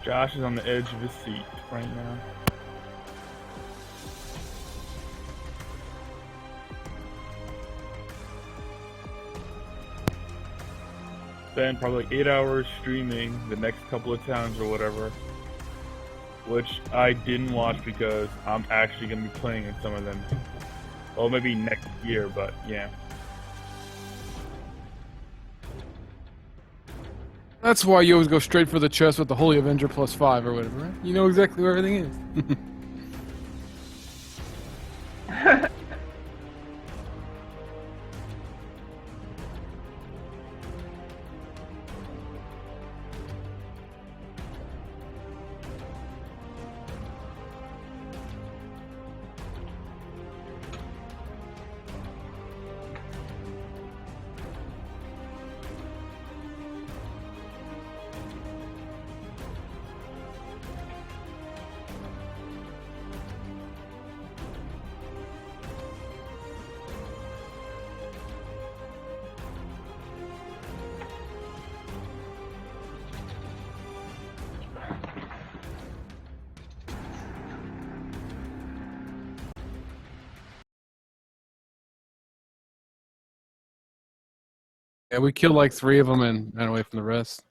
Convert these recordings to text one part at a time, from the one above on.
Josh is on the edge of his seat right now. Spent probably 8 hours streaming the next couple of towns or whatever, which I didn't watch because I'm actually going to be playing in some of them. Well, maybe next year, but yeah. That's why you always go straight for the chest with the Holy Avenger +5 or whatever, right? You know exactly where everything is. Yeah, we killed like 3 of them and ran away from the rest.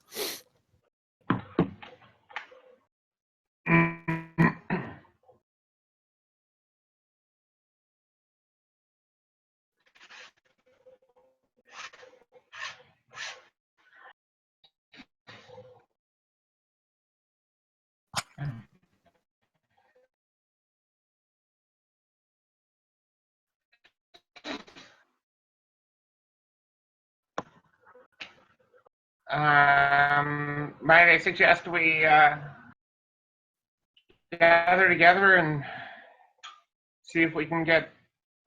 Might I suggest we gather together and see if we can get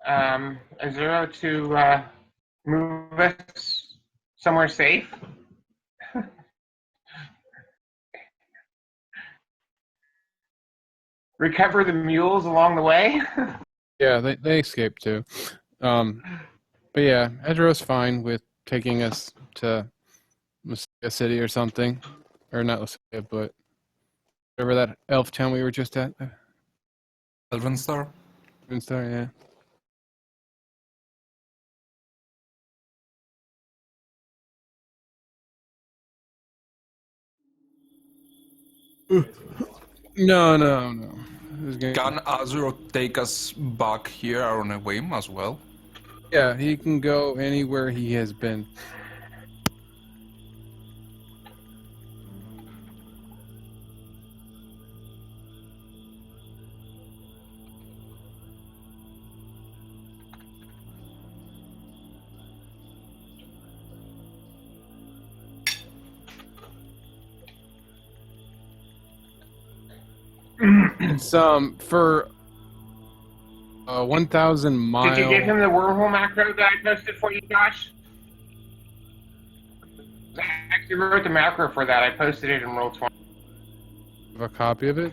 Azuro to move us somewhere safe? Recover the mules along the way? Yeah, they escaped too. But yeah, Edro's fine with taking us to Messiah City or something. Or not Messiah, but whatever that elf town we were just at. Elvenstar? Star, yeah. No. Can Azuro take us back here on a whim as well? Yeah, he can go anywhere he has been. It's for 1,000 miles. Did you give him the wormhole macro that I posted for you, Josh? I actually wrote the macro for that. I posted it in Roll20. A copy of it?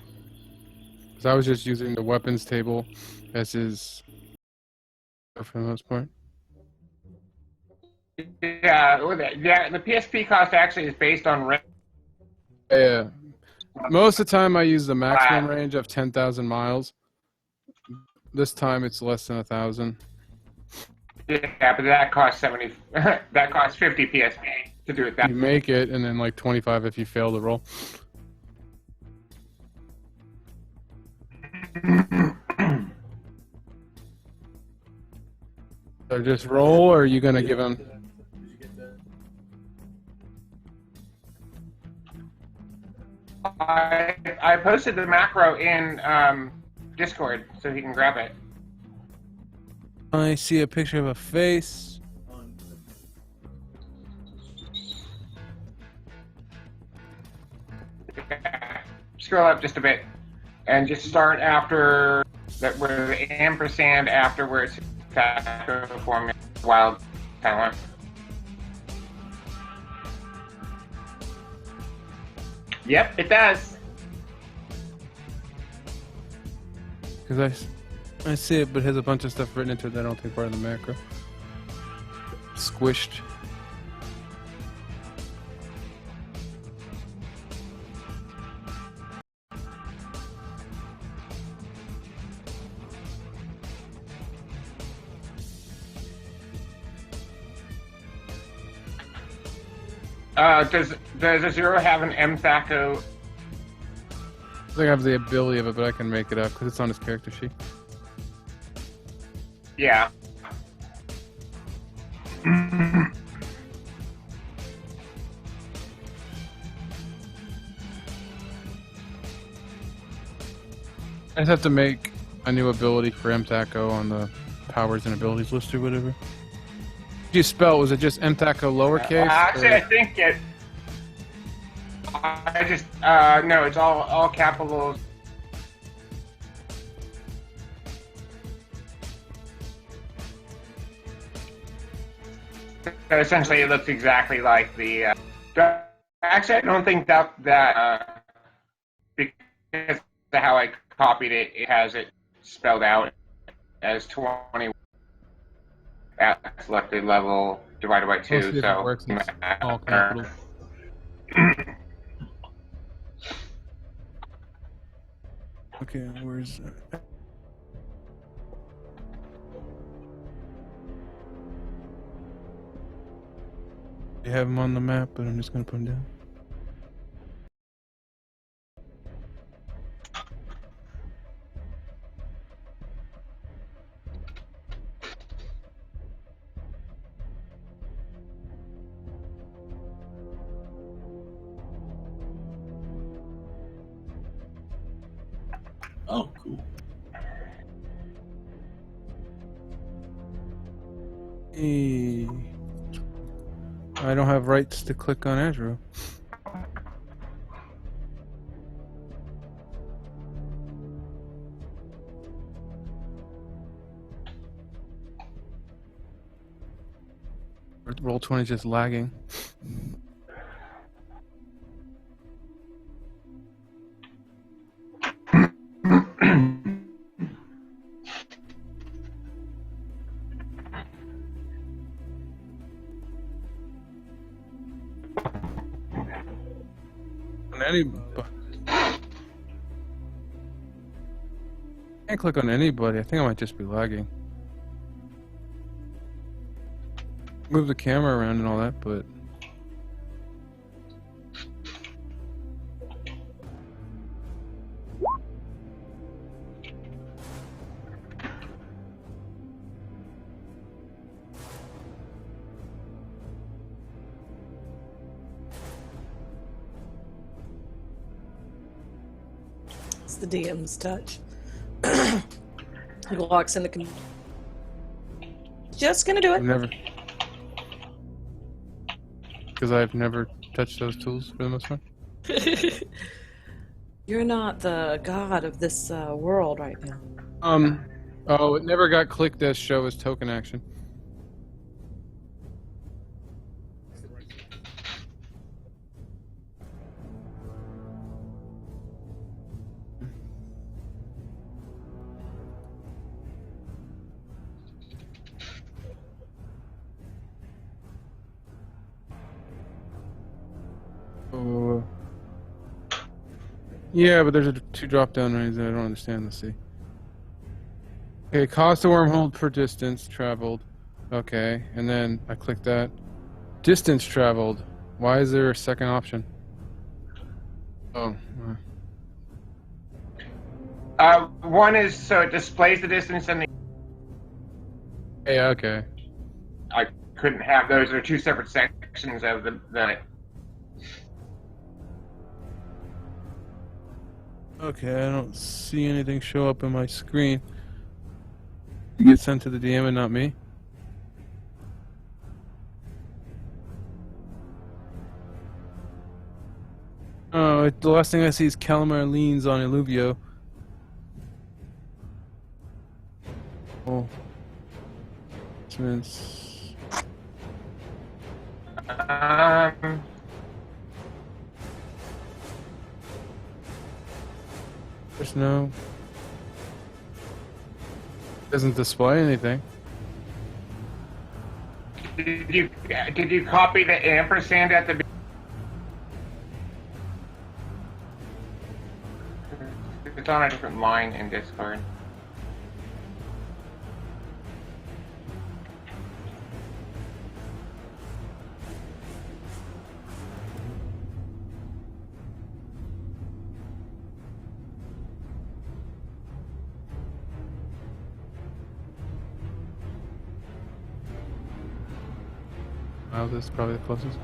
Because I was just using the weapons table as his for the most part. Yeah, the PSP cost actually is based on. Yeah. Most of the time I use the maximum range of 10,000 miles. This time it's less than 1,000. Yeah, but that costs 70. That costs 50 PSP to do it that. You make it, and then like 25 if you fail the roll. So just roll, or are you gonna give him? I posted the macro in Discord, so he can grab it. I see a picture of a face. Scroll up just a bit, and just start after that, where the ampersand after where it's factor formula wild talent. Yep, it does. Because I see it, but it has a bunch of stuff written into it that I don't think part of the macro. Squished. Does Azuro have an M-Thaco? I think I have the ability of it, but I can make it up because it's on his character sheet. Yeah. I just have to make a new ability for MTACO on the powers and abilities list or whatever. Did you spell? Was it just MTACO lowercase? Actually, or? I think it. I just no, it's all capitals. So essentially, it looks exactly like the. Actually, I don't think that because of how I copied it, it has it spelled out as 20 at selected level divided by Let's see 2. if it So works. It's all capital. Okay, where's that? I have him on the map, but I'm just gonna put him down. Oh, cool. Hey. I don't have rights to click on Azure. Roll20 is just lagging. Can't click on anybody. I think I might just be lagging. Move the camera around and all that, but It's the DM's touch. He walks in the just gonna do I've it. never, because I've never touched those tools for the most part. You're not the god of this world right now. Oh, it never got clicked as show as token action. Oh. Yeah, but there's two drop-down menus that I don't understand. Let's see. Okay, cost a wormhole per distance traveled. Okay, and then I click that. Distance traveled. Why is there a second option? Oh. One is so it displays the distance, and Yeah, okay. I couldn't have those. They're two separate sections of the. Okay, I don't see anything show up on my screen. You get sent to the DM and not me? Oh, the last thing I see is Calamar leans on Illuvio. Oh. Since... There's no... Doesn't display anything. Did you copy the ampersand at the? It's on a different line in Discord. Oh, this is probably the closest.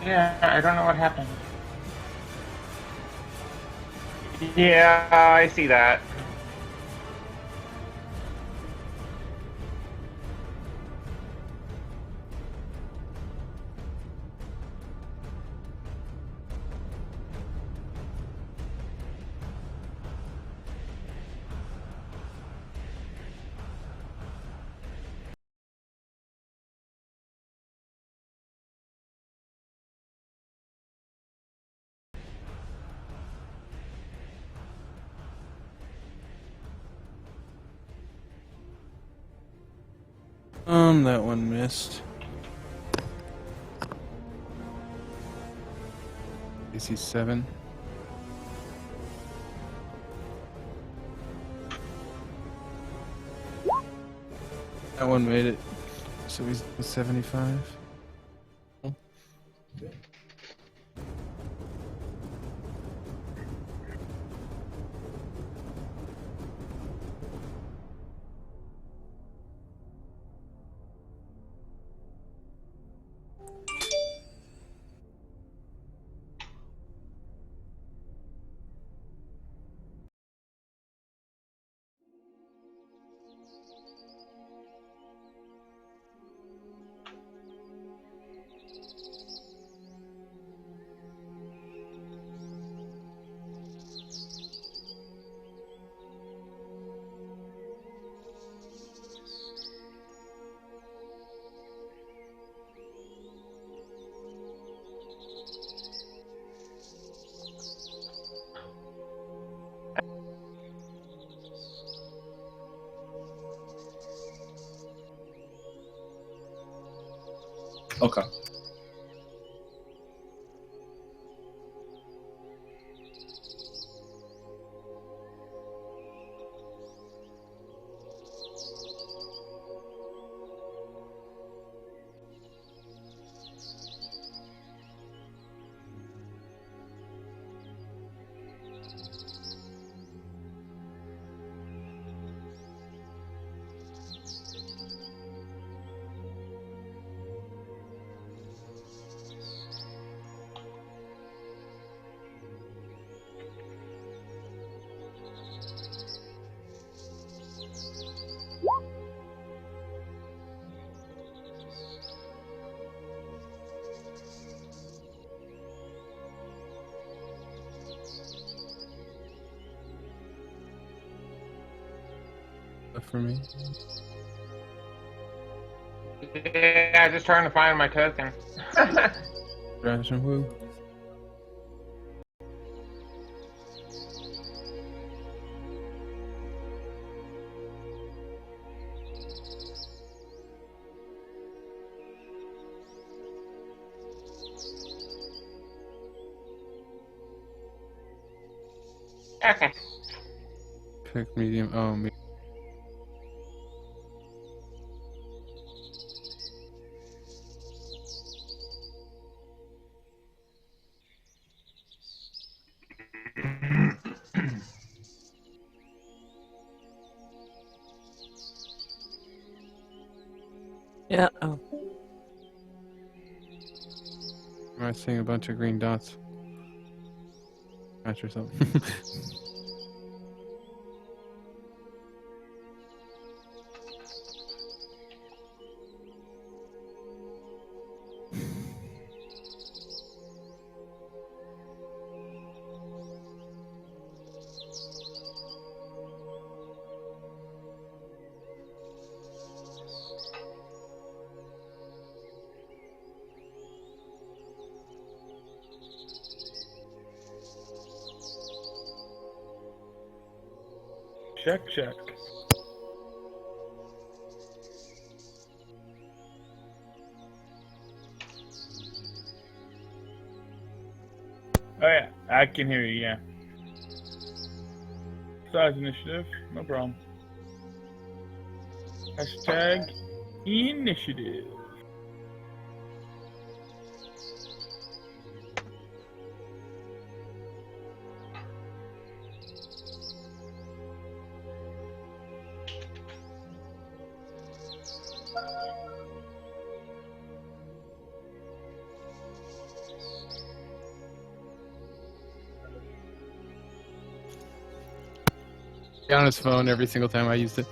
Yeah, I don't know what happened. Yeah, I see that. That one missed. AC 7. That one made it. So he's 75. Okay. Left for me. Yeah, just trying to find my token. Crash and woo. Okay. Pick medium. Oh, me. Yeah. Oh. Am I seeing a bunch of green dots? Match or something. Check, check. Oh yeah, I can hear you, yeah. Size initiative, no problem. Hashtag initiative. on his phone every single time I used it.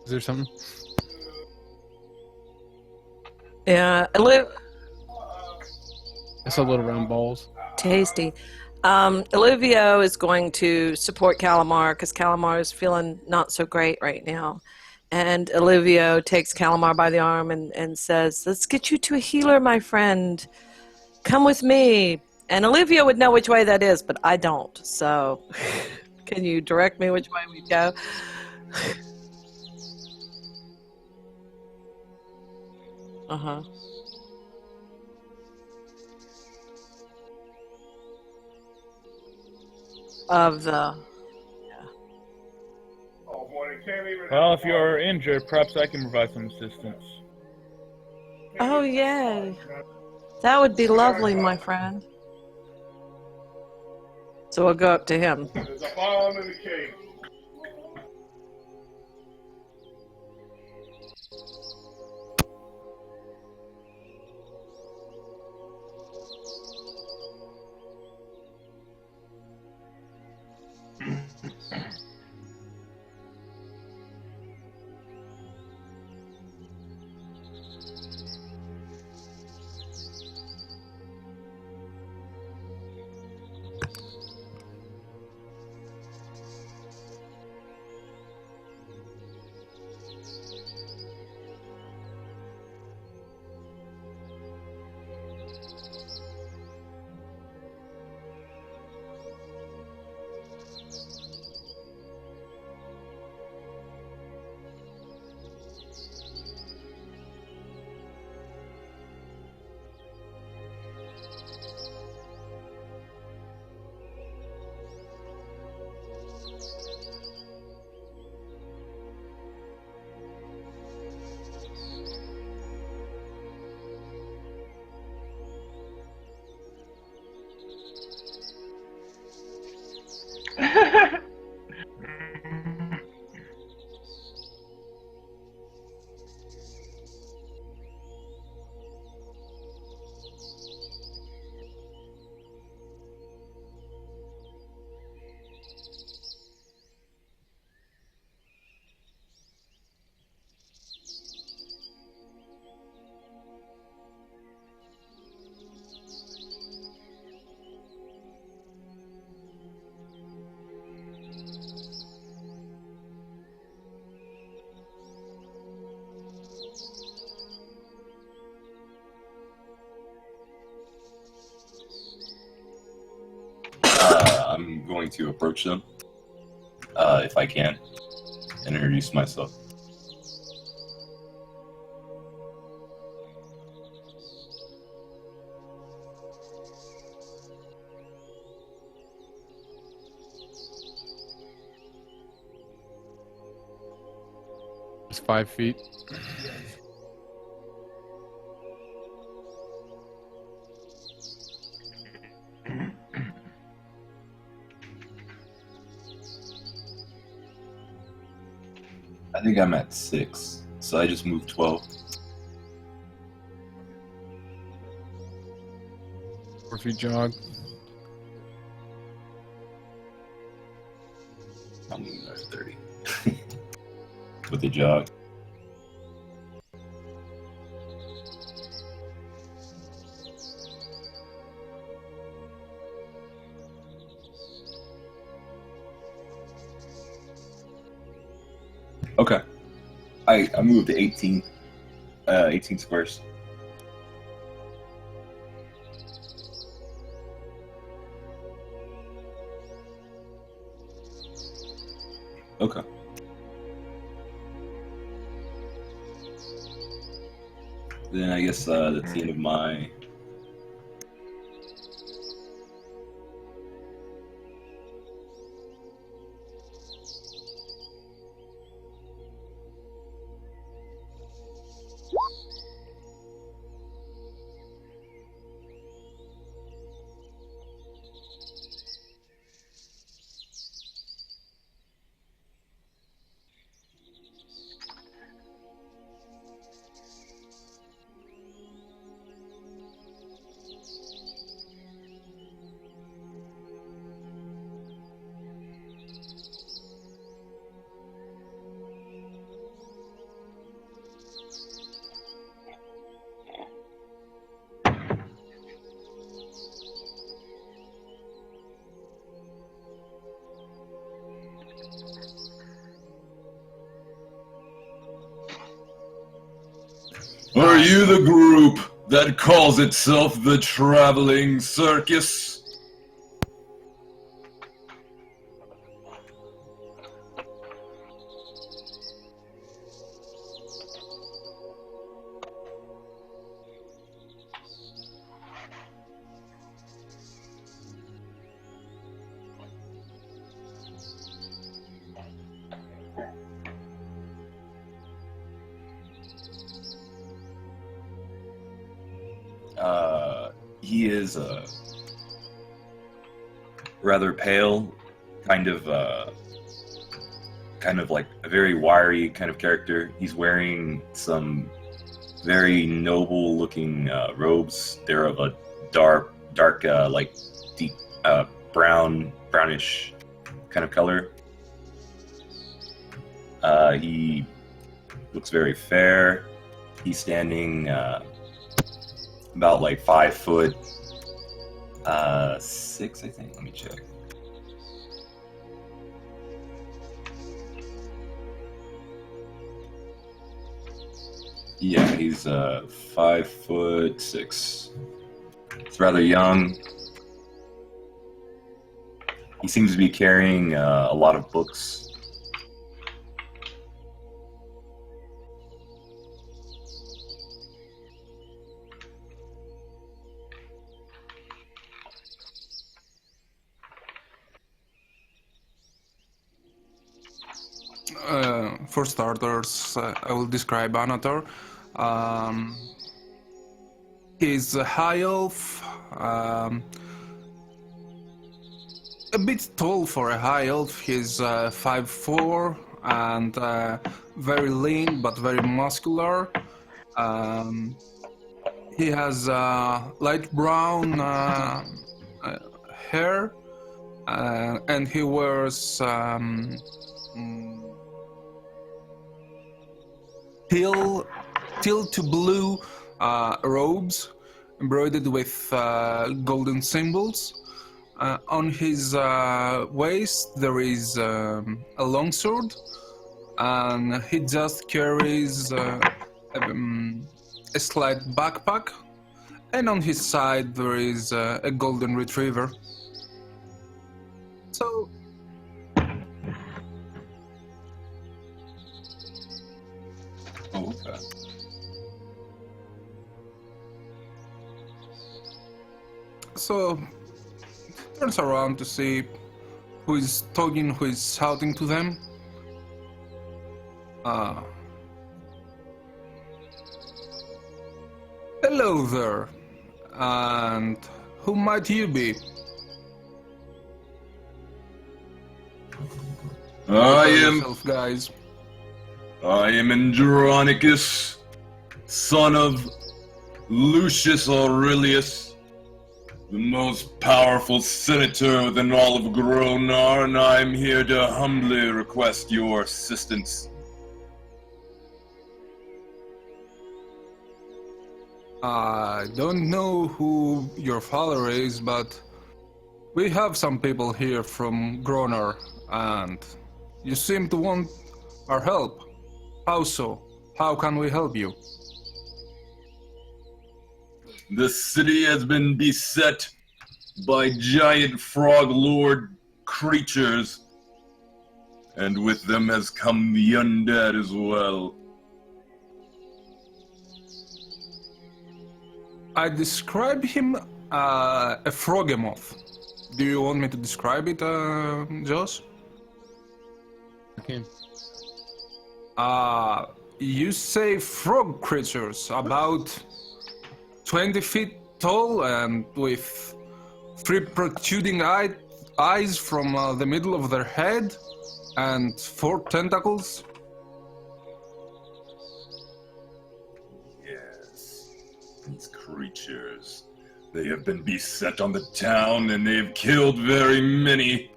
Is there something? Yeah, It's a little round balls. tasty. Olivio is going to support Calamar because Calamar is feeling not so great right now. And Olivio takes Calamar by the arm and says, "Let's get you to a healer, my friend. Come with me." And Olivio would know which way that is, but I don't. So can you direct me which way we go? Uh-huh. Of the... Well, if you're injured, perhaps I can provide some assistance. Oh, yay. That would be lovely, my friend. So we'll go up to him. There's a bomb in the cave. I'm going to approach them, if I can, and introduce myself. It's 5 feet. I think I'm at 6, so I just moved 12. 4 feet jog. I'm moving another 30. With the jog. Okay. I moved to 18. 18 squares. Okay. Then I guess that's the end of my... Are you the group that calls itself the Traveling Circus? He is rather pale, kind of like a very wiry kind of character. He's wearing some very noble-looking robes. They're of a dark, like deep brownish kind of color. He looks very fair. He's standing about like 5'6", I think. Let me check. Yeah, he's 5'6". He's rather young. He seems to be carrying a lot of books. For starters, I will describe Anator. He's a high elf, a bit tall for a high elf. He's 5'4" and very lean but very muscular. He has light brown hair, and he wears teal to blue robes embroidered with golden symbols. On his waist there is a longsword, and he just carries a slight backpack, and on his side there is a golden retriever. So Oh, okay. So turns around to see who is talking, who is shouting to them. Hello there, and who might you be? Tell yourself, guys. I am Andronicus, son of Lucius Aurelius, the most powerful senator within all of Gronar, and I am here to humbly request your assistance. I don't know who your father is, but we have some people here from Gronar, and you seem to want our help. How so? How can we help you? The city has been beset by giant frog lord creatures, and with them has come the undead as well. I describe him a frogemoth. Do you want me to describe it, Josh? Okay. You say frog creatures, about 20 feet tall and with 3 protruding eyes from the middle of their head and 4 tentacles. Yes, these creatures. They have been beset on the town and they have killed very many.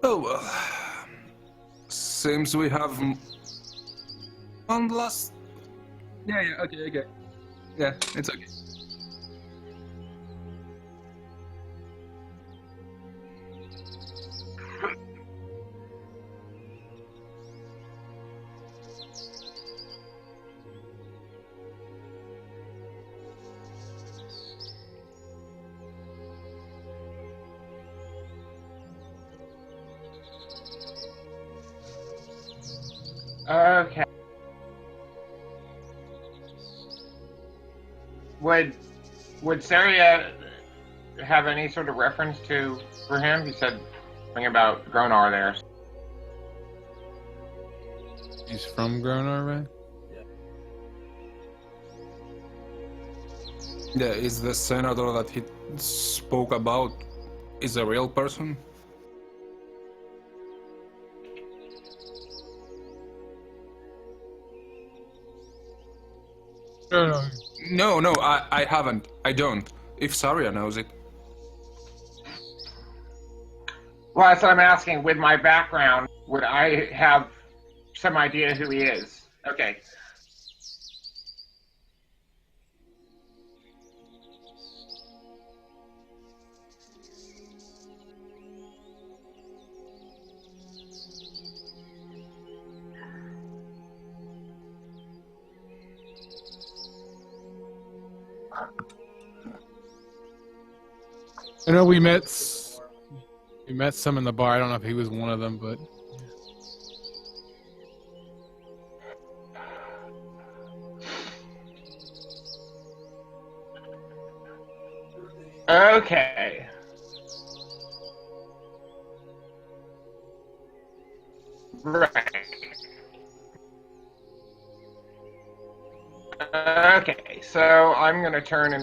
Oh well. Seems we have one last. Yeah, okay. Yeah, it's okay. Okay. Would Saria have any sort of reference for him? He said something about Gronar there. He's from Gronar, right? Yeah, is the senator that he spoke about is a real person? No, I haven't. I don't. If Saria knows it. Well, that's what I'm asking. With my background, would I have some idea who he is? Okay. I know we met some in the bar. I don't know if he was one of them, but Okay. Right. Okay, so I'm gonna turn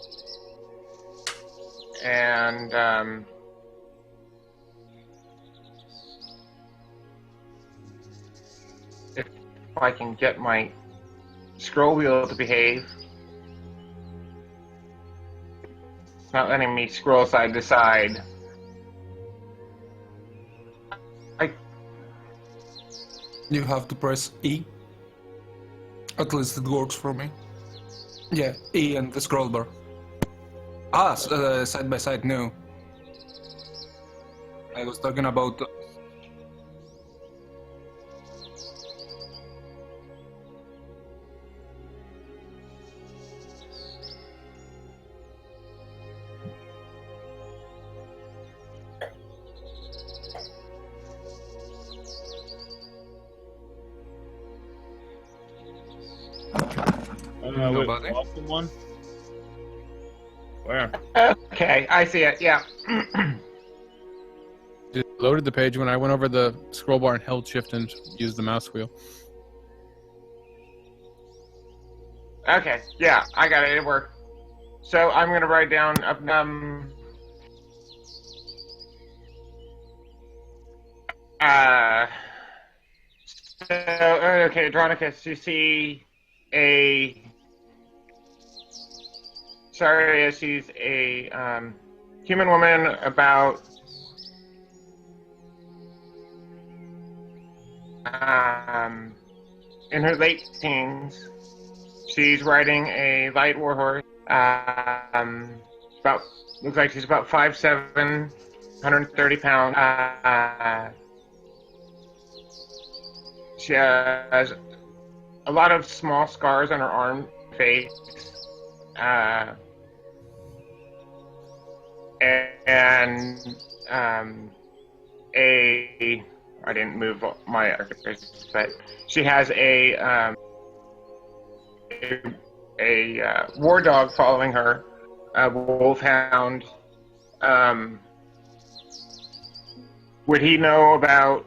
and if I can get my scroll wheel to behave. It's not letting me scroll side to side. You have to press E. At least it works for me. Yeah, E and the scroll bar. Side by side, no. I was talking about... Nobody. Awesome one. Where? Okay, I see it, yeah. it loaded the page when I went over the scroll bar and held shift and used the mouse wheel. Okay, yeah, I got it, it worked. So I'm gonna write down, okay, Andronicus, you see she's a human woman about in her late teens. She's riding a light warhorse. Looks like she's about 5'7", 130 pounds. She has a lot of small scars on her arm, face, I didn't move my architects, but she has a war dog following her, a wolfhound. Would he know about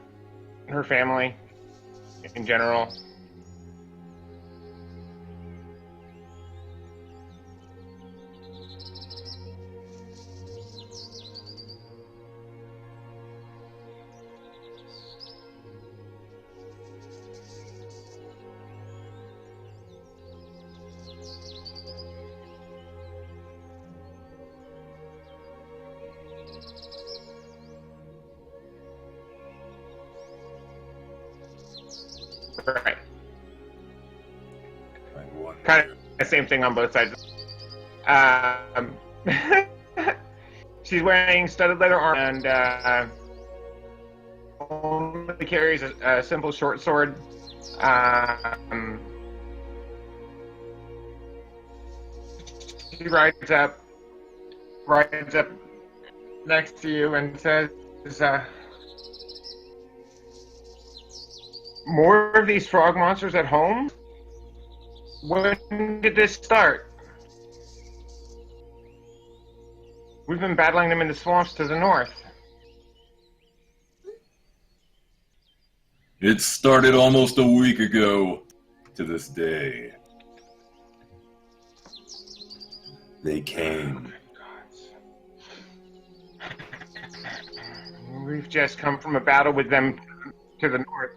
her family in general? Right. Kind of the same thing on both sides. She's wearing studded leather armor and only carries a simple short sword. He rides up next to you and says, "More of these frog monsters at home? When did this start? We've been battling them in the swamps to the north." It started almost a week ago to this day. They came. We've just come from a battle with them to the north.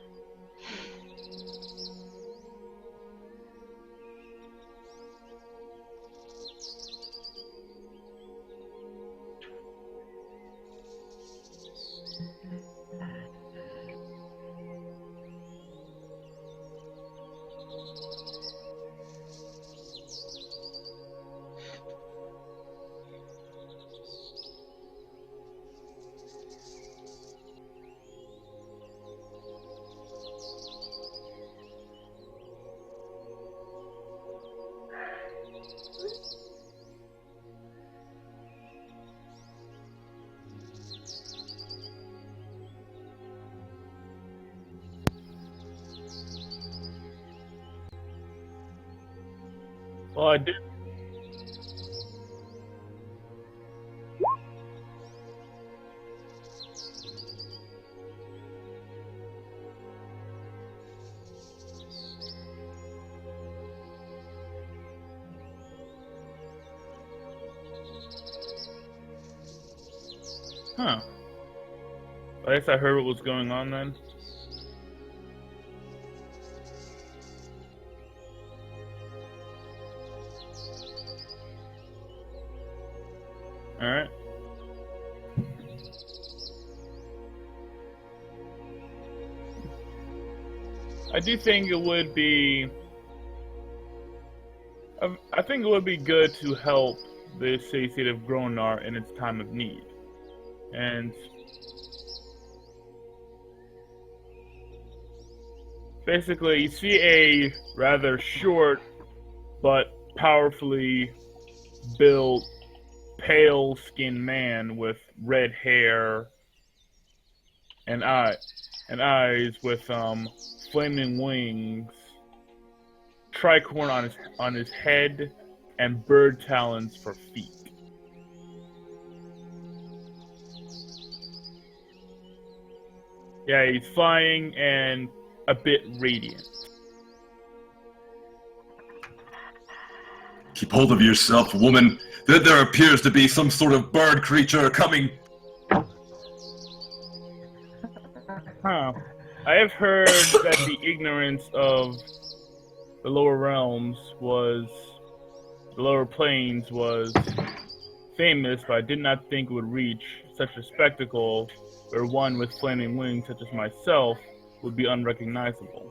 Well, I did. Huh. I guess I heard what was going on then. Alright. I do think it would be... I think it would be good to help the city of Gronar in its time of need. And... basically, you see a rather short but powerfully built pale-skinned man with red hair and eyes with flaming wings, tricorn on his head, and bird talons for feet. Yeah, he's flying and a bit radiant. Keep hold of yourself, woman. There appears to be some sort of bird creature coming. Huh. I have heard that the ignorance of the lower realms the lower planes was famous, but I did not think it would reach such a spectacle where one with flaming wings such as myself would be unrecognizable.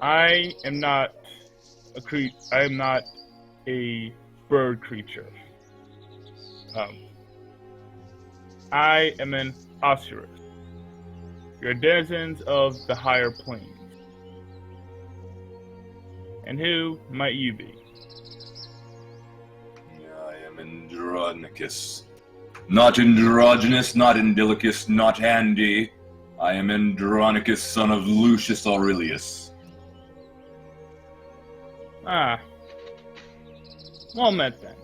I am not a bird creature. I am an Osiris. You're denizens of the higher planes. And who might you be? I am Andronicus. Not androgynous, not Indilicus, not handy. I am Andronicus, son of Lucius Aurelius. Ah. Well met then.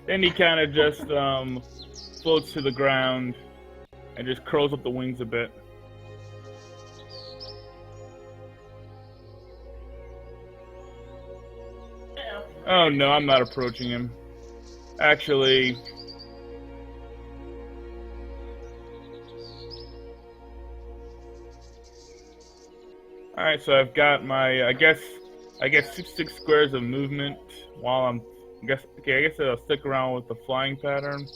Then he kind of just floats to the ground and just curls up the wings a bit. Oh no, I'm not approaching him. Actually... Alright, so I've got my, I guess 66 squares of movement while I'm, I guess I'll stick around with the flying pattern.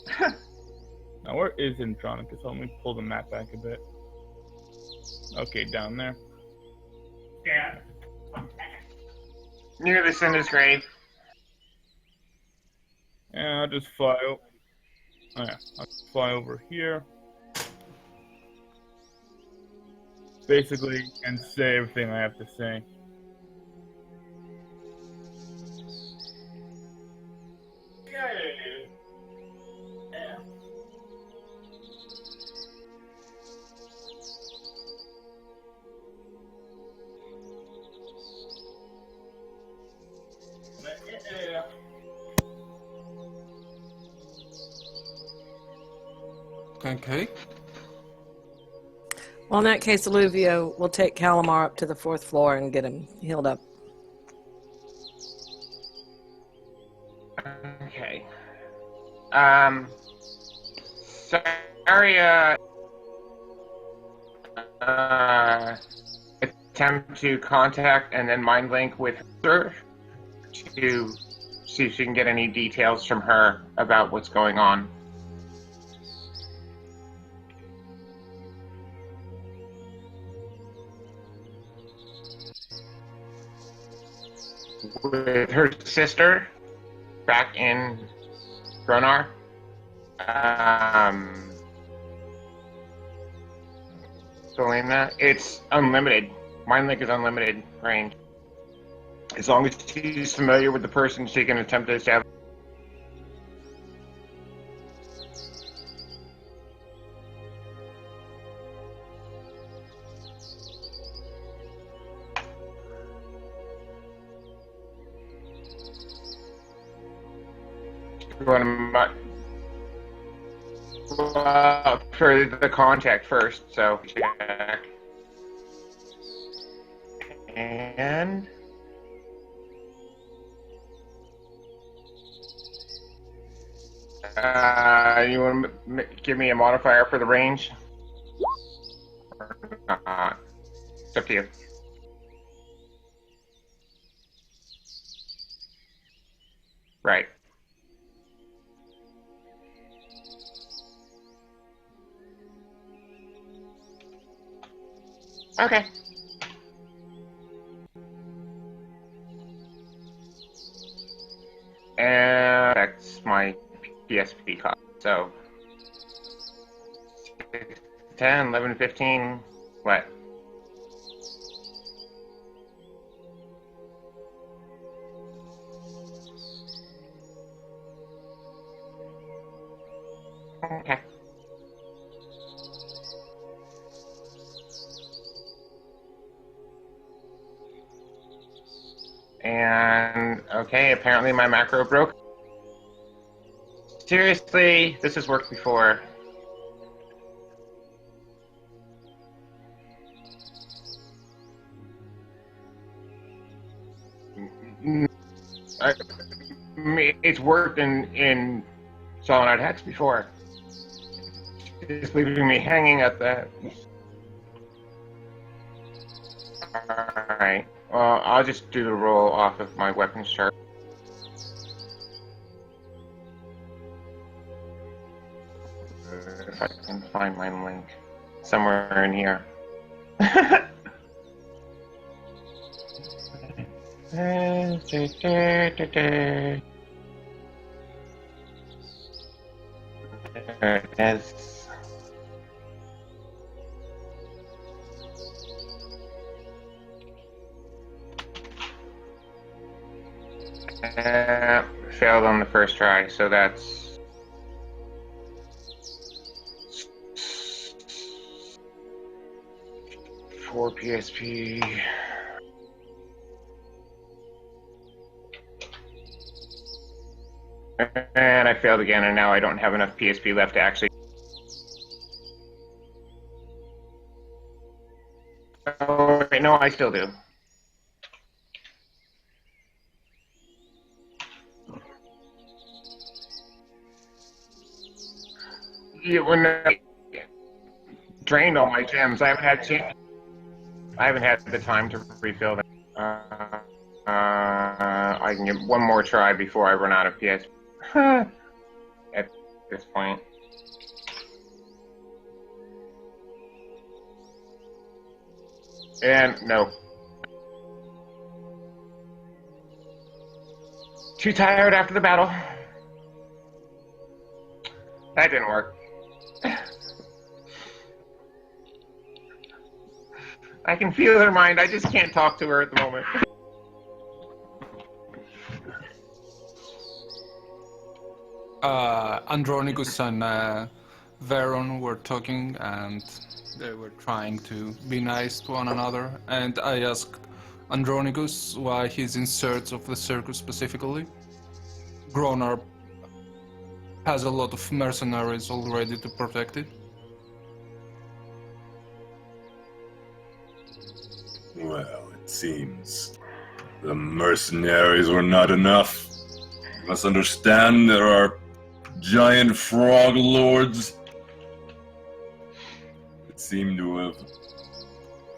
Now where is Andronicus? Let me pull the map back a bit. Okay, down there. Yeah. Near the Cinder's grave. And I'll just fly I'll fly over here. basically and say everything I have to say. Okay. Well, in that case, Alluvio will take Calamar up to the 4th floor and get him healed up. Okay. Saria attempt to contact and then mind link with her to see if she can get any details from her about what's going on. With her sister back in Gronar. Solynod, it's unlimited. Mindlink is unlimited range. As long as she's familiar with the person, she can attempt to establish. For the contact first, so check. And you want to give me a modifier for the range? Or not? It's up to you. Right. Okay. And that's my PSP cost. So 10, 11, 15, what? Okay. And okay, apparently my macro broke. Seriously, this has worked before. It's worked in Solynod Hex before. It's leaving me hanging at that. Alright. Well, I'll just do the roll off of my weapons chart. If I can find my link somewhere in here. There it is. Failed on the first try, so that's 4 PSP. And I failed again, and now I don't have enough PSP left to actually. Oh, wait, no, I still do. Yeah, when I drained all my gems, I haven't had the time to refill them. I can give one more try before I run out of PS. At this point. And no. Too tired after the battle. That didn't work. I can feel her mind. I just can't talk to her at the moment. Andronicus and Veron were talking, and they were trying to be nice to one another. And I asked Andronicus why he's in search of the circus specifically. Gronar has a lot of mercenaries already to protect it. Well, it seems the mercenaries were not enough. You must understand there are giant frog lords that seem to have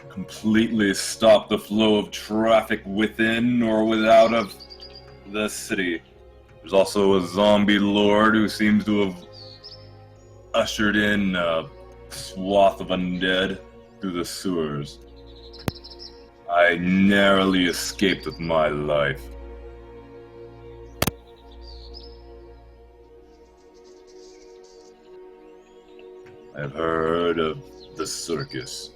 completely stopped the flow of traffic within or without of the city. There's also a zombie lord who seems to have ushered in a swath of undead through the sewers. I narrowly escaped with my life. I've heard of the circus.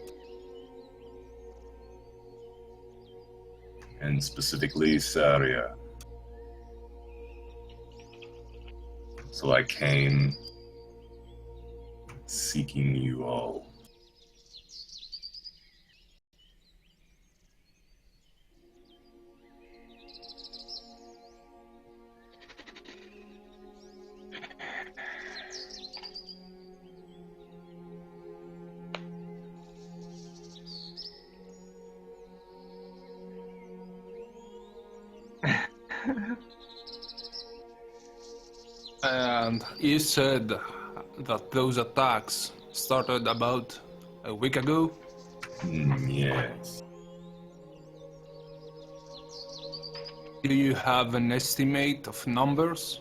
And specifically Saria. So I came seeking you all. And you said that those attacks started about a week ago? Yes. Do you have an estimate of numbers?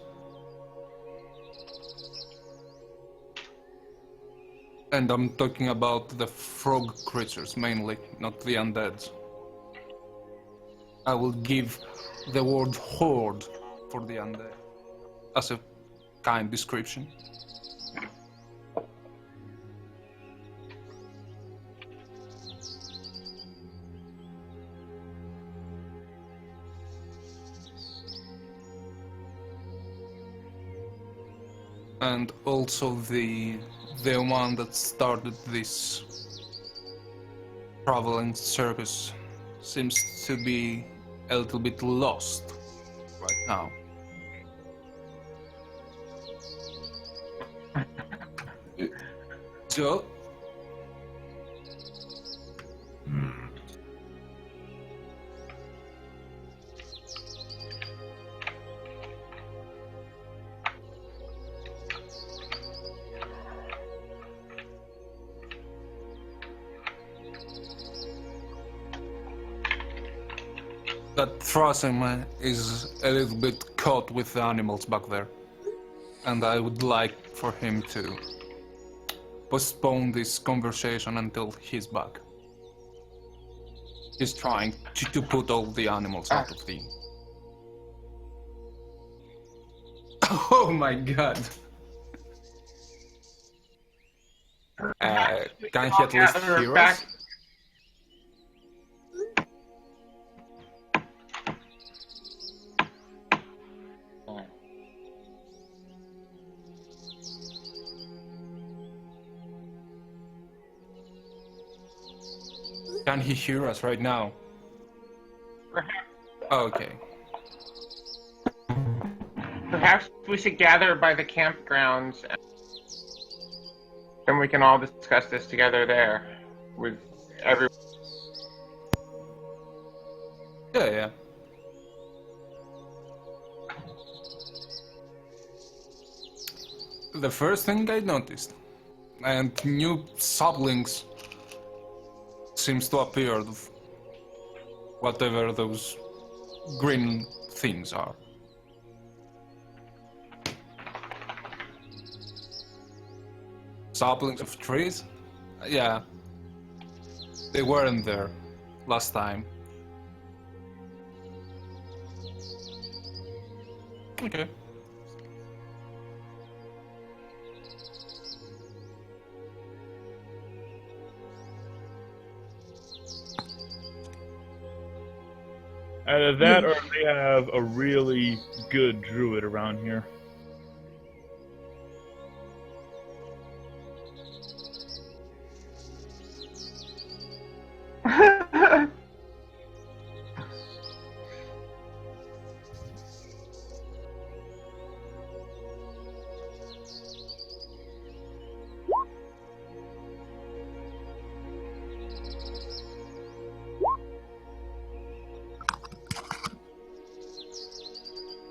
And I'm talking about the frog creatures mainly, not the undead. I will give the word horde for the undead as a kind description. And also the one that started this traveling circus seems to be a little bit lost right now. So, that Thrasim is a little bit caught with the animals back there. And I would like for him to postpone this conversation until he's back. He's trying to put all the animals out of the... Oh my god! Can he at least hear us? Can he hear us right now? Okay. Perhaps we should gather by the campgrounds, and we can all discuss this together there with everyone. Yeah. The first thing I noticed, and new saplings seems to appear of whatever those green things are. Saplings of trees? Yeah. They weren't there last time. Okay. Either that or they have a really good druid around here.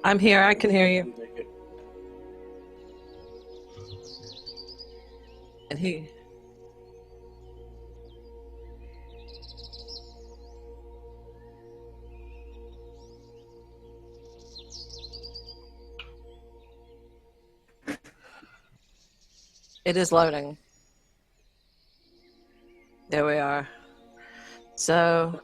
I'm here. I can hear you. And he. It is loading. There we are. So.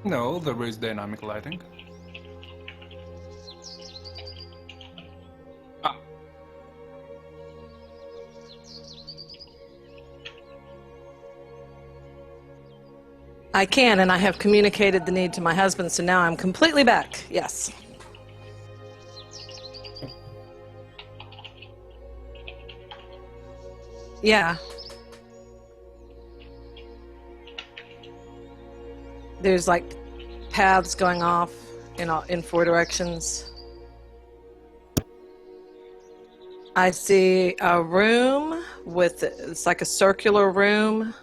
No, there is dynamic lighting. Ah, I can, and I have communicated the need to my husband, so now I'm completely back. Yes. Yeah. There's like paths going off in 4 directions. I see a room with, it's like a circular room.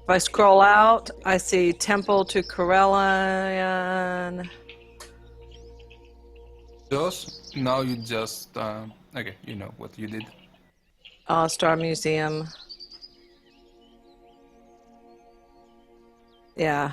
If I scroll out, I see Temple to Corellian. just now you just okay, you know what you did. Star Museum. Yeah.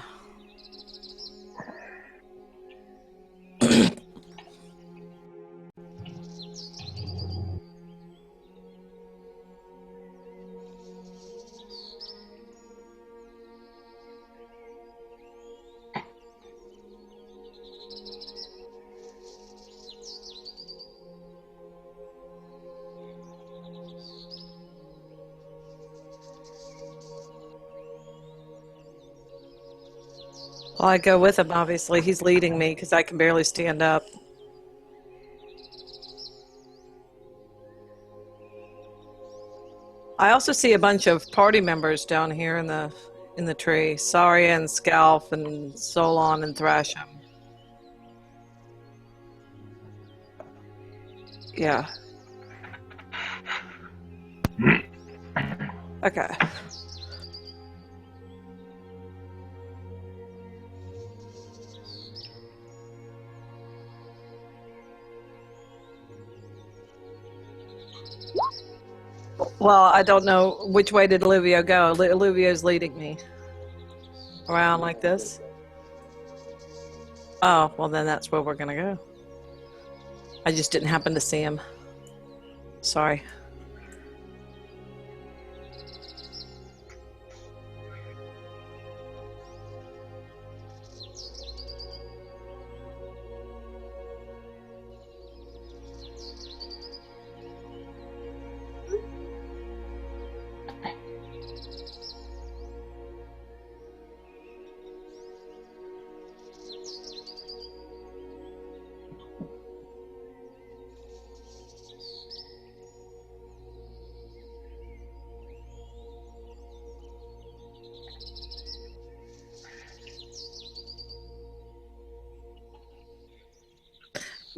Well, I go with him, obviously. He's leading me because I can barely stand up. I also see a bunch of party members down here in the tree. Saria and Scalf and Solon and Thrasham. Yeah. Okay. Well, I don't know which way did Olivia go. Olivia's leading me around like this. Oh, well then that's where we're gonna go. I just didn't happen to see him. Sorry.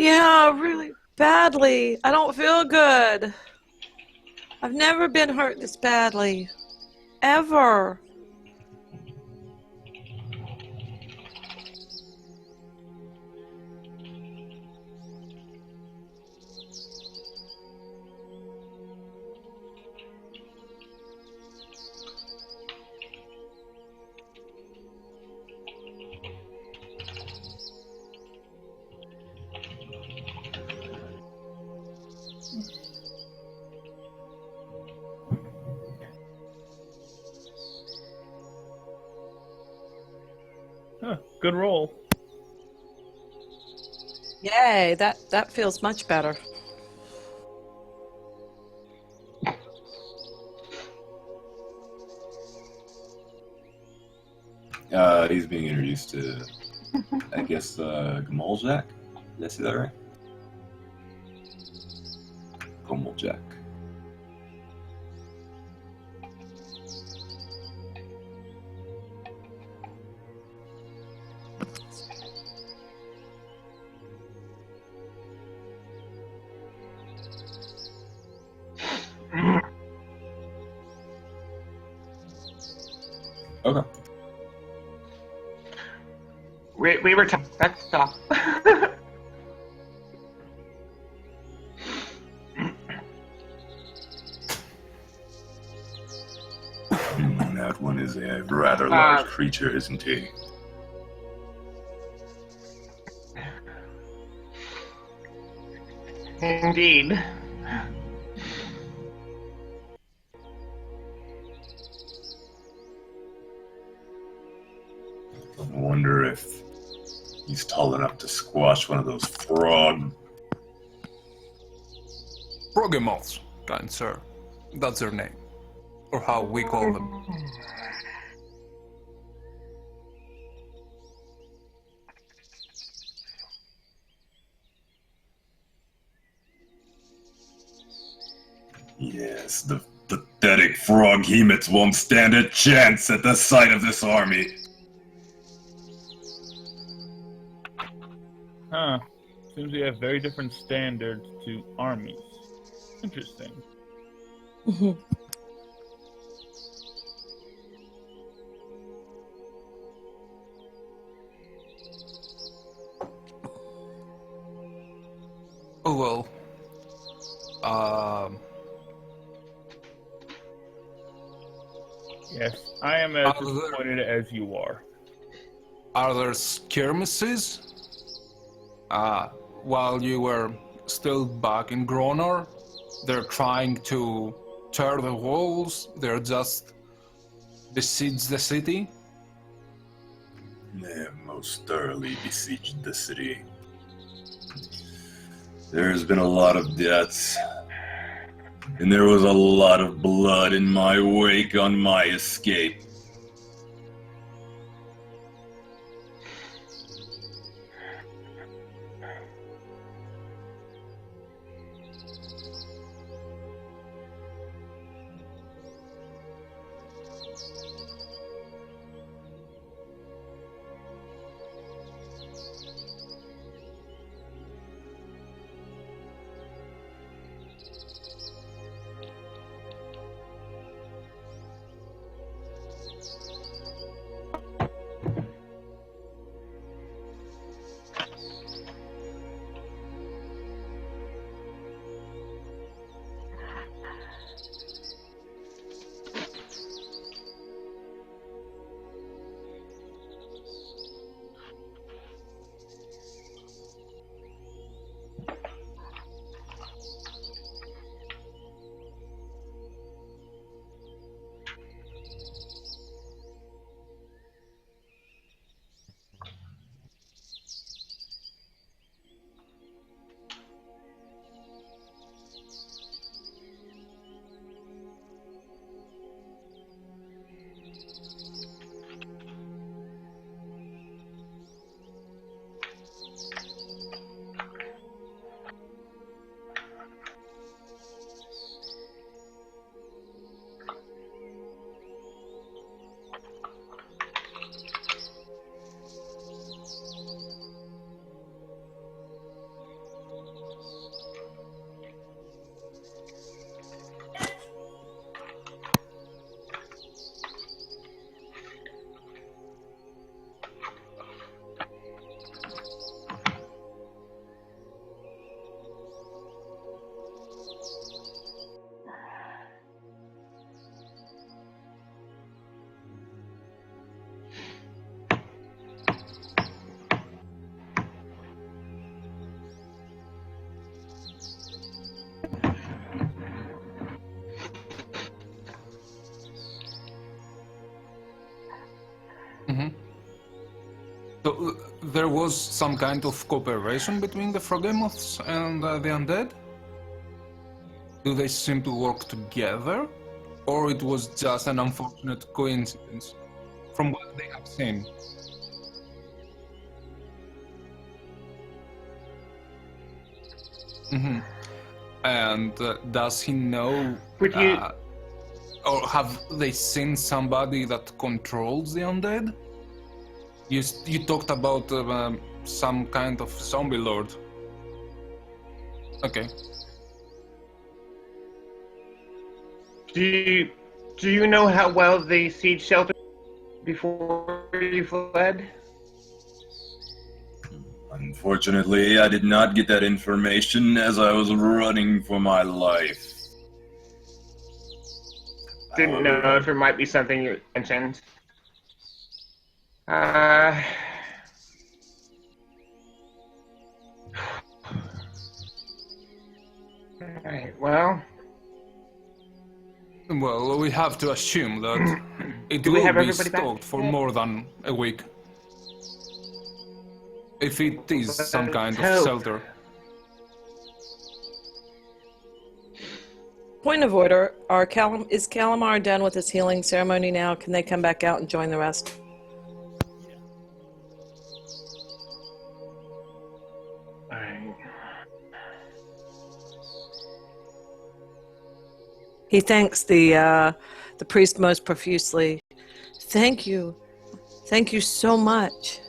Yeah, really badly. I don't feel good. I've never been hurt this badly. Ever. Huh, good roll. Yay, that feels much better. He's being introduced to, I guess, Gmoljak. Did I say that right? Gmoljak. Okay. We were that's all. That one is a rather large creature, isn't he? Indeed. I wonder if he's tall enough to squash one of those frog. Frogimoths, kind sir. That's their name. Or how we call them. Yes, the pathetic frog hemots won't stand a chance at the sight of this army. Huh. Seems we have very different standards to armies. Interesting. Oh well. Yes, I am as disappointed as you are. Are there skirmishes? While you were still back in Gronar, they're trying to tear the walls. They're just besiege the city. They have most thoroughly besieged the city. There's been a lot of deaths, and there was a lot of blood in my wake on my escape. So there was some kind of cooperation between the Frogemoths and the undead? Do they seem to work together? Or it was just an unfortunate coincidence from what they have seen? Mm-hmm. And does he know, Would you? or have they seen somebody that controls the undead? You talked about some kind of zombie lord. Okay. Do you know how well the siege shelter before you fled? Unfortunately, I did not get that information as I was running for my life. Didn't know if it might be something you mentioned. Alright, well... Well, we have to assume that it Do we will have be everybody back stocked for yet? more than a week. If it is some kind of hope. shelter. Point of order: is Calamar done with his healing ceremony now? Can they come back out and join the rest? Alright. He thanks the priest most profusely. Thank you so much.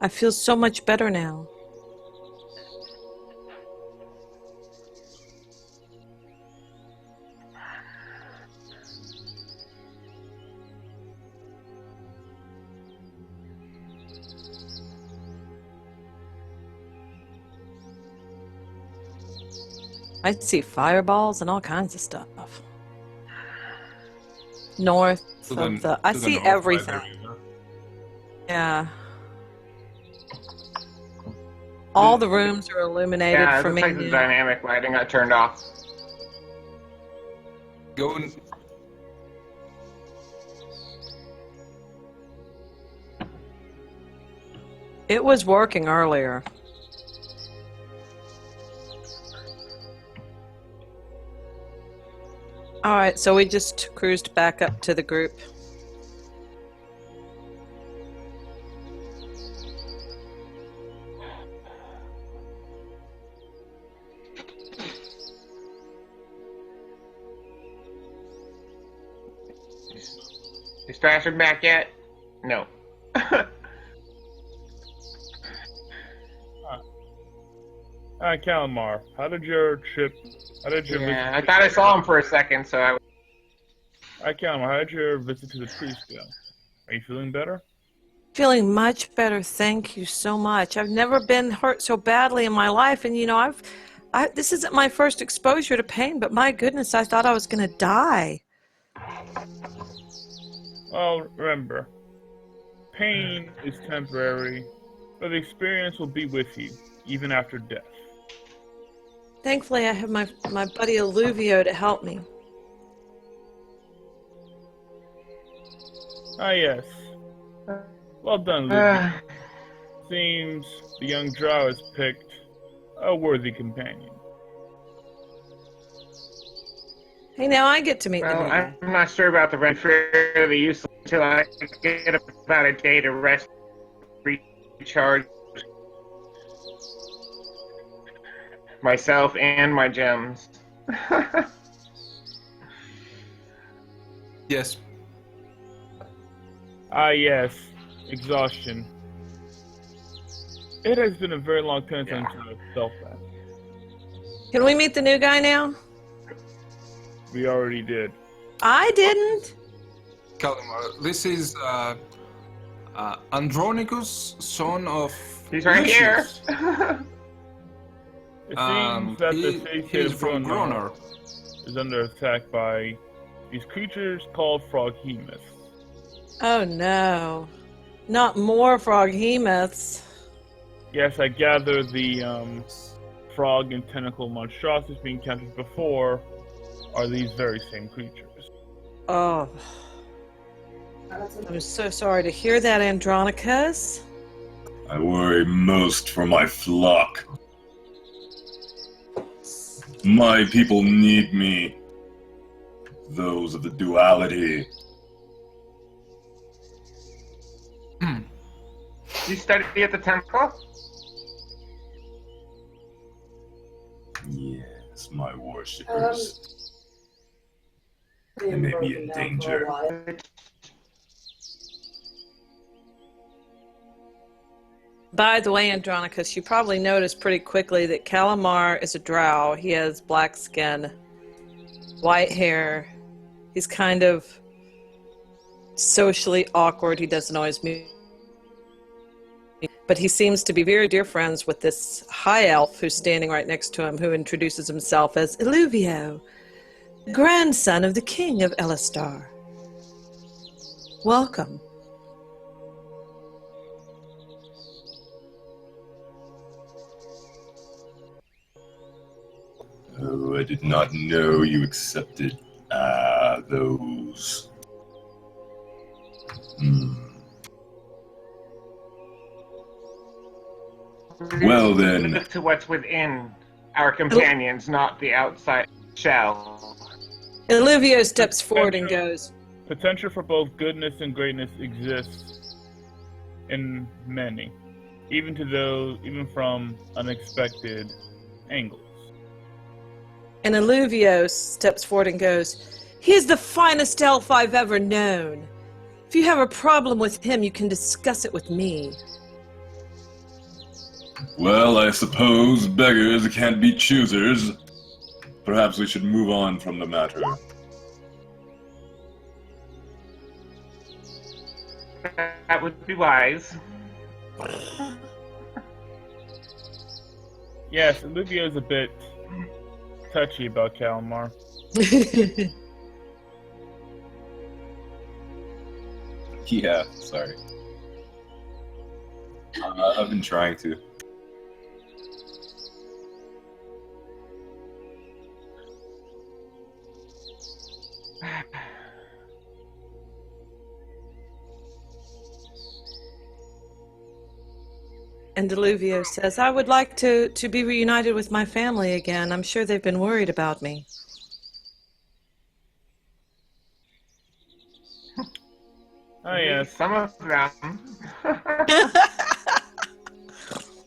I feel so much better now. I see fireballs and all kinds of stuff. North of the... I to the see north, everything. Yeah. All the rooms are illuminated Yeah, it for looks me like the now. dynamic lighting got turned off. Go and It was working earlier. All right, so we just cruised back up to the group. Is Thrasher back yet? No. Calamar, how did your Yeah, I thought I saw him for a second, so I... Calamar, how did your visit to the priest go? Are you feeling better? Feeling much better. Thank you so much. I've never been hurt so badly in my life, and this isn't my first exposure to pain, but my goodness, I thought I was going to die. Well, remember, pain is temporary, but the experience will be with you, even after death. Thankfully, I have my buddy Alluvio to help me. Ah, yes. Well done, Luke. Seems the young drow has picked a worthy companion. Hey, now I get to meet the Well, new guy. I'm not sure about the rent fairly useless until I get about a day to rest, recharge myself and my gems. yes. Ah, yes. Exhaustion. It has been a very long time since I felt that. Can we meet the new guy now? We already did. I didn't. Calamar, this is Andronicus, son of He's right here. Lucius. It seems that the city he's of from Gronar Gronar. is under attack by these creatures called froghemoths. Oh no, not more froghemoths. Yes, I gather the frog and tentacle monstrosities being captured before are these very same creatures. Oh, I'm so sorry to hear that, Andronicus. I worry most for my flock. My people need me. Those of the duality. You study at the temple? Yes, my worshippers. They may be in danger. By the way, Andronicus, you probably noticed pretty quickly that Calamar is a drow. He has black skin, white hair. He's kind of socially awkward. He doesn't always move. But he seems to be very dear friends with this high elf who's standing right next to him, who introduces himself as Illuvio, the grandson of the king of Elistar. Welcome. Oh, I did not know you accepted, those. Well then. Look to what's within our companions, not the outside shell. Illuvio steps forward and goes, Potential for both goodness and greatness exists in many, even from unexpected angles. and Illuvio steps forward and goes, he is the finest elf I've ever known. If you have a problem with him, you can discuss it with me. Well, I suppose beggars can't be choosers. Perhaps we should move on from the matter. That would be wise. Yes, Illuvio's a bit touchy about Calamar. Yeah, sorry. I've been trying to. And Illuvio says, I would like to be reunited with my family again. I'm sure they've been worried about me. Oh, yes. Some of them.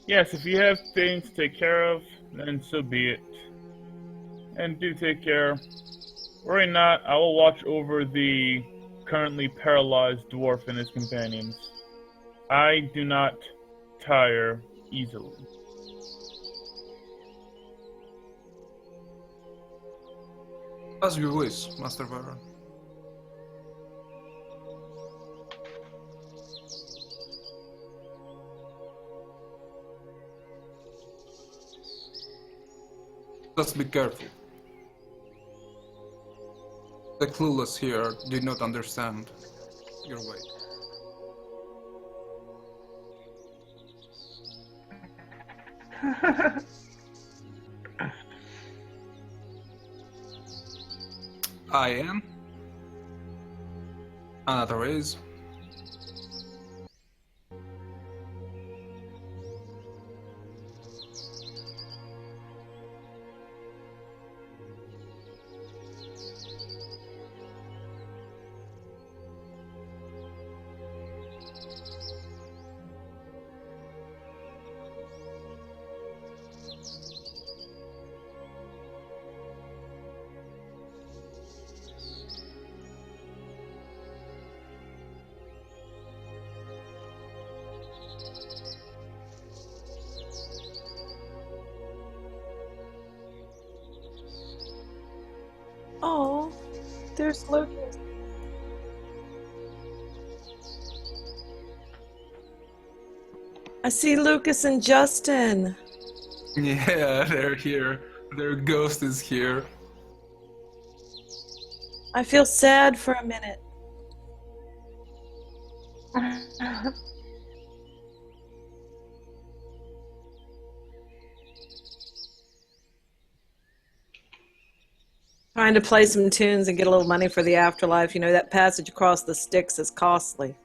Yes, if you have things to take care of, then so be it. And do take care. Worry not, I will watch over the currently paralyzed dwarf and his companions. I do not tire easily. As you wish, Master Baron. Just be careful. The clueless here did not understand your way. I am. Another is. Oh, there's Lucas. I see Lucas and Justin. Yeah, they're here. Their ghost is here. I feel sad for a minute. Trying to play some tunes and get a little money for the afterlife. You know, that passage across the Styx is costly.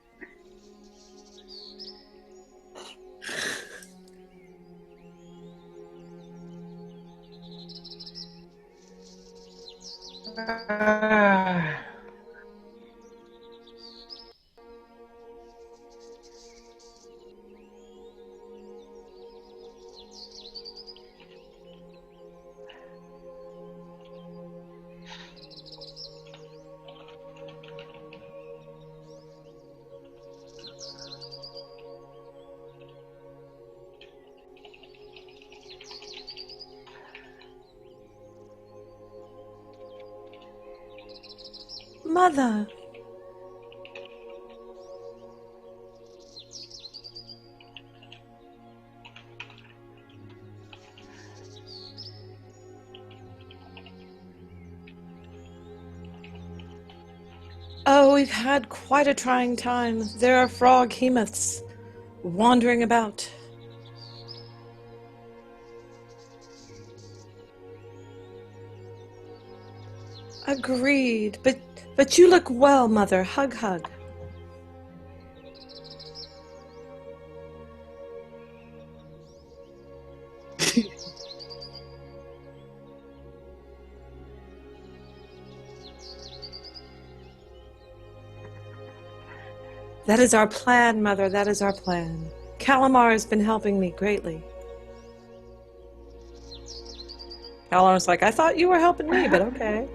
Mother. Oh, we've had quite a trying time. There are frog hemoths wandering about. Agreed. But you look well, Mother. Hug, hug. That is our plan, Mother. That is our plan. Calamar has been helping me greatly. Calamar's like, I thought you were helping me, but okay.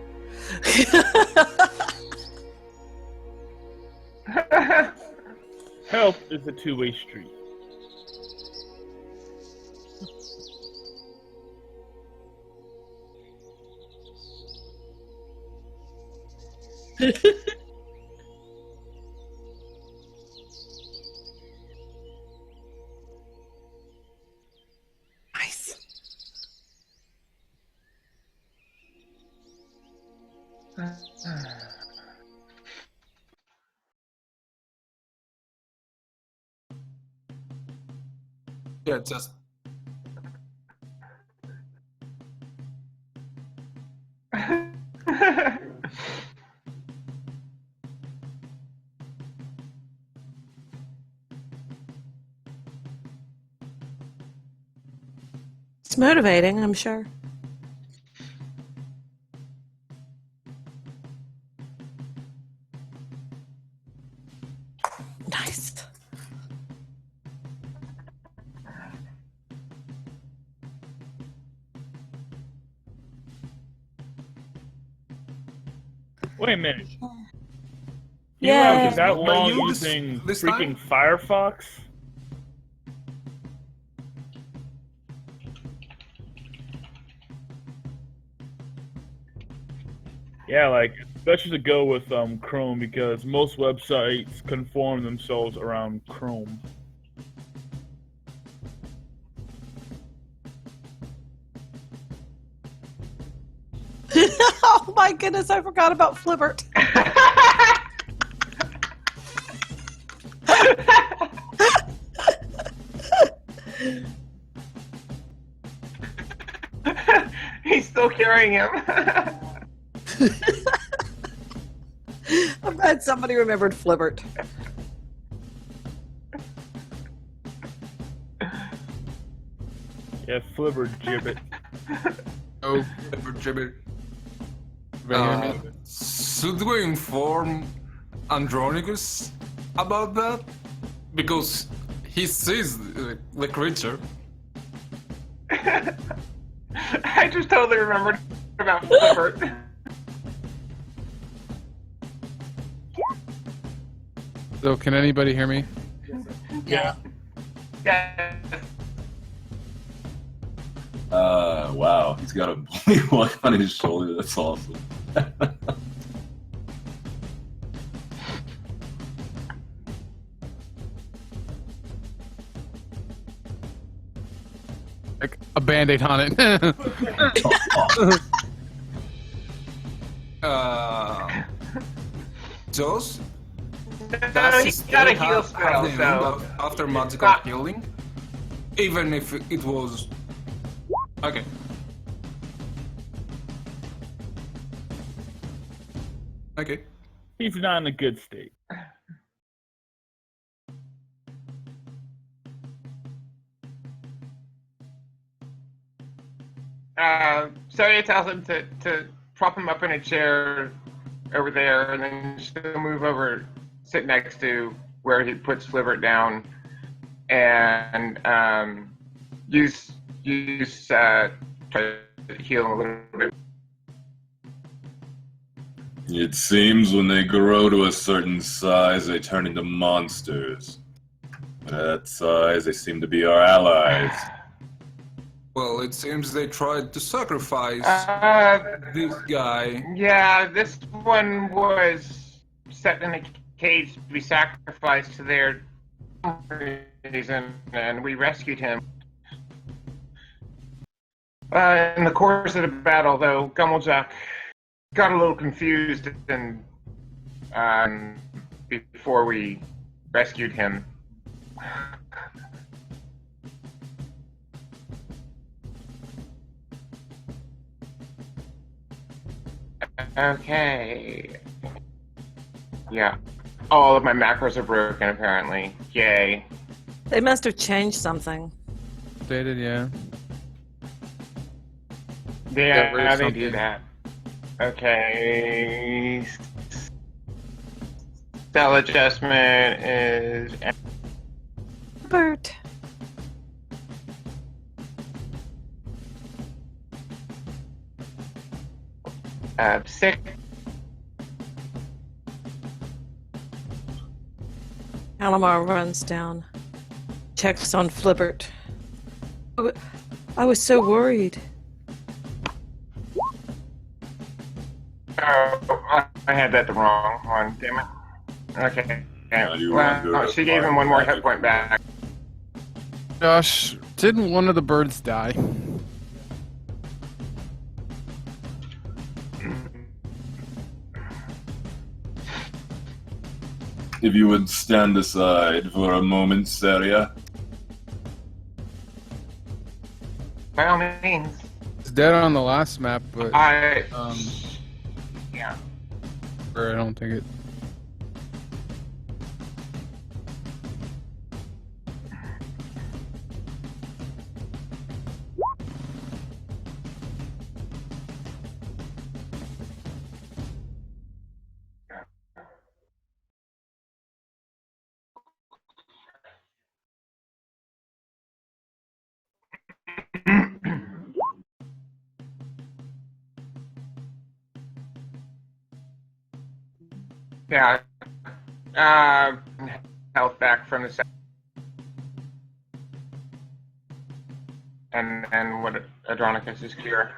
Help is a two-way street. Nice. Yeah, just It's motivating, I'm sure. Nice. Wait a minute. You Yeah. lasted that But long you using this freaking time? Firefox? Yeah, like, especially to go with Chrome because most websites conform themselves around Chrome. Oh my goodness, I forgot about Flibbert. He's still carrying him. I'm glad somebody remembered Flibbert. Yeah, Flibber Gibbet. Oh, Jibber. everybody hear me? Should we inform Andronicus about that? Because he sees the creature. I just totally remembered about Flibbert. So, can anybody hear me? Yeah. Yeah. Wow, he's got a bully walk on his shoulder. That's awesome. Like a band-aid on it. Josh, No, does he's he got a still heal have spell, the so end after magical not- healing? Even if it was... Okay. Okay. He's not in a good state. So he tells him to prop him up in a chair over there, and then she'll move over, sit next to where he puts Flivert down, and try to heal him a little bit. It seems when they grow to a certain size, they turn into monsters. At that size, they seem to be our allies. Well, it seems they tried to sacrifice this guy. Yeah, this one was set in a cage to be sacrificed to their reason, and we rescued him. In the course of the battle, though, Gummuljack got a little confused and before we rescued him. Okay. Yeah. All of my macros are broken, apparently. Yay. They must have changed something. They did, yeah. Yeah, rid of they do something. that. Okay. Cell adjustment is Bert. sick. Calamar runs down, checks on Flibbert. I was so worried. Oh, I had that the wrong one. Damn it. Okay. Now you wonder Well, if she gave him one more hit point back. Josh, didn't one of the birds die? If you would stand aside for a moment, Saria. By all means. It's dead on the last map, but Yeah. or I don't think it. Yeah. Health back from the and what Adronicus is cure.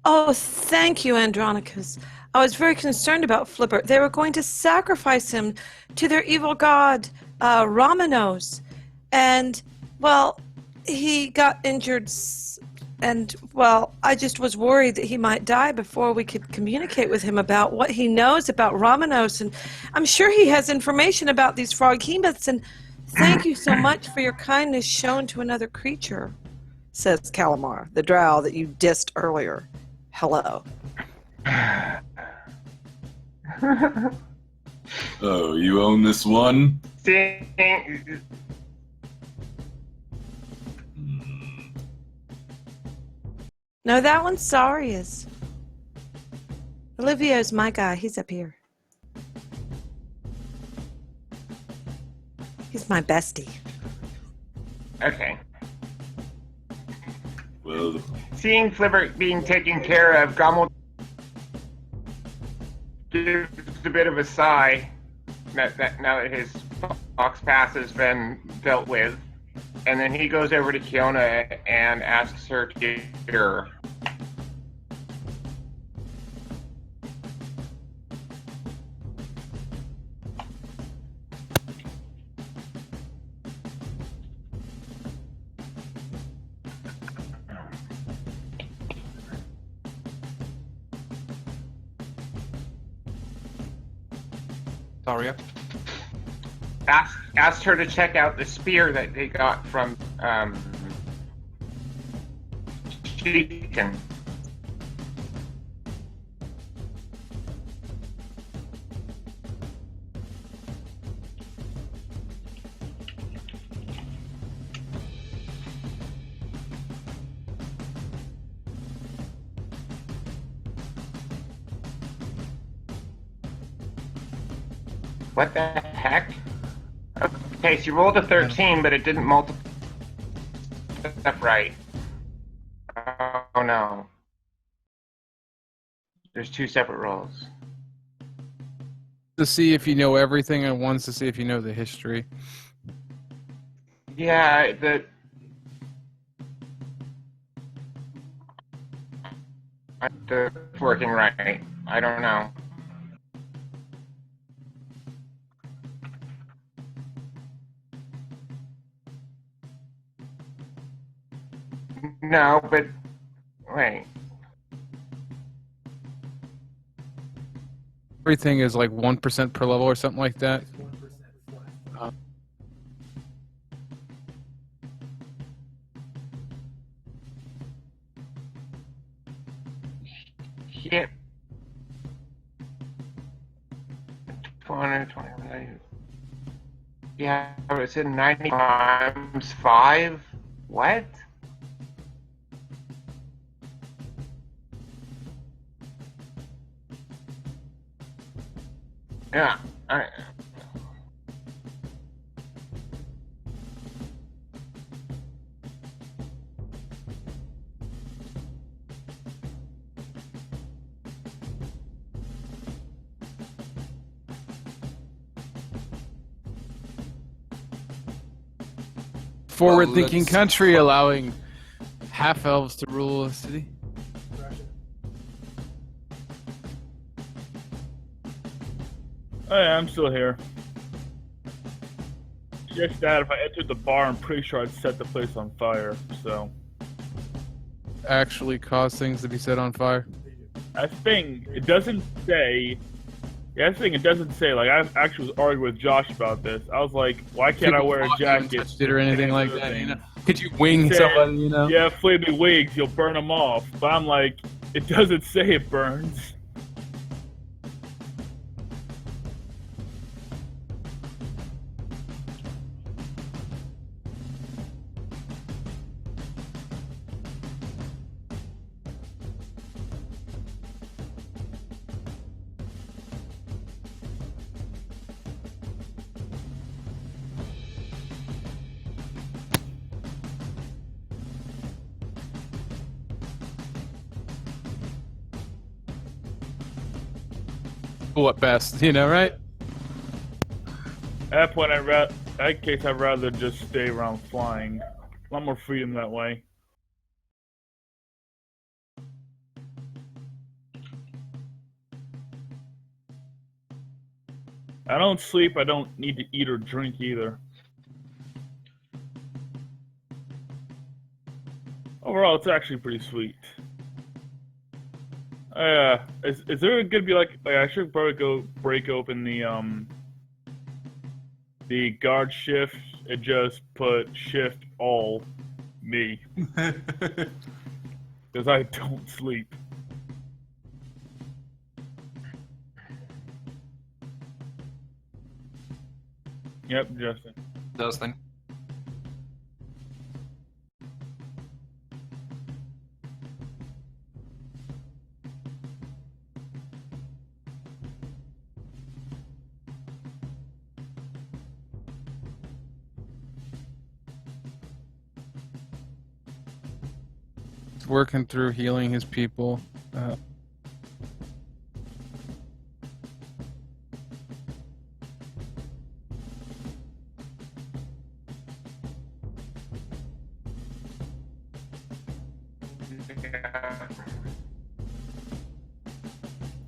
Oh, thank you, Andronicus. I was very concerned about Flibbert. They were going to sacrifice him to their evil god, Romanos. And, well, he got injured, and, well, I just was worried that he might die before we could communicate with him about what he knows about Romanos. And I'm sure he has information about these froghemoths, and thank you so much for your kindness shown to another creature, says Calamar, the drow that you dissed earlier. Hello. Oh, you own this one? No, that one's Saria's. Olivio's my guy. He's up here. He's my bestie. Okay. Well, Seeing Flibbert being taken care of, Gommel gives a bit of a sigh now that his fox pass has been dealt with. And then he goes over to Kiona and asks her to get her. Saria? Asked her to check out the spear that they got from Chicken. What the heck? Okay, so you rolled a 13, but it didn't multiply stuff right. Oh no. There's 2 separate rolls. To see if you know everything, and one's to see if you know the history. Yeah, it's working right. I don't know. No, but wait. Everything is like 1% per level or something like that. Yeah. 220. Yeah, it's in 90 times 5. What? Yeah. Forward-thinking let's- country allowing half-elves to rule a city. Oh yeah, I'm still here. Just that if I entered the bar, I'm pretty sure I'd set the place on fire, so. Actually cause things to be set on fire. That thing, it doesn't say. Yeah, that thing, it doesn't say. Like, I actually was arguing with Josh about this. I was like, why can't I wear a jacket? Touched it or anything like that, you know? Could you It wing said, somebody, you know? Yeah, flaming wigs, you'll burn them off. But I'm like, it doesn't say it burns. Cool at best, you know, right? At that point, that case, I'd rather just stay around flying. A lot more freedom that way. I don't sleep, I don't need to eat or drink either. Overall, it's actually pretty sweet. Is there gonna be like I should probably go break open the guard shift and just put shift all me. Because I don't sleep. Yep, Justin. Justin. He's working through healing his people.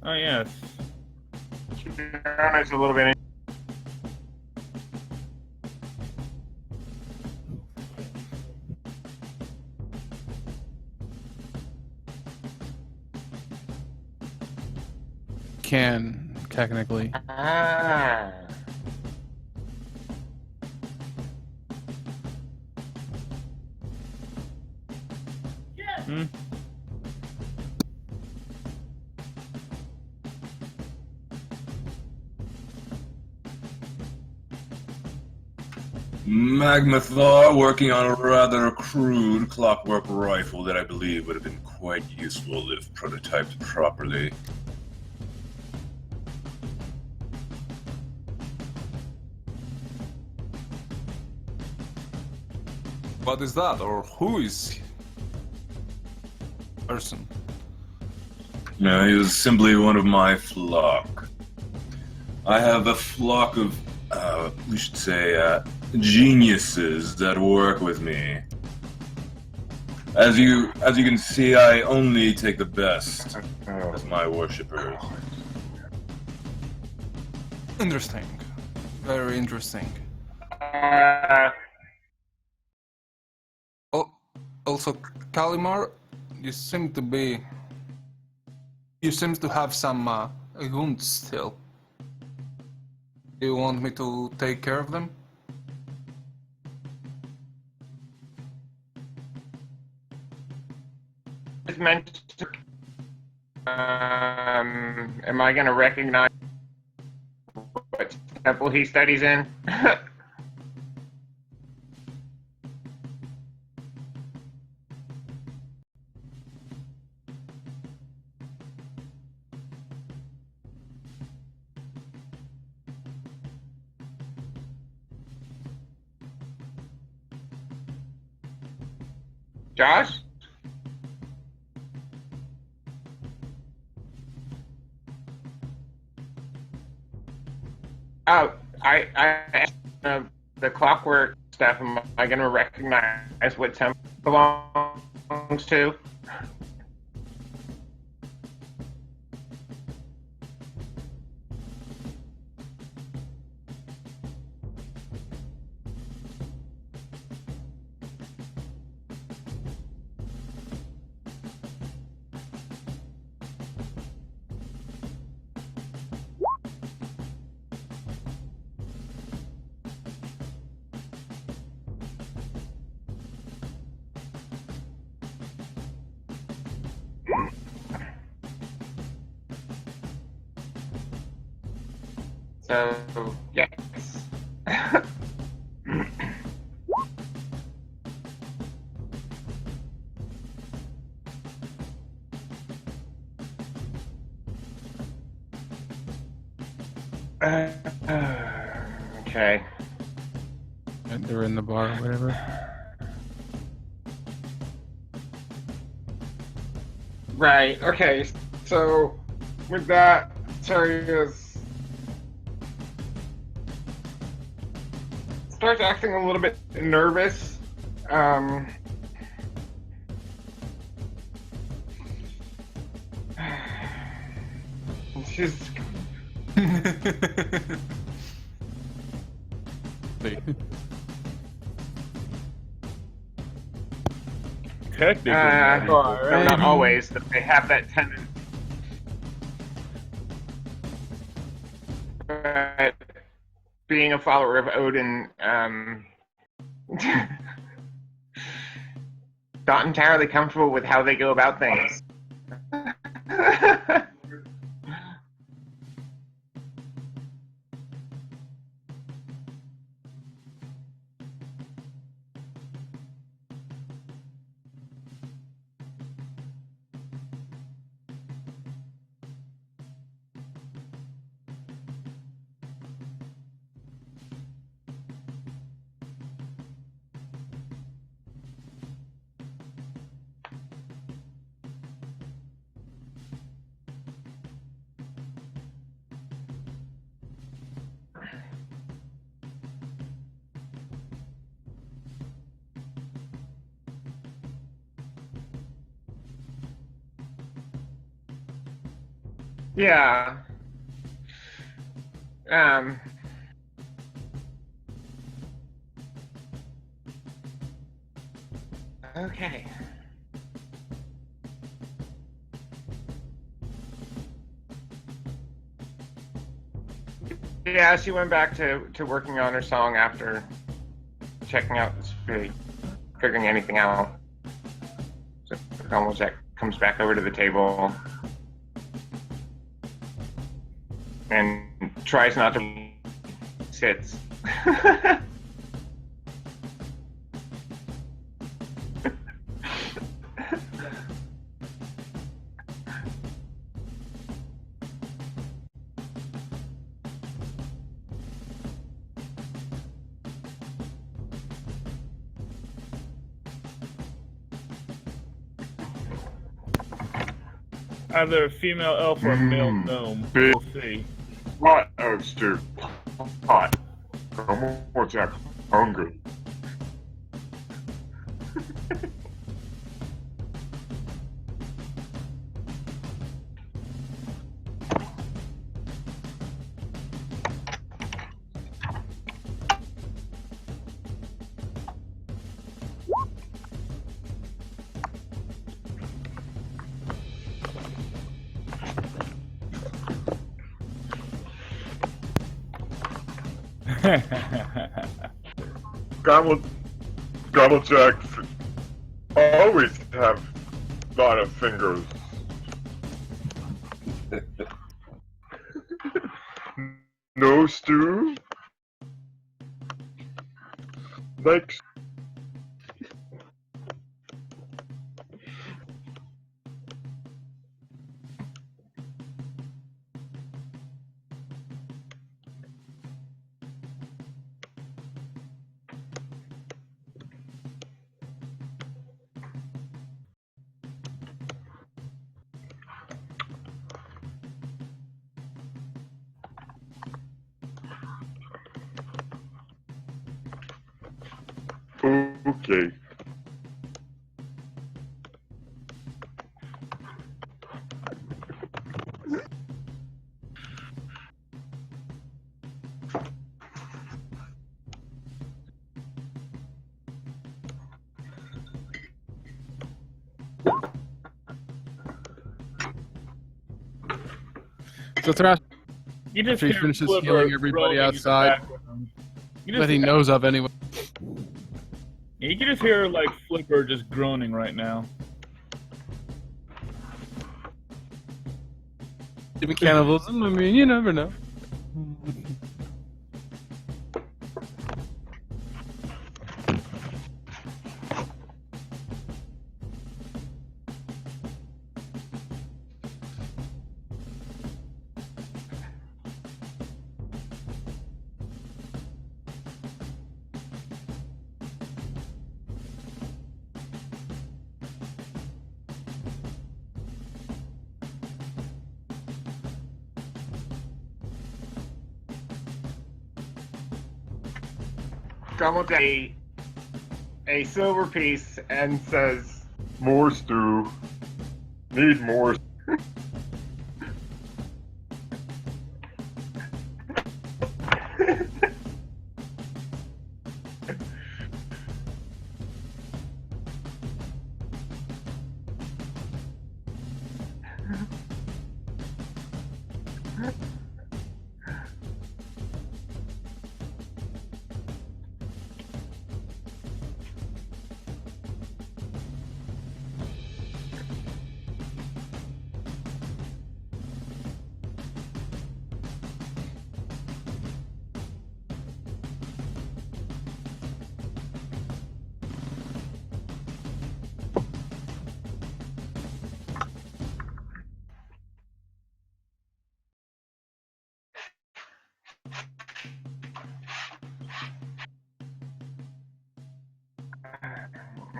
Oh yes. There's a little bit. Can, technically. Ah. Hmm. Magmathar working on a rather crude clockwork rifle that I believe would have been quite useful if prototyped properly. What is that, or who is person? No, he was simply one of my flock. I have a flock of, we should say, geniuses that work with me. As you can see, I only take the best as my worshippers. Interesting. Very interesting. Oh, also, Kalimar, you seem to have some wounds still. Do you want me to take care of them? Just mentioned, am I going to recognize what temple he studies in? Josh? Oh, I the clockwork stuff. Am I going to recognize what temple belongs to? So, yes. Okay. And they're in the bar or whatever. Right, okay. So, with that, Terius starts acting a little bit nervous. She's Technically, no, not always. They have that tendency. But being a follower of Odin, not entirely comfortable with how they go about things. Yeah. Okay. Yeah, she went back to working on her song after checking out this figuring anything out. So Jack comes back over to the table and tries not to sits. Either a female elf or a male gnome. We'll see. Hot of stew. Hot. Come on, Jack. Hungry. Gobblejacks always have a lot of fingers. No stew? Like okay. So Thrash, You just after he hear finishes Flipper healing everybody groaning in the outside, background. You that just he hear- knows of anyway. You can just hear like Flipper just groaning right now. Even cannibalism, I mean, you never know. Gobblejacks a silver piece and says, More stew. Need more.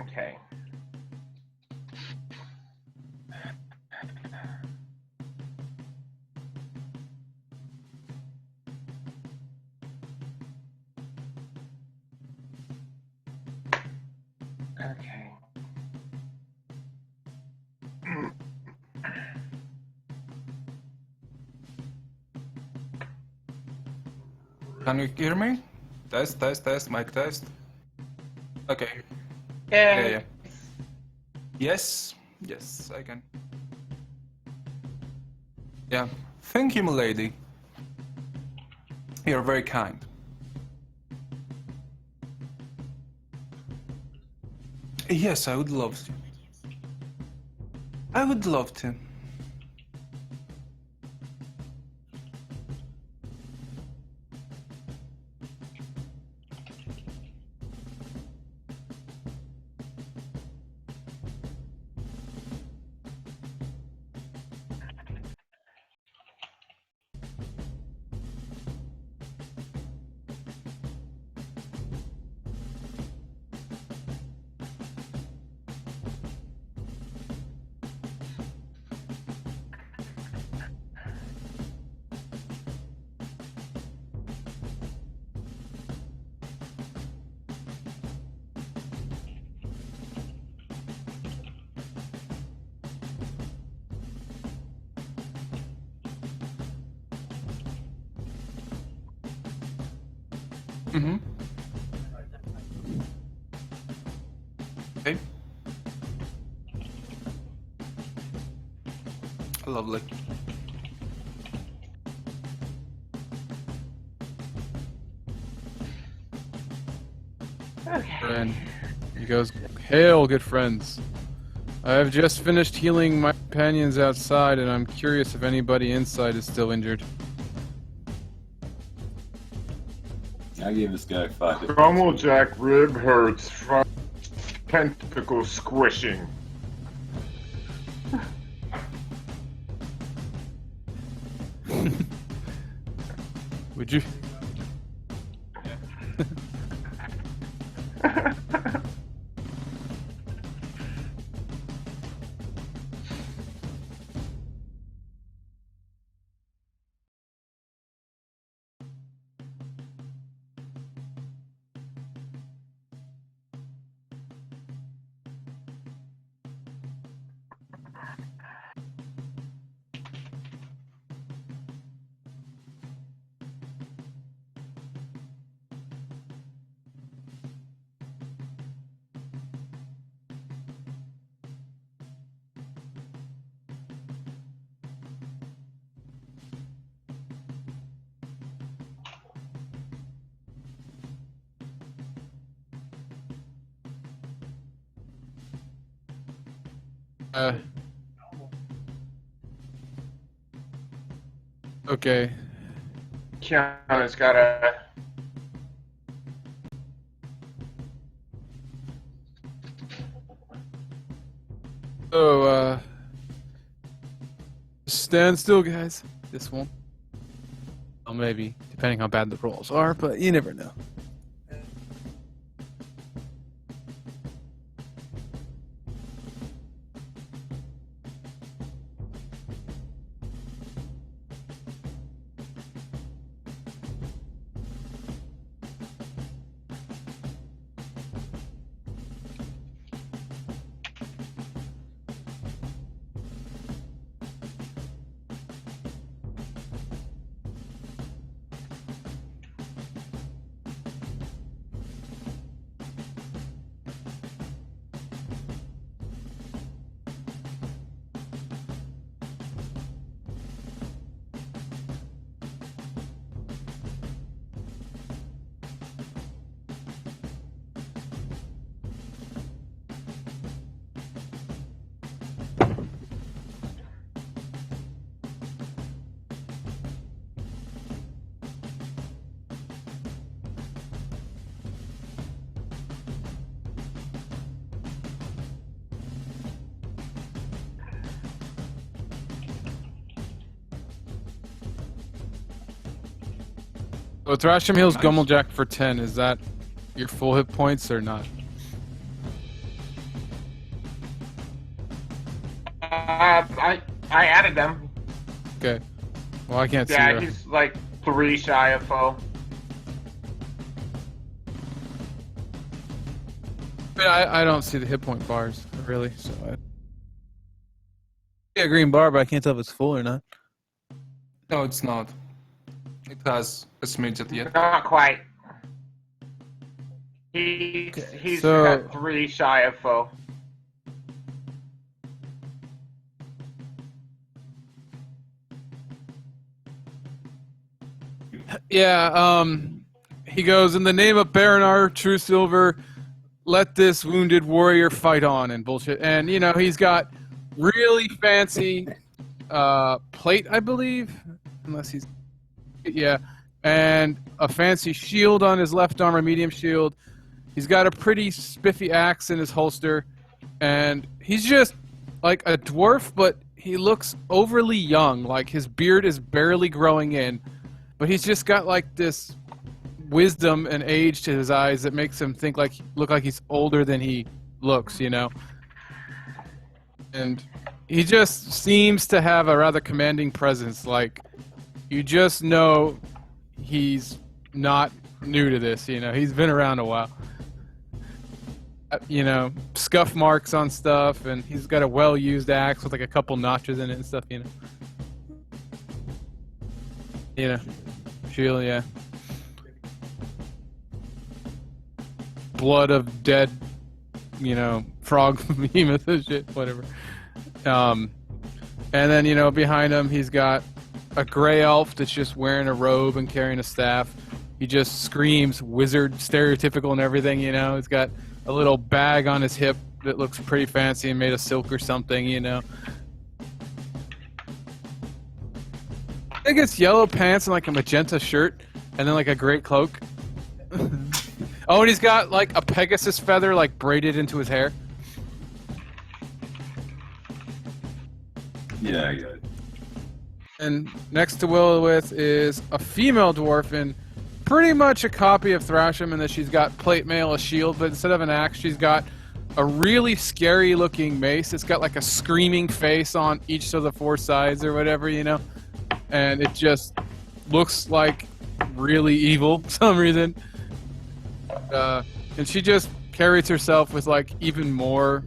okay. Okay. Can you hear me? Test, test, test, mic test. Okay. Yeah. Yeah. Yes, yes, I can. Yeah. Thank you, milady. You're very kind. Yes, I would love to. I would love to. Mm-hmm. Okay. Lovely. And he goes, "Hail, good friends. I have just finished healing my companions outside, and I'm curious if anybody inside is still injured." I gave this guy 5 hit points. Gumblejack rib hurts from tentacle squishing. Would you? Okay. Kiana's got a. So, stand still, guys. This won't. Well, maybe, depending how bad the rolls are, but you never know. So Thrasham heals Nice. Gumblejack for 10. Is that your full hit points or not? I added them. Okay. Well, I can't see. Yeah, your- he's like 3 shy of full. But I don't see the hit point bars, really. So I see a green bar, but I can't tell if it's full or not. No, it's not. It has a smidge at the end. Not quite. He's so- got 3 shy of full. Yeah, he goes, "In the name of Baranar, True Silver, let this wounded warrior fight on," and bullshit. And, you know, he's got really fancy plate, I believe. Unless he's... Yeah. And a fancy shield on his left arm, a medium shield. He's got a pretty spiffy axe in his holster. And he's just like a dwarf, but he looks overly young. Like, his beard is barely growing in. But he's just got like this wisdom and age to his eyes that makes him look like he's older than he looks, you know. And he just seems to have a rather commanding presence. Like, you just know he's not new to this, you know. He's been around a while. You know, scuff marks on stuff, and he's got a well-used axe with like a couple notches in it and stuff, you know. You know, shield, yeah. blood of dead, frog behemoth and shit, whatever. And then, behind him, he's got a gray elf that's just wearing a robe and carrying a staff. He just screams wizard, stereotypical and everything, He's got a little bag on his hip that looks pretty fancy and made of silk or something, I think it's yellow pants and like a magenta shirt and then like a gray cloak. Oh, and he's got like a Pegasus feather like braided into his hair. Yeah, I got it. And next to Willowith is a female dwarf and pretty much a copy of Thrasham in that she's got plate mail, a shield, but instead of an axe, she's got a really scary looking mace. It's got like a screaming face on each of the four sides or whatever, and it just looks like really evil for some reason. And she just carries herself with like even more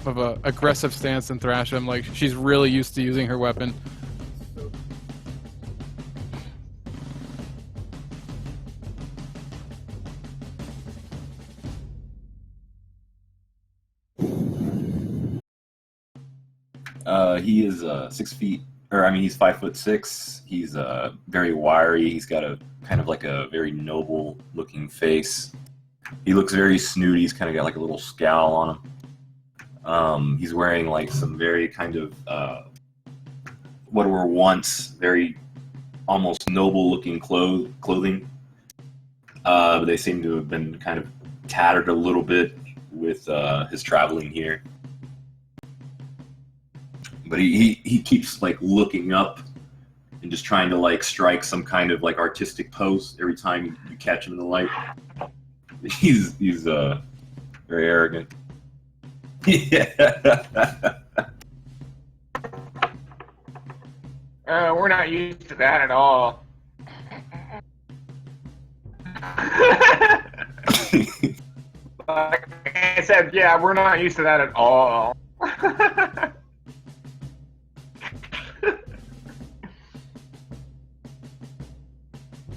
of a aggressive stance than Thrasham. Like she's really used to using her weapon. He is 6 feet, he's 5'6". He's very wiry. He's got a kind of like a very noble looking face. He looks very snooty. He's kind of got like a little scowl on him. He's wearing like some very kind of what were once very almost noble looking clothing. But they seem to have been kind of tattered a little bit with his traveling here. But he keeps like looking up and just trying to like strike some kind of like artistic pose every time you catch him in the light. He's very arrogant. Yeah. We're not used to that at all. Like I said, yeah, we're not used to that at all.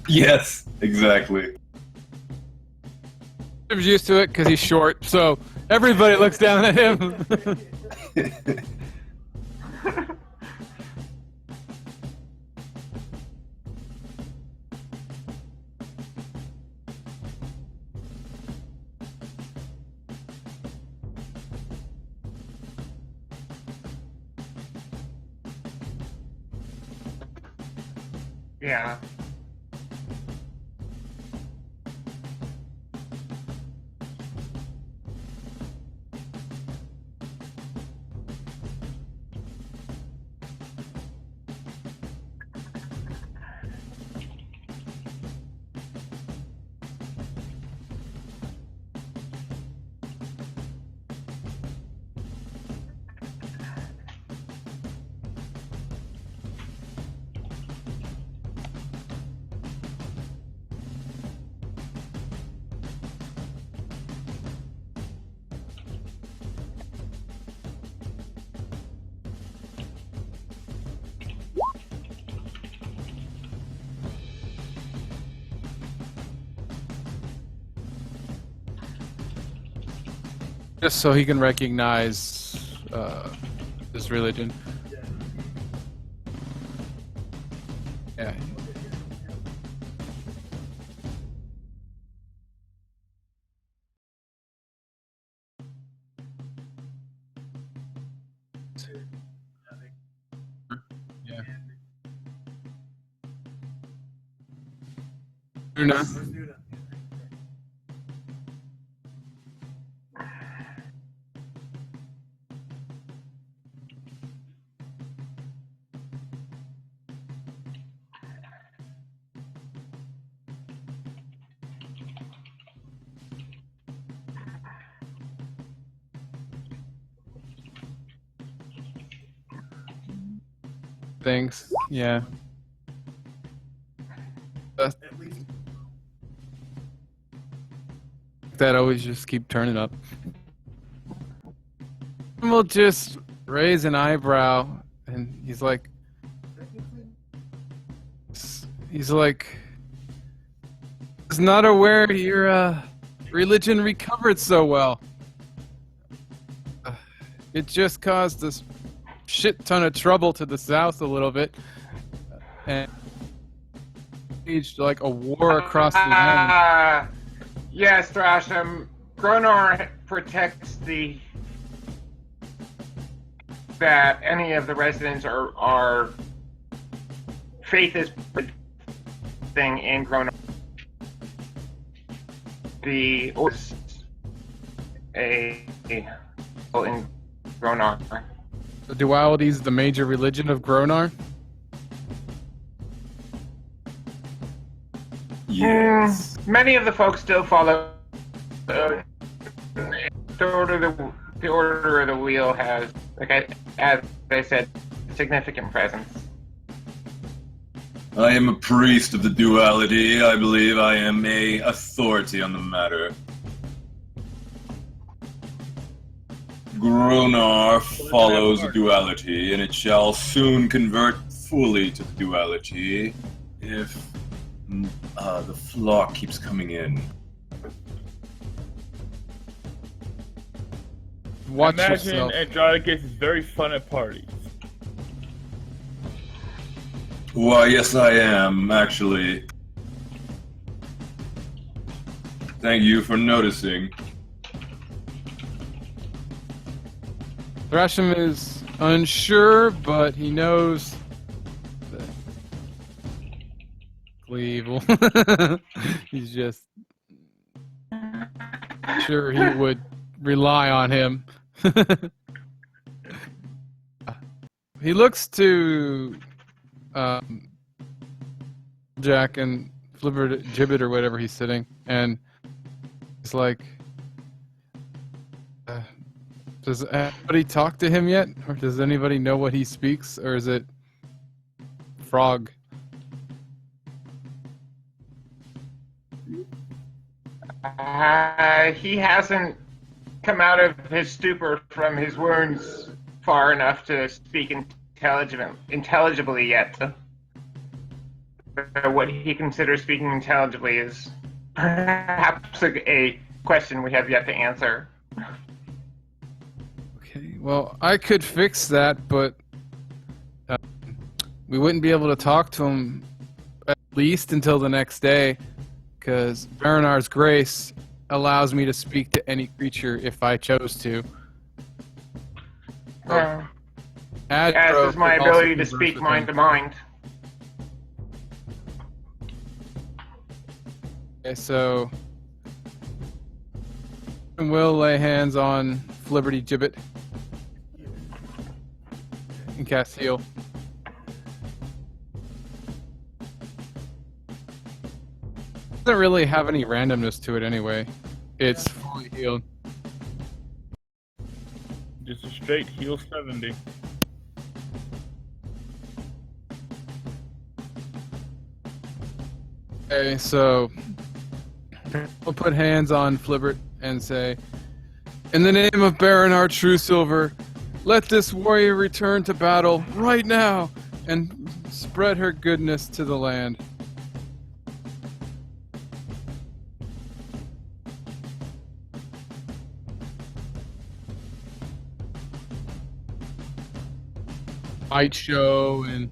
Yes, exactly. He's used to it because he's short, so everybody looks down at him. Yeah. Just so he can recognize this religion. Yeah. Yeah. Una. Things, yeah. That always just keep turning up. And we'll just raise an eyebrow, and he's like, was not aware your religion recovered so well. It just caused this shit ton of trouble to the south a little bit, and waged like a war across the land. Yes, Thrasham. Gronar protects that any of the residents are faith is thing in Gronar. The in Gronar. The duality is the major religion of Gronar. Yes. Many of the folks still follow the order. The order of the wheel has, as I said, significant presence. I am a priest of the duality. I believe I am a authority on the matter. Gronar follows the duality, and it shall soon convert fully to the duality if the flock keeps coming in. Watch Imagine yourself. Andronicus is very fun at parties. Why, yes, I am, actually. Thank you for noticing. Thrasham is unsure, but he knows that evil. He's just sure he would rely on him. He looks to Jack and Flipper Gibbet or whatever he's sitting, and he's like, does anybody talk to him yet? Or does anybody know what he speaks? Or is it frog? He hasn't come out of his stupor from his wounds far enough to speak intelligibly yet. What he considers speaking intelligibly is perhaps a question we have yet to answer. Okay, well, I could fix that, but we wouldn't be able to talk to him at least until the next day, because Baranar's grace allows me to speak to any creature if I chose to. As is my ability to speak mind to mind. Okay, so we'll lay hands on Flibberty Gibbet and cast heal. Doesn't really have any randomness to it anyway. It's fully healed. Just a straight heal 70. Okay, so we'll put hands on Flibbert and say, in the name of Baranar True Silver, let this warrior return to battle right now and spread her goodness to the land. Fight show and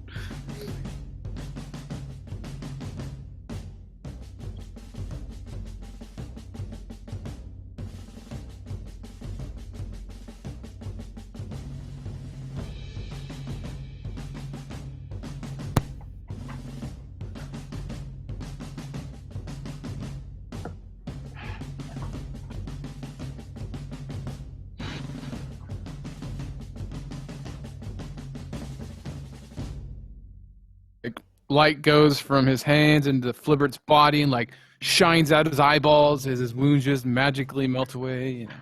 light goes from his hands into Flibbert's body and like shines out his eyeballs as his wounds just magically melt away. You know.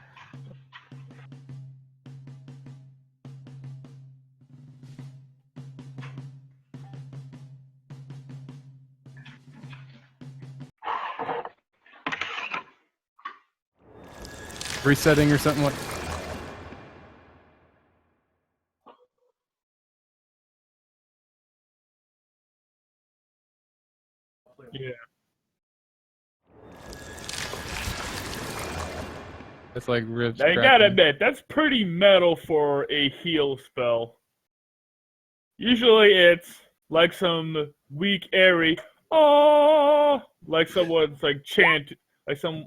Resetting or something like. Yeah. It's like ribs. Now you gotta cracking. admit, that's pretty metal for a heal spell. Usually it's like some weak, airy, oh, like someone's like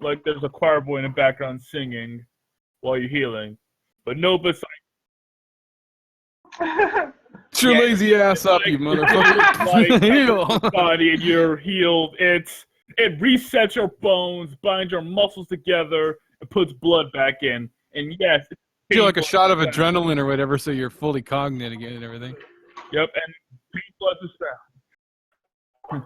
like there's a choir boy in the background singing while you're healing. But no, but Get your Yeah, lazy ass up, you motherfucker. like Heal. body and you're healed. It resets your bones, binds your muscles together, and puts blood back in. And yes, it's Feel like a painful shot of as hell. adrenaline or whatever, so you're fully cognate again and everything. Yep, and painful as it sounds.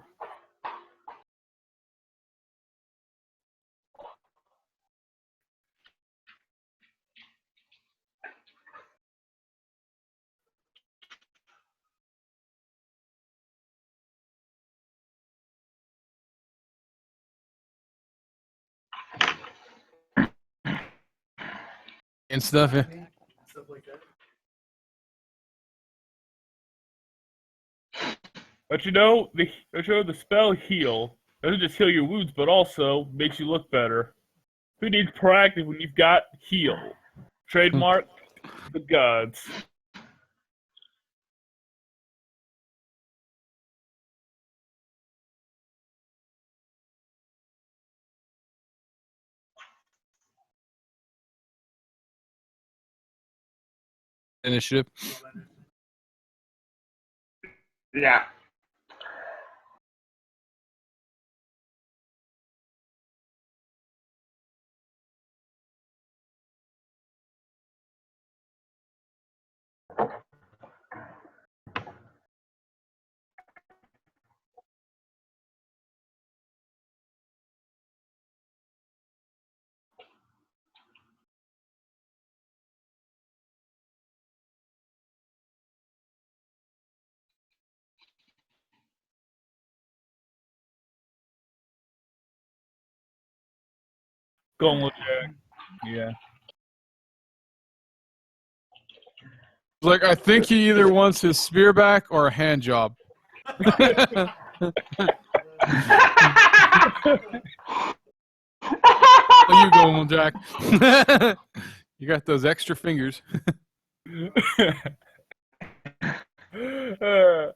And stuff. Yeah. But the spell heal doesn't just heal your wounds, but also makes you look better. Who needs proactive when you've got heal? Trademark the gods. Initiative. yeah. Going with Jack. Yeah. Like, I think he either wants his spear back or a hand job. Where you going, Jack? You got those extra fingers. uh,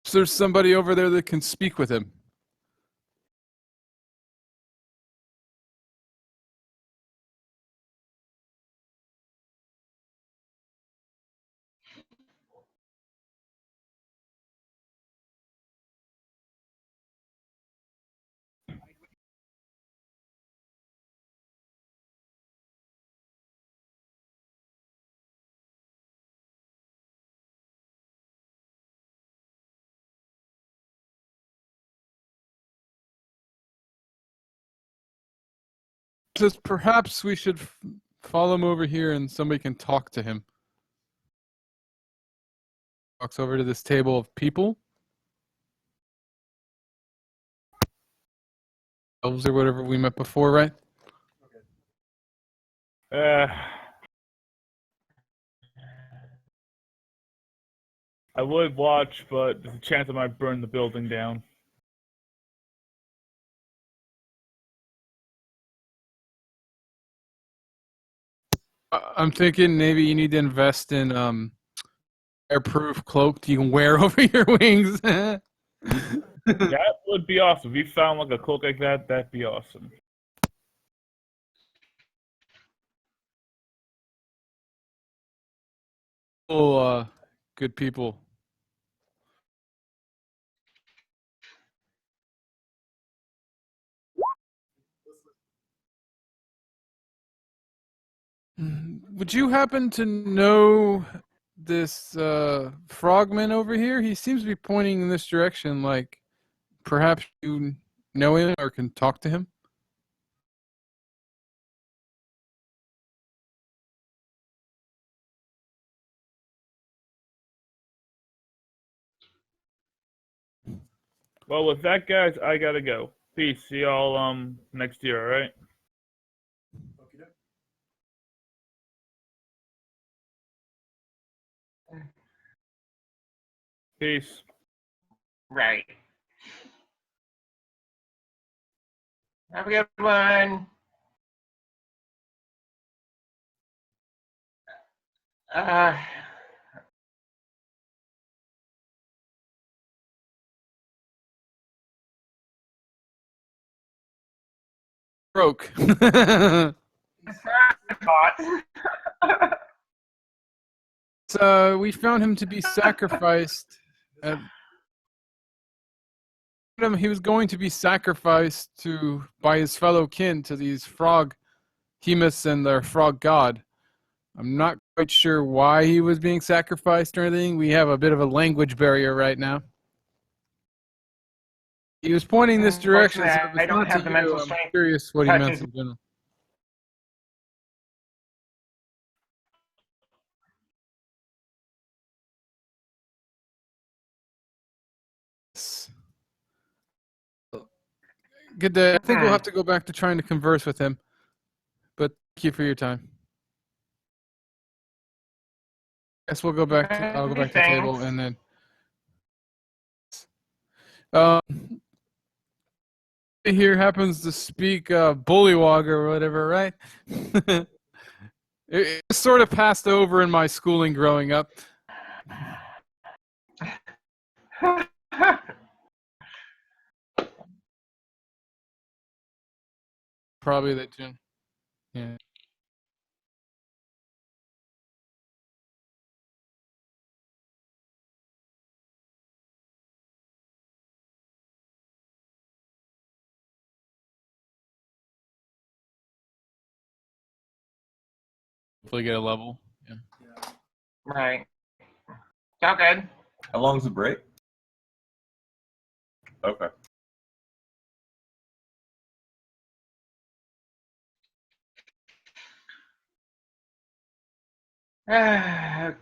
Is there somebody over there that can speak with him? Says perhaps we should follow him over here and somebody can talk to him. Walks over to this table of people. Elves or whatever we met before, right? I would watch, but there's a chance I might burn the building down. I'm thinking maybe you need to invest in airproof cloak you can wear over your wings. That would be awesome. If you found like a cloak like that, that'd be awesome. Oh, good people. Would you happen to know this frogman over here? He seems to be pointing in this direction. Like, perhaps you know him or can talk to him? Well, with that, guys, I gotta go. Peace. See y'all next year. All right. Peace. Right. Have a good one. Uh, Broke. So we found him to be sacrificed. He was going to be sacrificed by his fellow kin to these frog Hemus and their frog god. I'm not quite sure why he was being sacrificed or anything. We have a bit of a language barrier right now. He was pointing this direction, so I don't have the mental I'm strength. curious what he meant in general. Good day. I think we'll have to go back to trying to converse with him. But thank you for your time. Guess we'll go back to I'll go back to the table and then here happens to speak bullywog or whatever, right? it sort of passed over in my schooling growing up. Probably that tune. Yeah. Hopefully get a level. Yeah. Right. Sound good. How long's the break? Okay. Okay.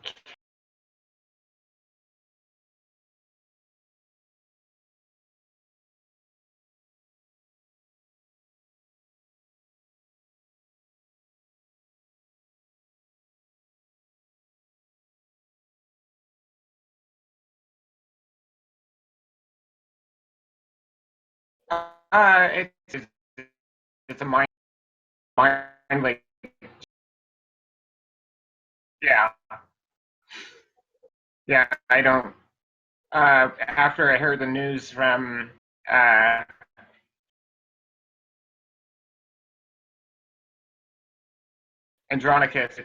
It's it's a mind like yeah. Yeah, I don't after I heard the news from Andronicus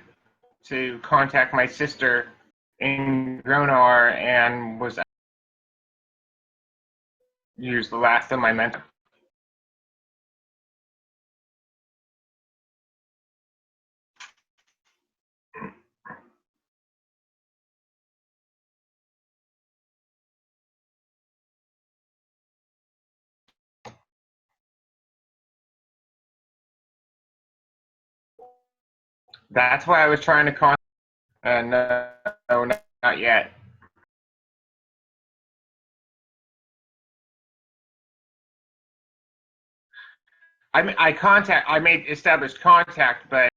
to contact my sister in Gronar and was used the last of my mentor. That's why I was trying to contact. No, not yet. I made established contact, but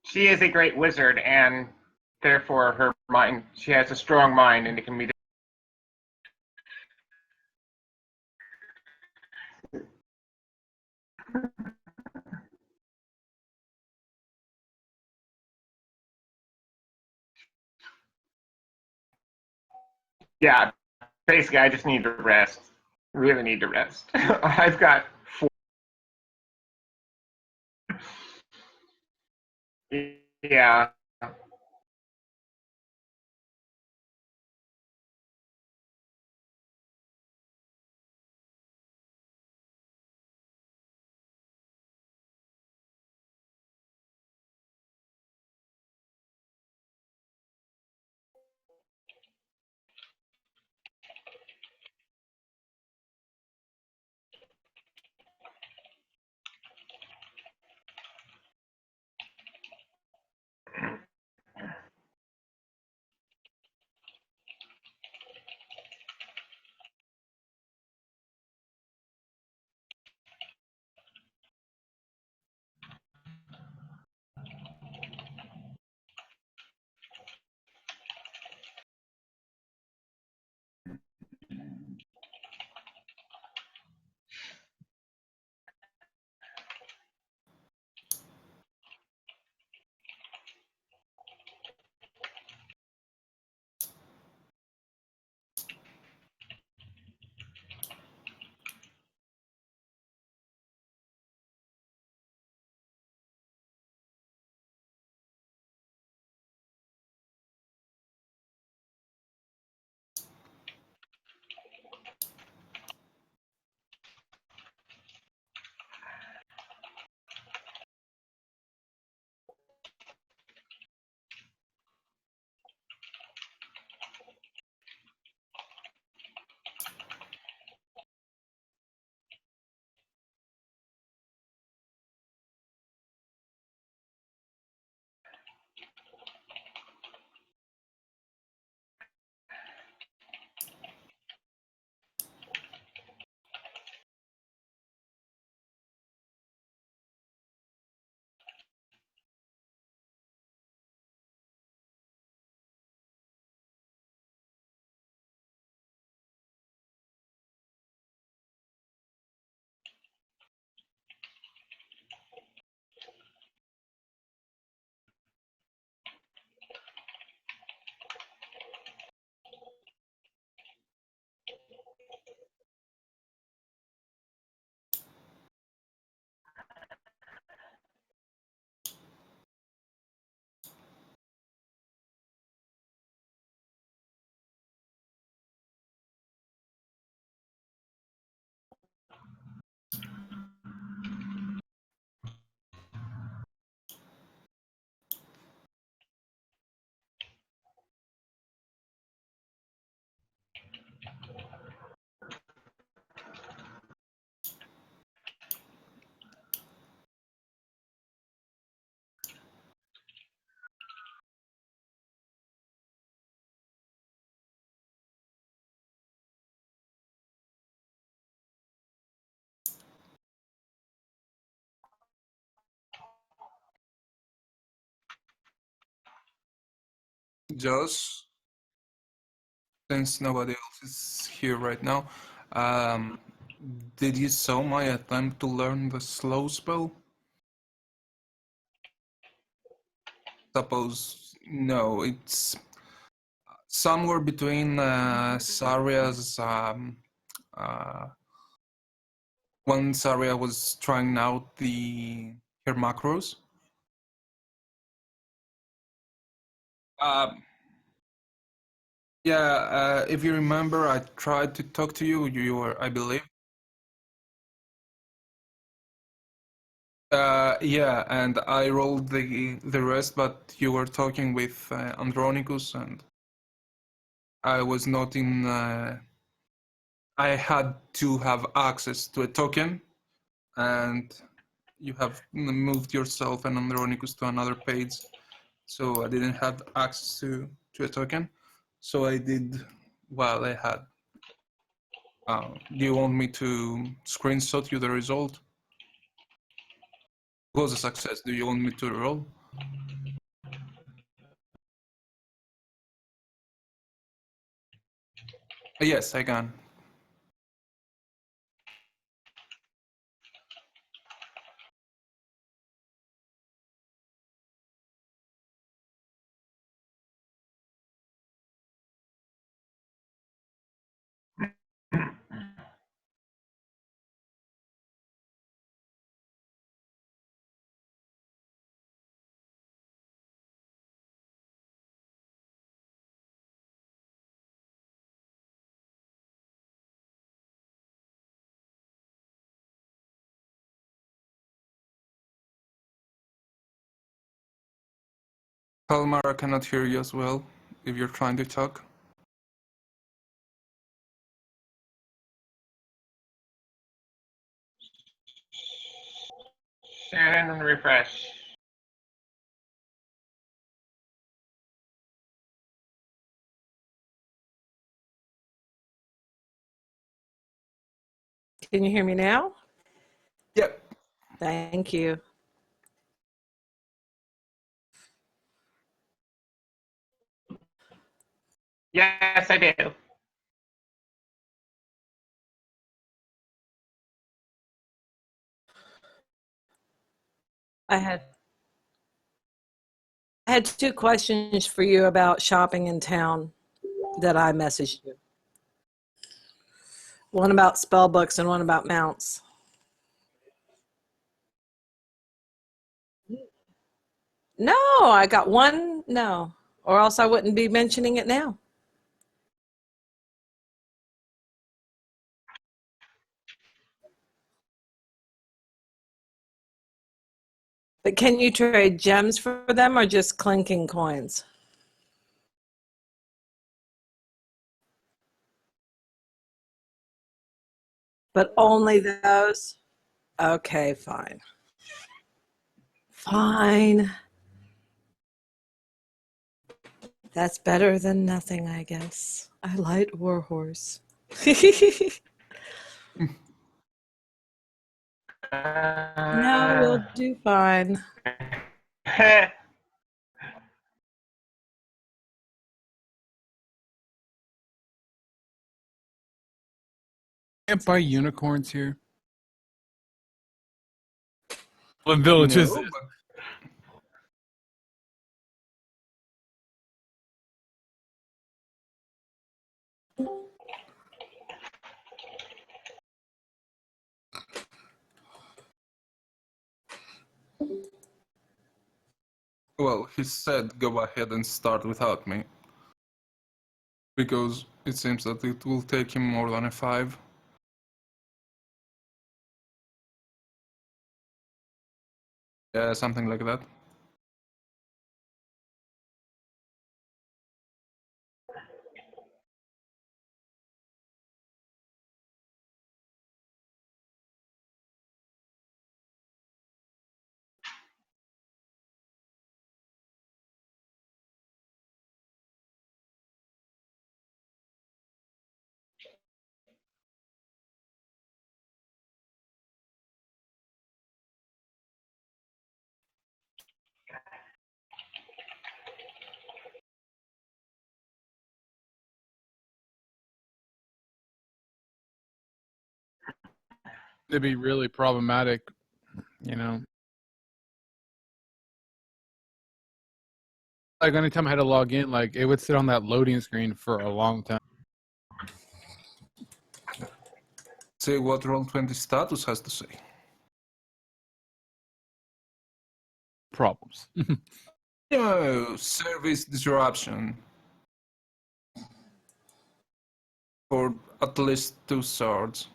she is a great wizard, and therefore her mind. She has a strong mind, and it can be. Yeah, basically, I just need to rest. Really need to rest. I've got 4. Yeah. Josh, since nobody else is here right now, did you saw my attempt to learn the slow spell? Suppose no, it's somewhere between Saria's. When Saria was trying out her macros. Yeah, if you remember, I tried to talk to you. You were, I believe. Yeah, and I rolled the rest, but you were talking with Andronicus, and I was not in. I had to have access to a token, and you have moved yourself and Andronicus to another page, so I didn't have access to a token. So I did what I had. Do you want me to screenshot you the result? It was a success. Do you want me to roll? Yes, I can. Kalmar, I cannot hear you as well if you're trying to talk. Send and refresh. Can you hear me now? Yep. Thank you. Yes, I do. I had two questions for you about shopping in town that I messaged you. One about spell books and one about mounts. No, I got one. No, or else I wouldn't be mentioning it now. But can you trade gems for them or just clinking coins? But only those? Okay, fine. Fine. That's better than nothing, I guess. I like Warhorse. No, we'll do fine. Can't buy unicorns here. What village is No, it? but well, he said go ahead and start without me. Because it seems that it will take him more than a 5. Yeah, something like that. It'd be really problematic, you know. Like anytime I had to log in, like it would sit on that loading screen for a long time. See what Roll20 status has to say. Problems. No, service disruption. For at least 2 swords.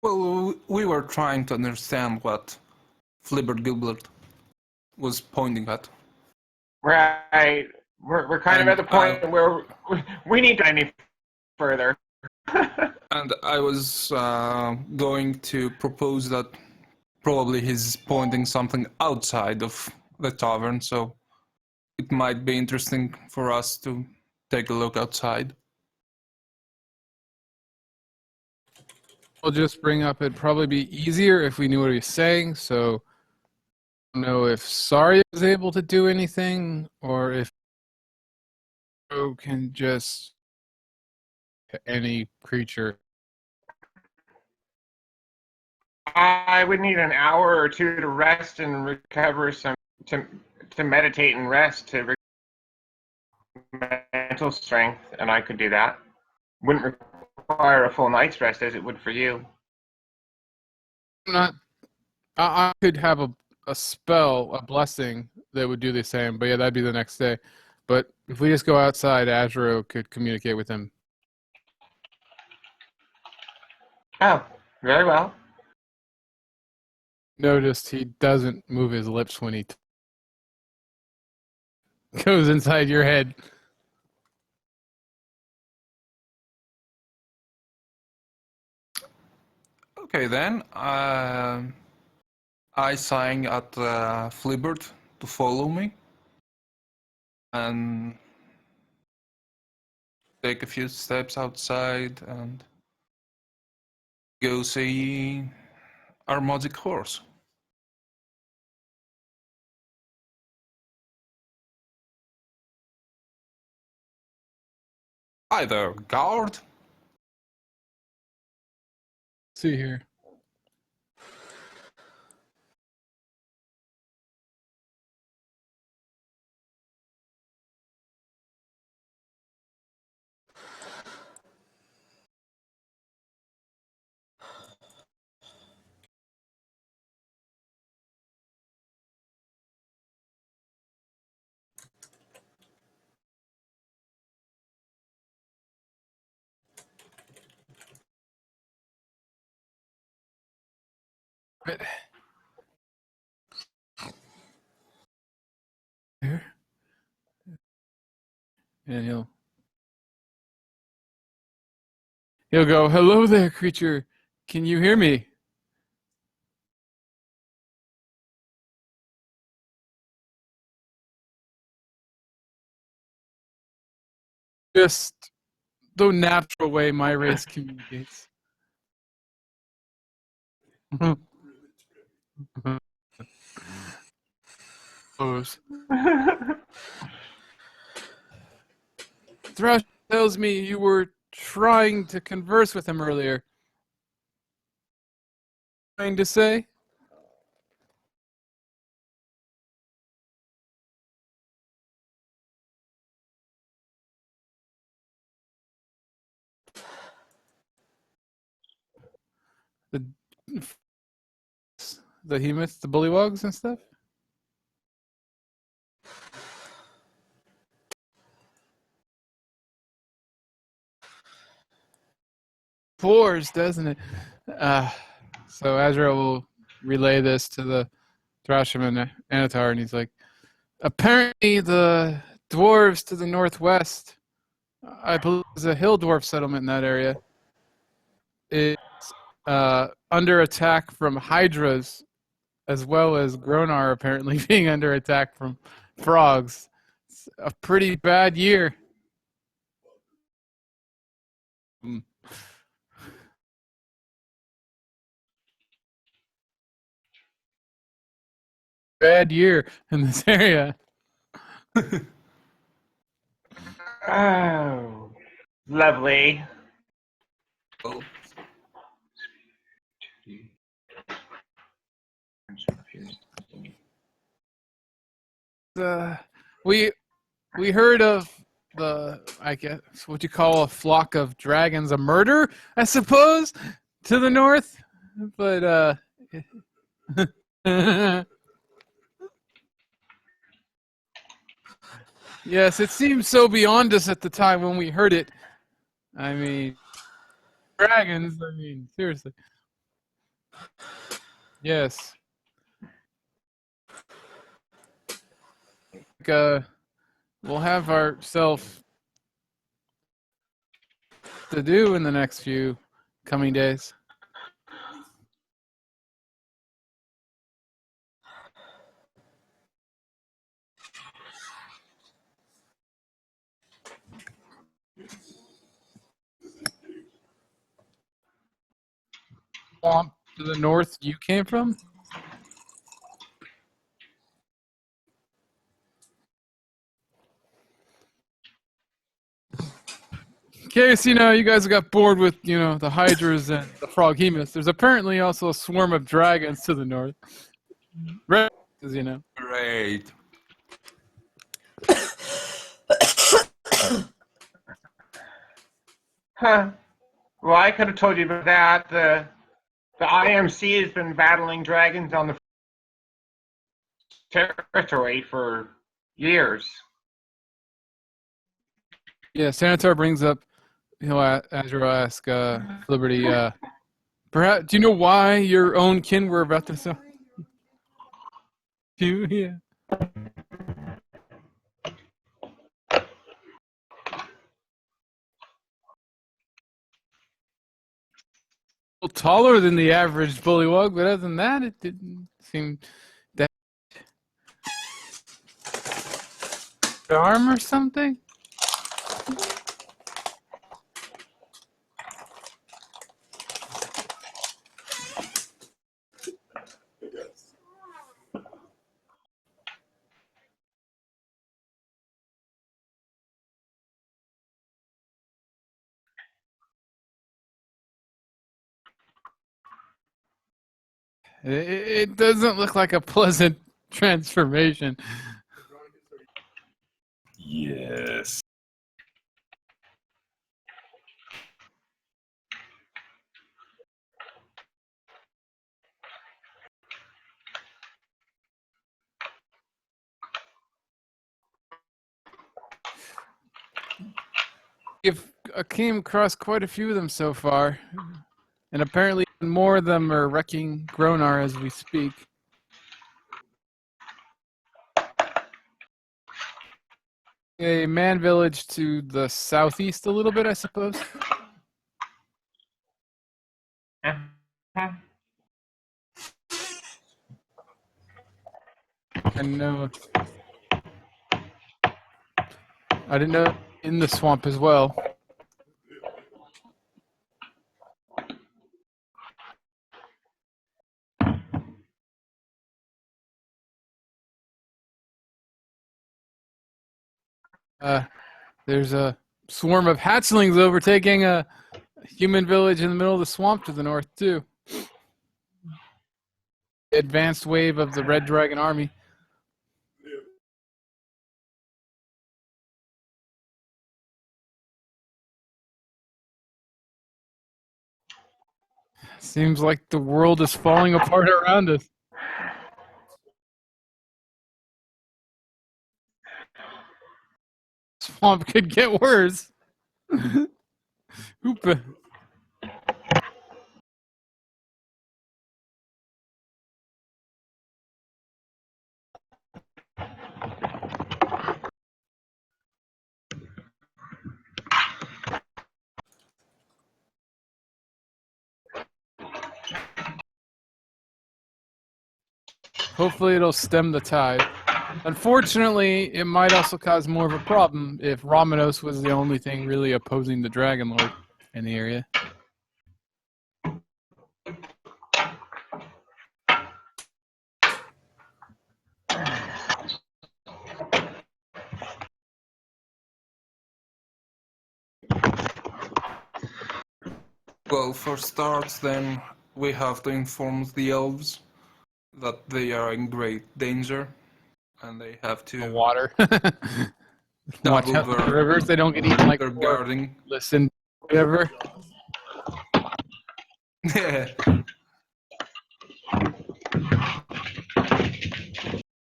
Well, we were trying to understand what Flibert Gilbert was pointing at. Right. We're kind of at the point where we need to go any further. And I was going to propose that probably he's pointing something outside of the tavern, so it might be interesting for us to take a look outside. I'll just bring up it'd probably be easier if we knew what he was saying, so I don't know if Saria was able to do anything or if Joe can just any creature. I would need an hour or two to rest and recover some to meditate and rest to mental strength, and I could do that. Wouldn't require a full night's rest as it would for you. I could have a spell, a blessing that would do the same, but yeah, that'd be the next day. But if we just go outside, Azuro could communicate with him. Oh, very well. Noticed he doesn't move his lips when he goes inside your head. Okay then, I sang at Flibert to follow me and take a few steps outside and go see our magic horse. Hi there, guard. See here. Here. And he'll go, "Hello there, creature. Can you hear me?" Just the natural way my race communicates. Thrush tells me you were trying to converse with him earlier. Trying to say? The behemoths, the bullywogs and stuff? Fours, doesn't it? So Azra will relay this to the Thrasham and Anatar, and he's like, apparently the dwarves to the northwest, I believe there's a hill dwarf settlement in that area, is under attack from hydras, as well as Gronar apparently being under attack from frogs. It's a pretty bad year. Bad year in this area. Oh, lovely. Well, We heard of the, I guess what you call a flock of dragons, a murder, I suppose, to the north. But yes, it seemed so beyond us at the time when we heard it. I mean, dragons. I mean, seriously. Yes. We'll have ourselves to do in the next few coming days. Swamp to the north you came from? In case, you guys got bored with, the hydras and the froghemoths, there's apparently also a swarm of dragons to the north. Right, as. great. Huh. Well, I could have told you about that. The IMC has been battling dragons on the territory for years. Yeah, Sanitar brings up, Azure will ask Liberty, perhaps, do you know why your own kin were about to sell? Yeah. Little taller than the average bullywug, but other than that, it didn't seem that arm or something. It doesn't look like a pleasant transformation. Yes. I came across quite a few of them so far, and apparently more of them are wrecking Gronar as we speak. A man village to the southeast a little bit, I suppose. Uh-huh. I know. I didn't know in the swamp as well. There's a swarm of hatchlings overtaking a human village in the middle of the swamp to the north too. Advanced wave of the Red Dragon army. Seems like the world is falling apart around us. Swamp could get worse. Oop. hopefully it'll stem the tide. Unfortunately, it might also cause more of a problem if Ramanos was the only thing really opposing the Dragon Lord in the area. Well, for starts, then we have to inform the elves that they are in great danger, and they have The to water. Watch double out for the their, rivers. They don't get eaten like their before. guarding. Listen, whatever.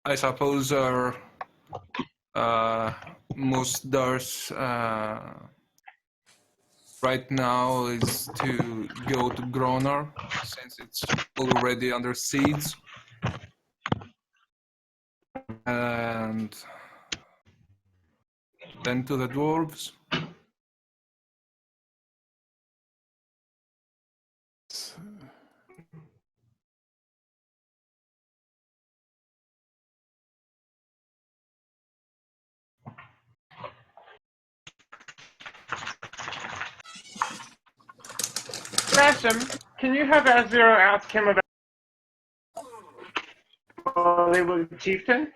I suppose our Musdar's right now is to go to Gronar, since it's already under siege. And then to the dwarves. Gresham, can you have Azero ask him about Bullywug Chieftain?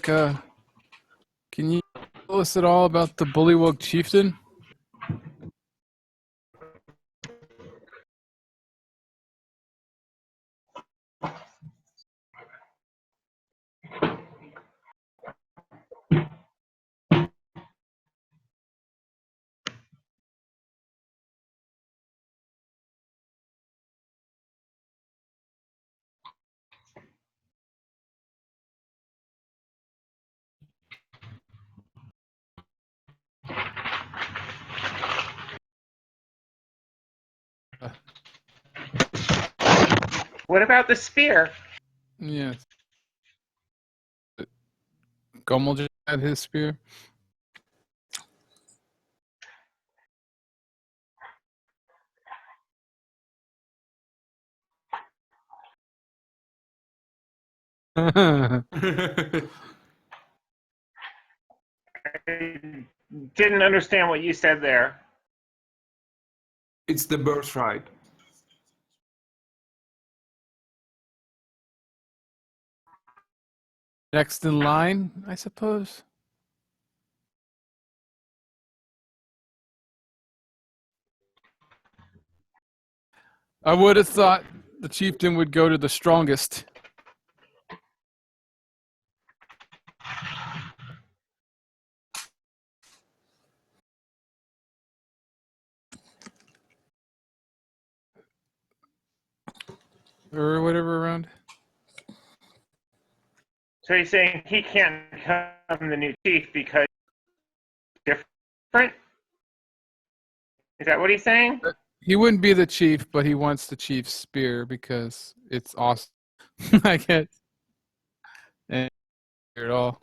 Can you tell us at all about the Bullywug Chieftain? What about the spear? Yes. Gommel just had his spear. I didn't understand what you said there. It's the birthright. Next in line, I suppose. I would have thought the chieftain would go to the strongest. Or whatever around. So he's saying he can't become the new chief because he's different? Is that what he's saying? He wouldn't be the chief, but he wants the chief's spear because it's awesome. I get and at all.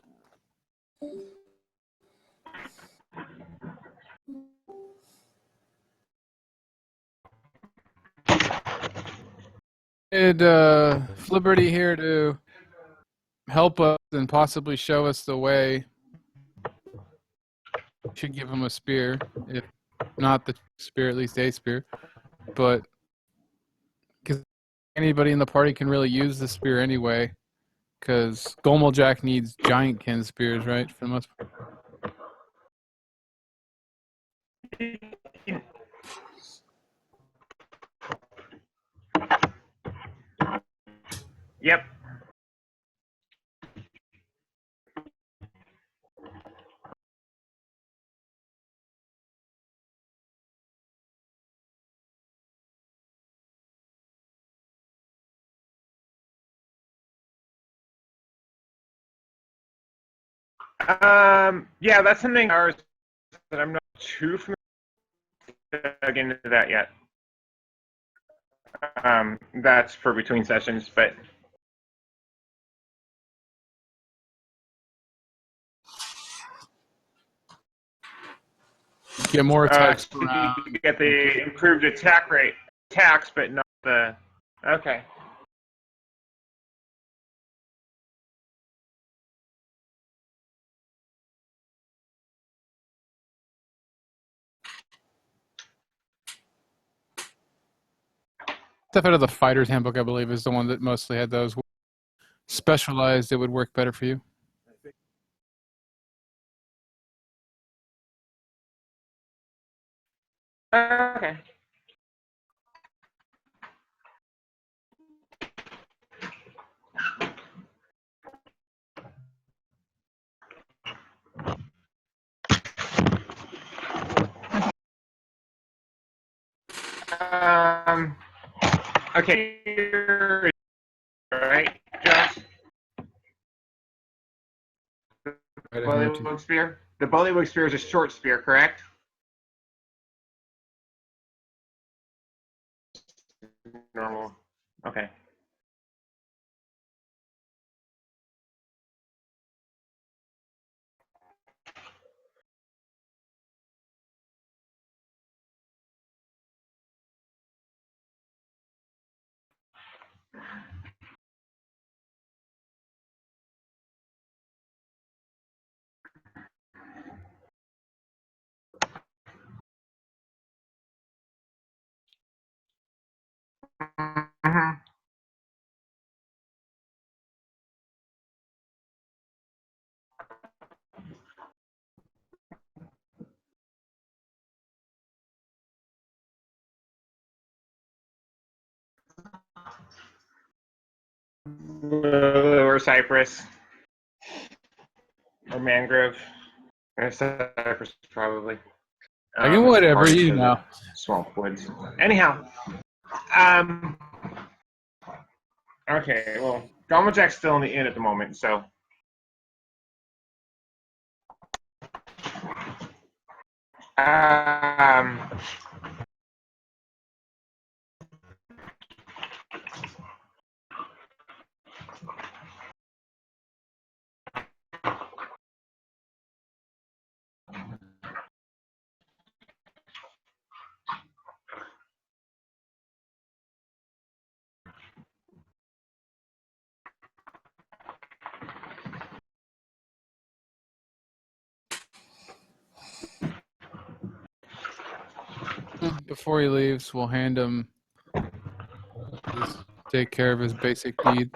And Flibberty here to help us and possibly show us the way. Should give him a spear, if not the spear, at least a spear. But because anybody in the party can really use the spear anyway, because Gomeljack needs giantkin spears, right? For the most part. Yep. Yeah, that's something ours that I'm not too familiar dug into that yet. That's for between sessions, but Get more attacks you get the improved attack rate, attacks, but not the Okay. Stuff out of the fighter's handbook, I believe, is the one that mostly had those specialized. It would work better for you. Okay. Um. Okay. Right, Josh. Right, I heard you. Bullywug spear. The bullywug spear is a short spear, correct? Normal. Okay. Mm-hmm. Or cypress. Or mangrove. Or cypress, probably. I can It's whatever, hard you because know. of swamp woods. Anyhow. Um. Okay, well, Gomajak's still in the inn at the moment, so. Um. Before he leaves, we'll hand him take care of his basic need.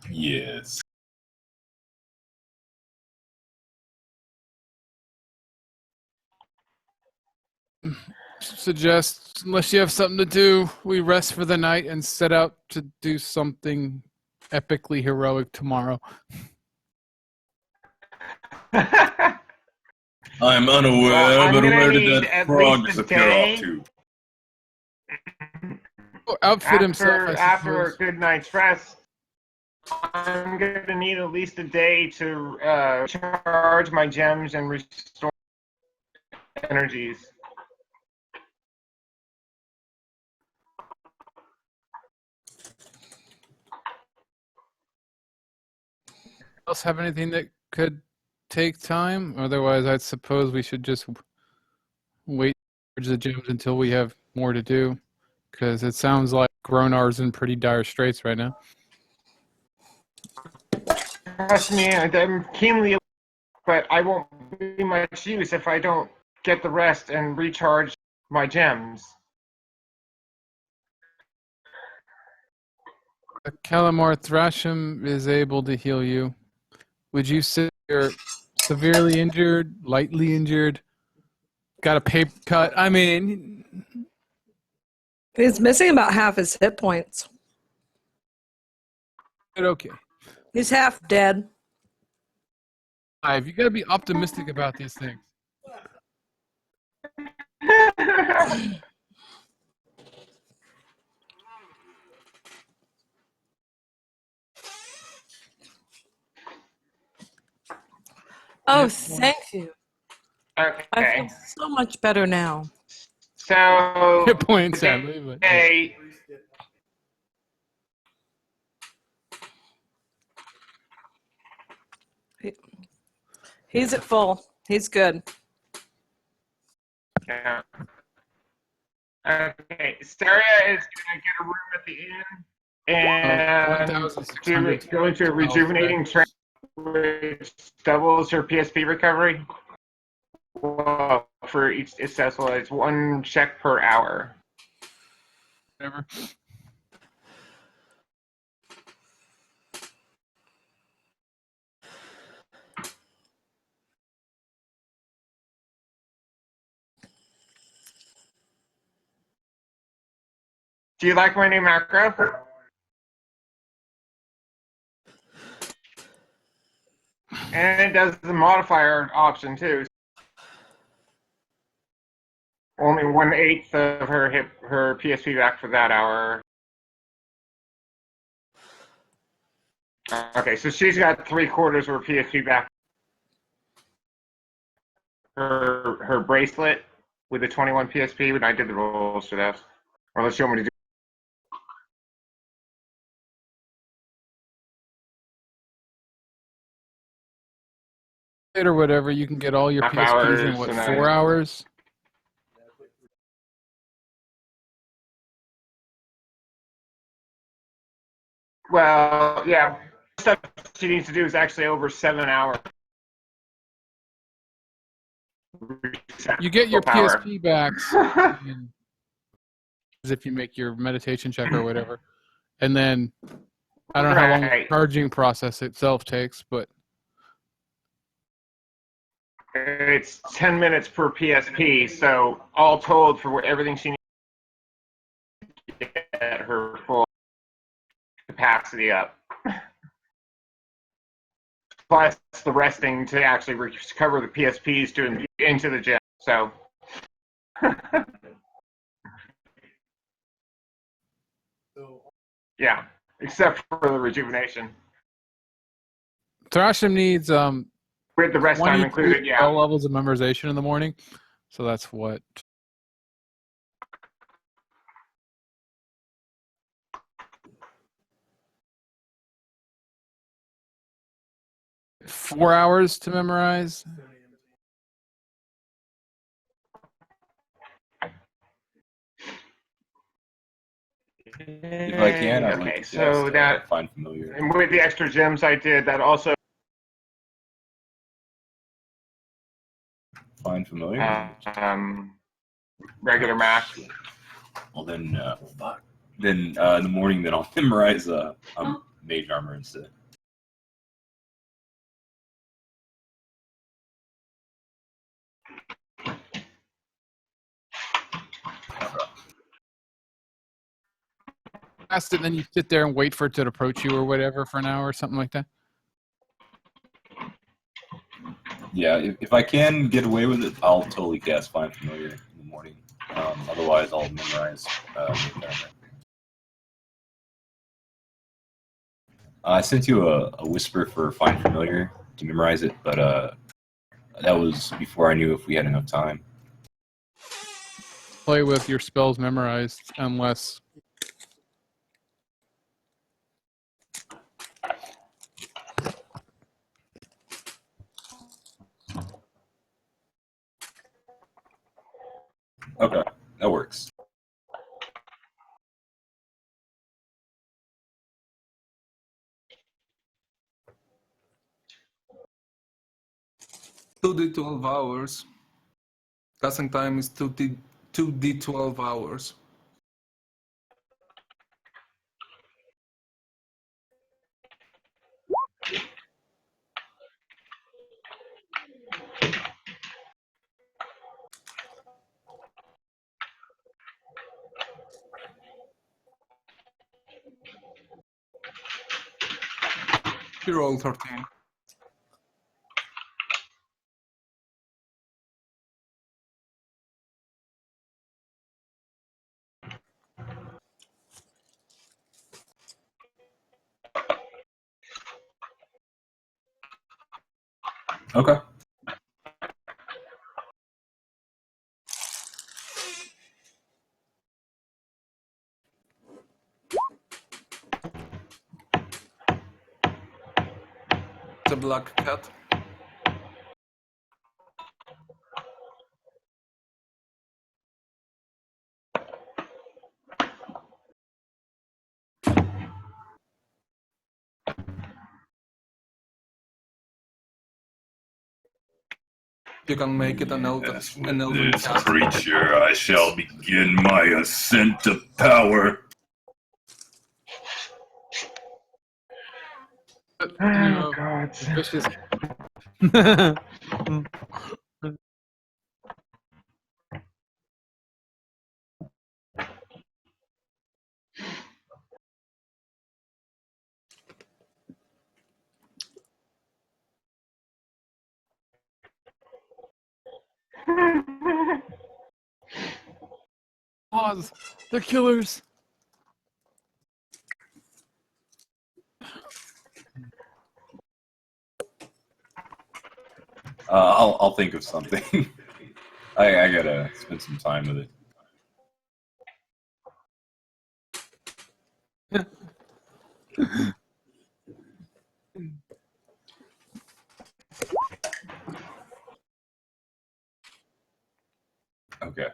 Yes. Suggest, unless you have something to do, we rest for the night and set out to do something epically heroic tomorrow. I'm unaware, Well, I'm but gonna where did need that at frog least a disappear day. off to? Outfit himself, I After a suppose. good night's rest, I'm gonna need at least a day to charge my gems and restore energies. Else have anything that could take time? Otherwise, I suppose we should just wait to charge the gems until we have more to do. Because it sounds like Gronar's in pretty dire straits right now. Trust me, I'm keenly, but I won't be much use if I don't get the rest and recharge my gems. Calamar Thrasham is able to heal you. Would you say you're severely injured, lightly injured, got a paper cut? I mean, He's missing about half his hit points. okay. He's half dead. You got to be optimistic about these things. Oh, thank you. I feel Okay. so much better now. So Hit point, sadly, but yeah. today, He's at full. He's good. yeah. Okay, Sarah is gonna get a room at the inn and 1,600 go into a rejuvenating trance, which doubles her PSP recovery. Well, for each successful, it's 1 check per hour. Whatever. Do you like my new macro? And it does the modifier option too. Only 1/8 of her PSP back for that hour. Okay, so she's got 3/4 of her PSP back. Her bracelet with the 21 PSP when I did the rolls for that. Or unless you want me to do. Or whatever, you can get all your Half PSPs in hours what, and 4 hours? Well, yeah. Stuff she needs to do is actually over 7 hours. You get your Power. PSP backs as if you make your meditation check or whatever. And then I don't know how long the Right. charging process itself takes, but It's 10 minutes per PSP, so all told for everything she needs to get her full capacity up. Plus the resting to actually recover the PSPs to into the gym. So yeah, except for the rejuvenation. Thrasham needs With the rest time 22 included, yeah. spell levels of memorization in the morning. So that's what? Four hours to memorize. If I can, I'd like Okay, to so cast that Find Familiar. and with the extra gems I did, that also Find Familiar? regular math. Well, then, fuck. Then in the morning, then I'll memorize Mage Armor instead. Cast it, and then you sit there and wait for it to approach you or whatever for an hour or something like that. Yeah, if I can get away with it, I'll totally cast Find Familiar in the morning. Otherwise, I'll memorize Mage Armor. I sent you a whisper for Find Familiar to memorize it, but that was before I knew if we had enough time. Play with your spells memorized, unless Okay, that works. Two D12 hours. Casting time is 2D12 hours. You roll 13. Okay. the black cat. You can make it an elven This cat. creature, I shall begin my ascent to power. But, Oh, you know, God. vicious. Pause. They're killers. I'll think of something. I gotta spend some time with it. Okay.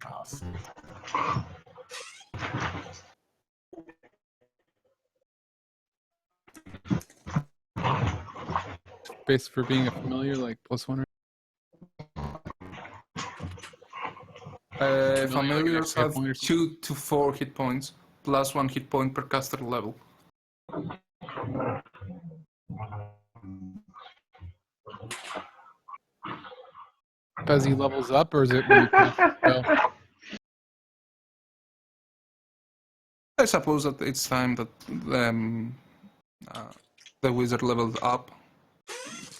Awesome. Base for being a familiar, like +1. Familiars Like have point or 2 to 4 hit points, plus 1 hit point per caster level. As he levels up, or is it when you cast the spell? I suppose that it's time that the wizard levels up.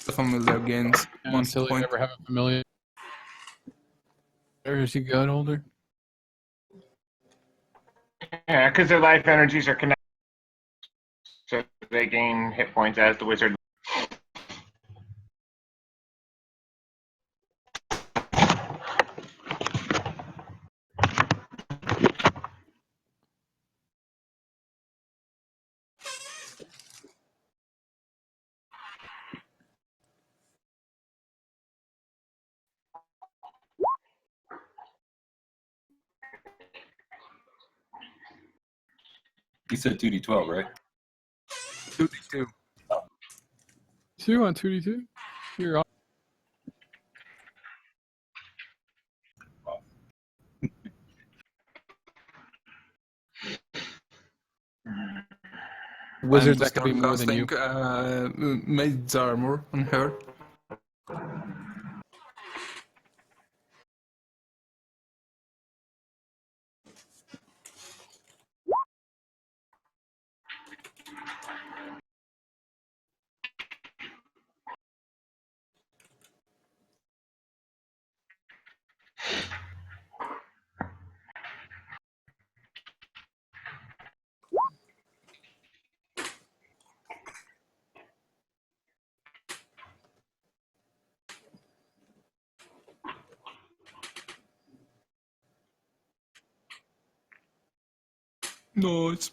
The familiar gains 1 hit Until you point. ever have a familiar. Or as you get older. Yeah, because their life energies are connected, so they gain hit points as the wizard. You said 2d12, right? 2d2. 2 on 2d2? You're on. Wizards, that could be more than you. Maid's armor on her. Nice.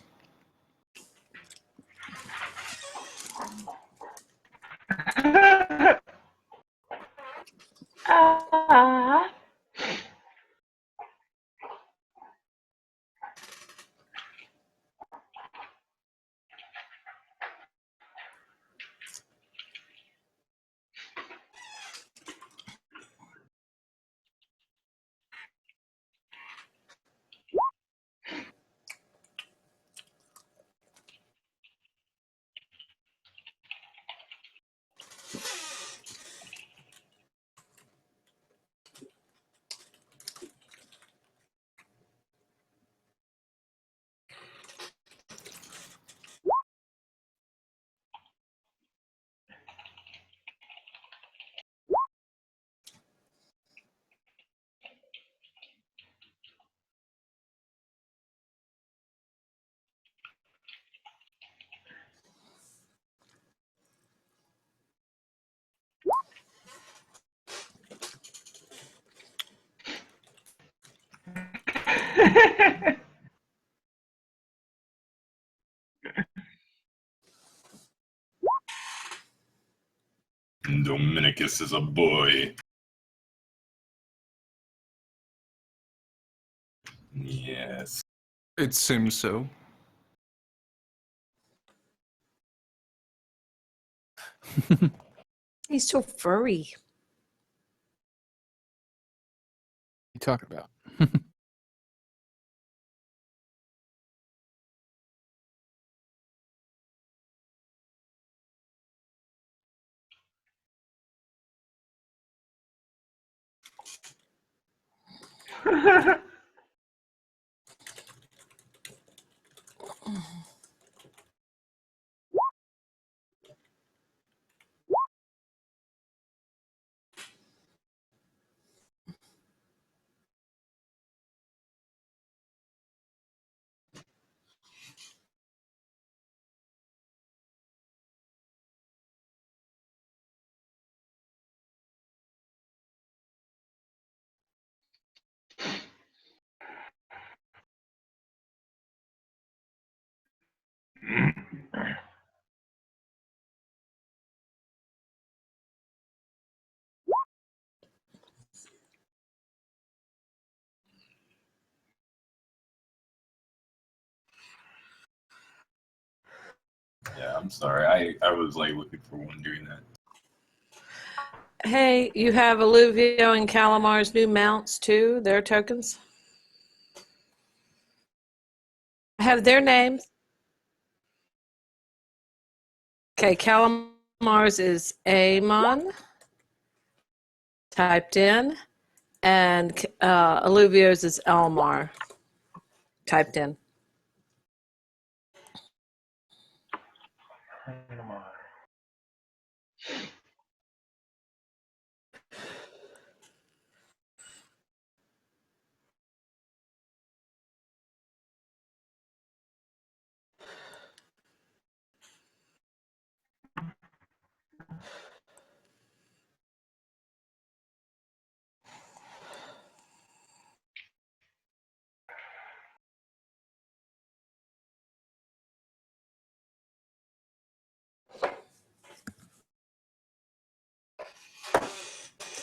Dominicus is a boy. Yes. It seems so. He's so furry. You talk about? Yeah, I'm sorry. I was like looking for one doing that. Hey, you have Alluvio and Calamar's new mounts too, their tokens. I have their names. Okay, Calamar's is Amon, typed in, and Alluvio's is Elmar, typed in.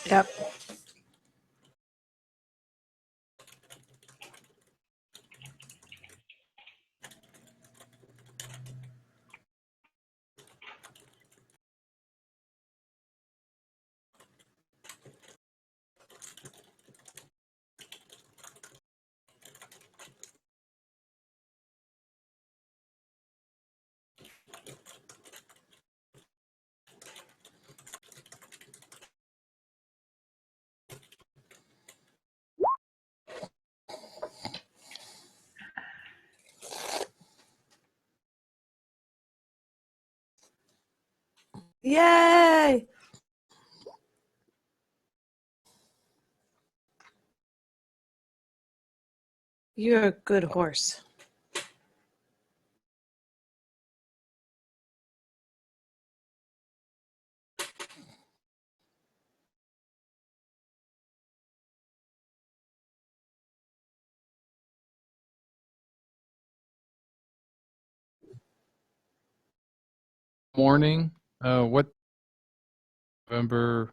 Yep. Yay! You're a good horse. Morning. What? November.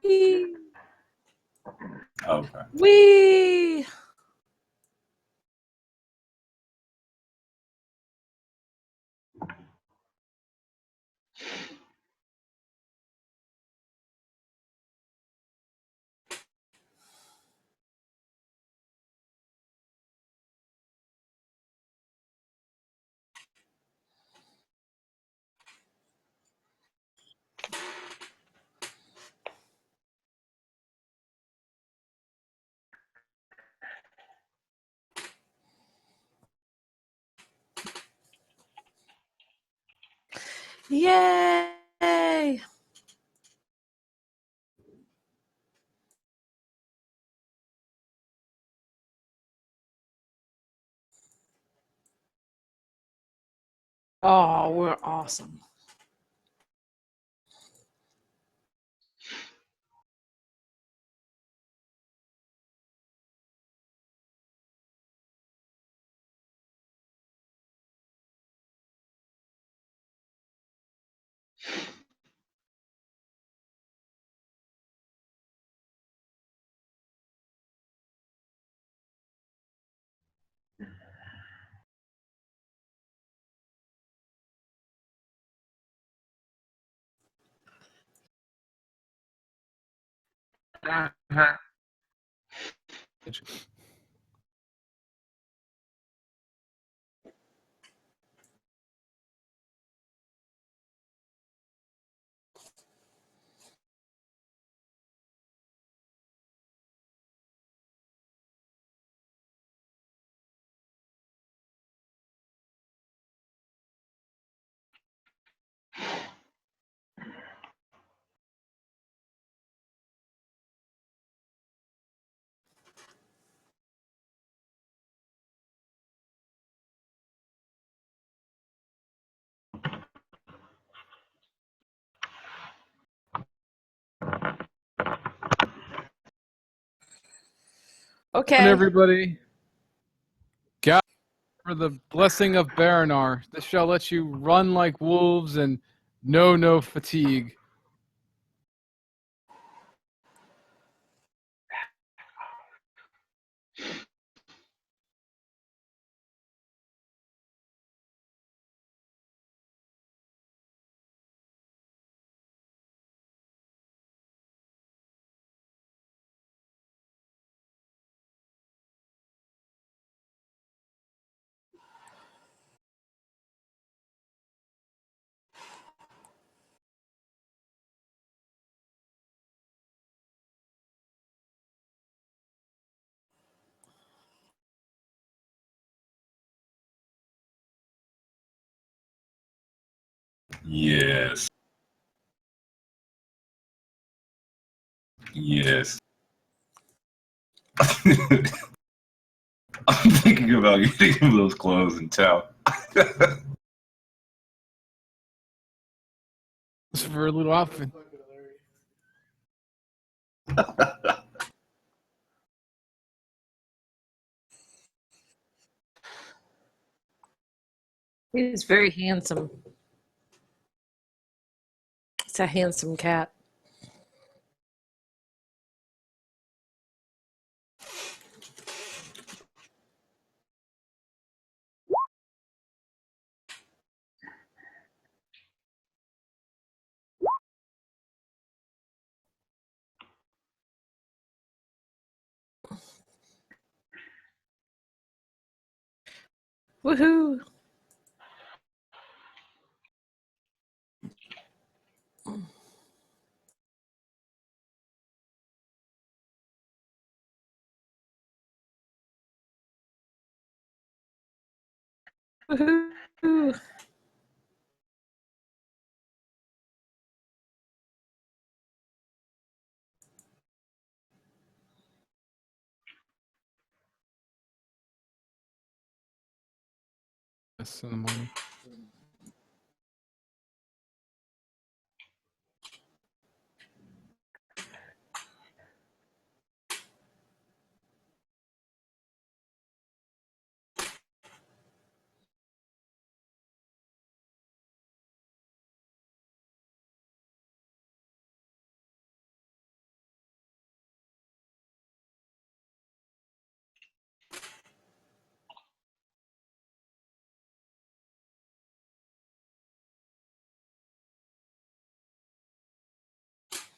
Wee! Okay. Wee! Yay! Oh, we're awesome. And Okay. everybody, God, for the blessing of Baranar, this shall let you run like wolves and know no fatigue. Yes. Yes. I'm thinking about getting him those clothes in town. Just for a little outfit. He's very handsome. It's a handsome cat. Woohoo! Woohoo! Yes, in the morning.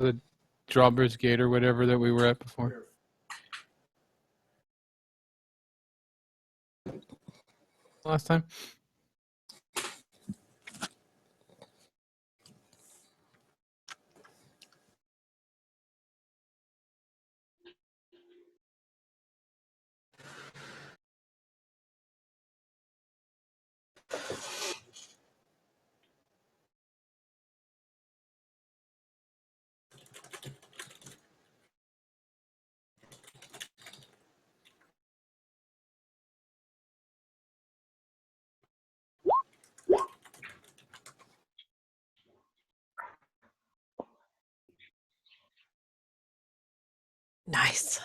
The Drawbridge Gate or whatever that we were at before. Last time. Nice.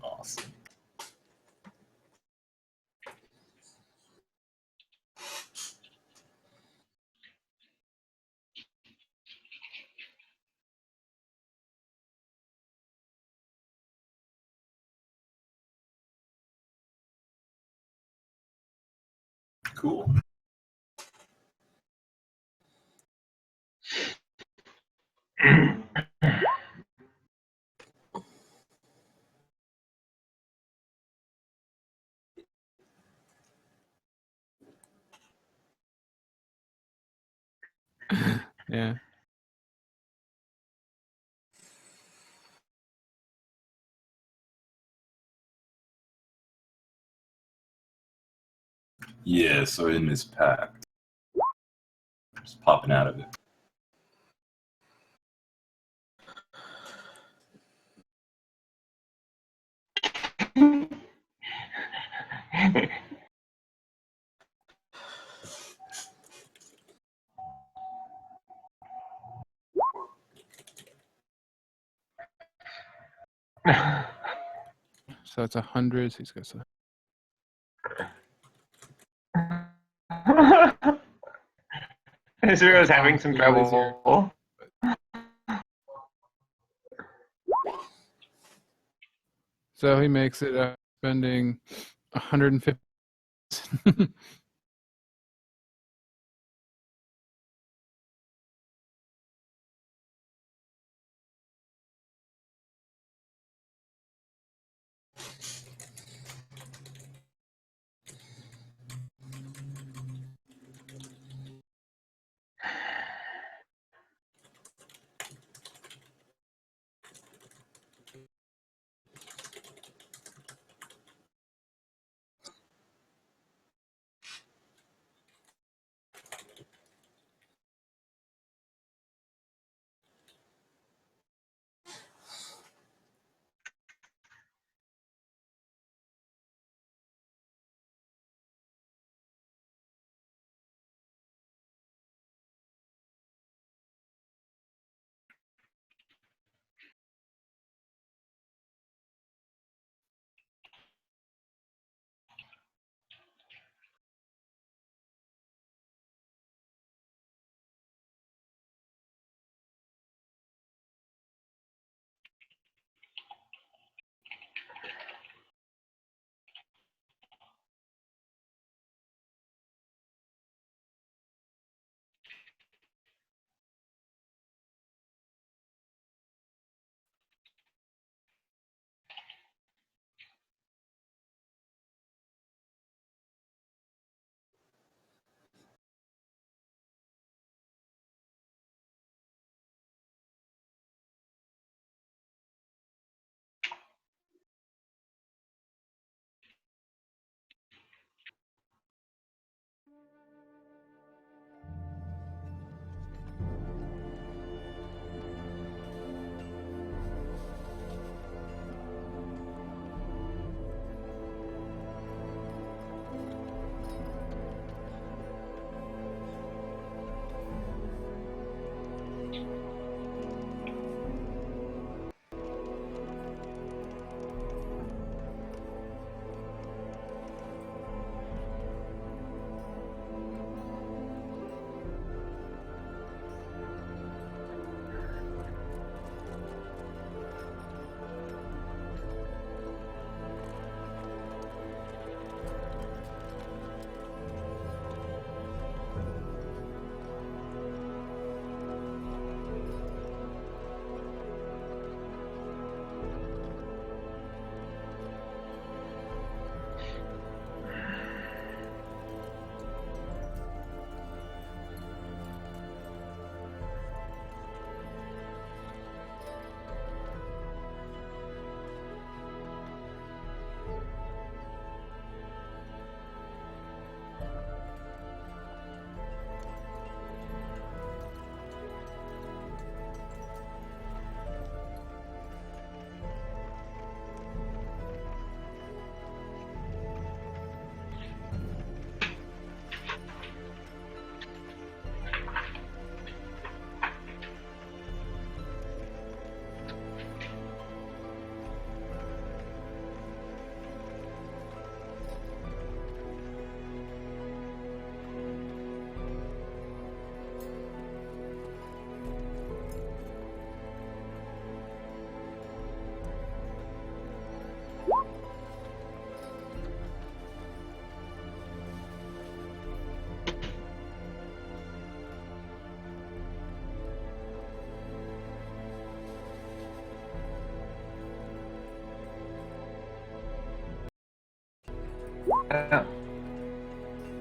Awesome. Cool. Yeah. Yeah, so in this pack. Just popping out of it. So it's 100. So he's got some. Zero's having some trouble. So he makes it spending 150.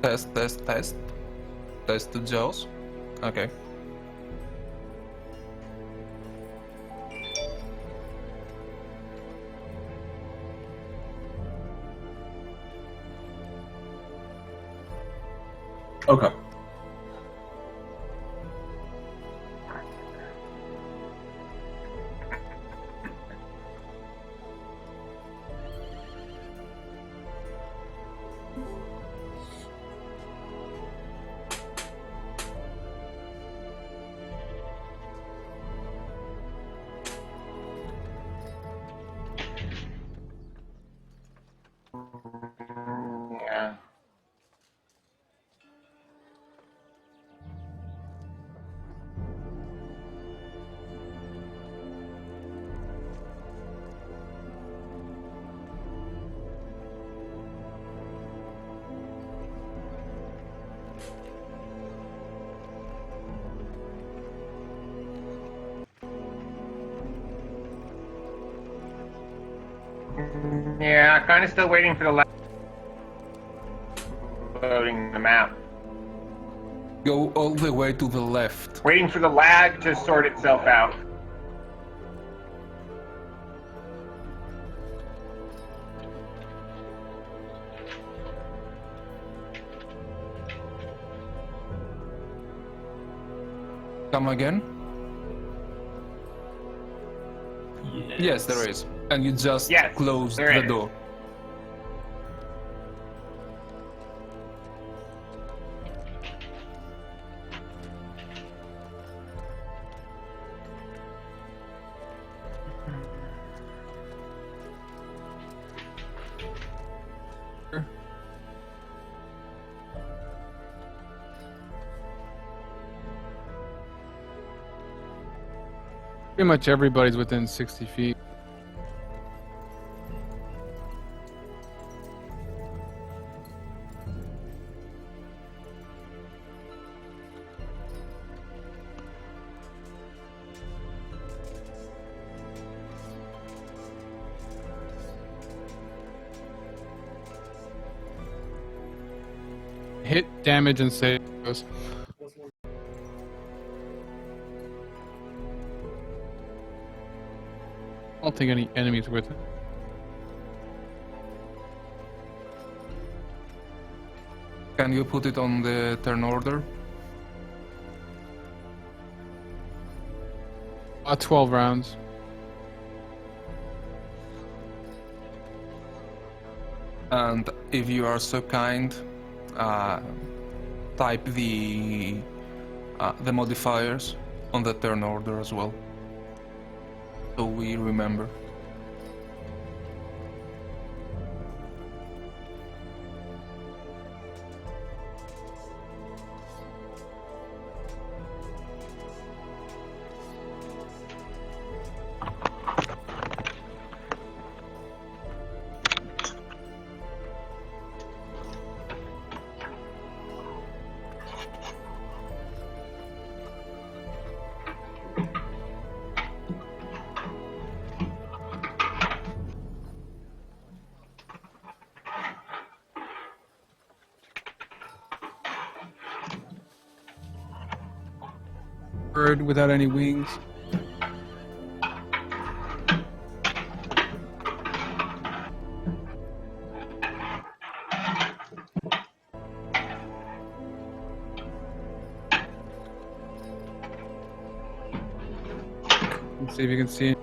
Test, test, test. Test the jaws. Okay. Okay. Yeah. Yeah, kind of still waiting for the loading the map. Go all the way to the left. Waiting for the lag to sort itself out. Come again? Yes, there is. And you just Yes, closed there the is. door. Pretty much everybody's within 60 feet. Hit, damage, and saves. I don't think any enemies with it. Can you put it on the turn order? 12 rounds. And if you are so kind, type the modifiers on the turn order as well, so we remember. Bird without any wings. Let's see if you can see it.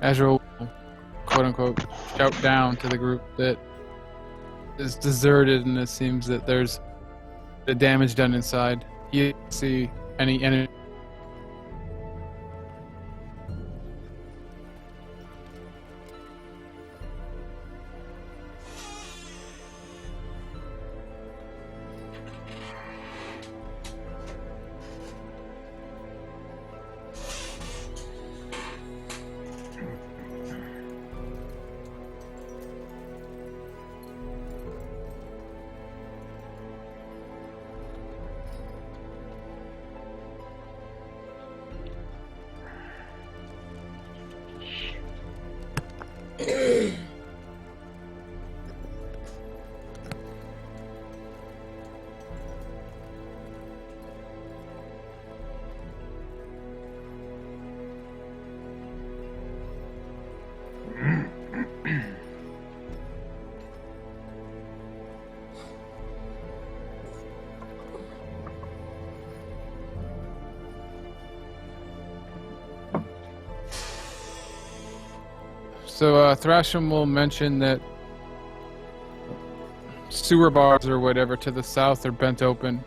Azrael will, quote unquote, shout down to the group that is deserted, and it seems that there's the damage done inside. You don't see any enemy. So Thrasham will mention that sewer bars or whatever to the south are bent open.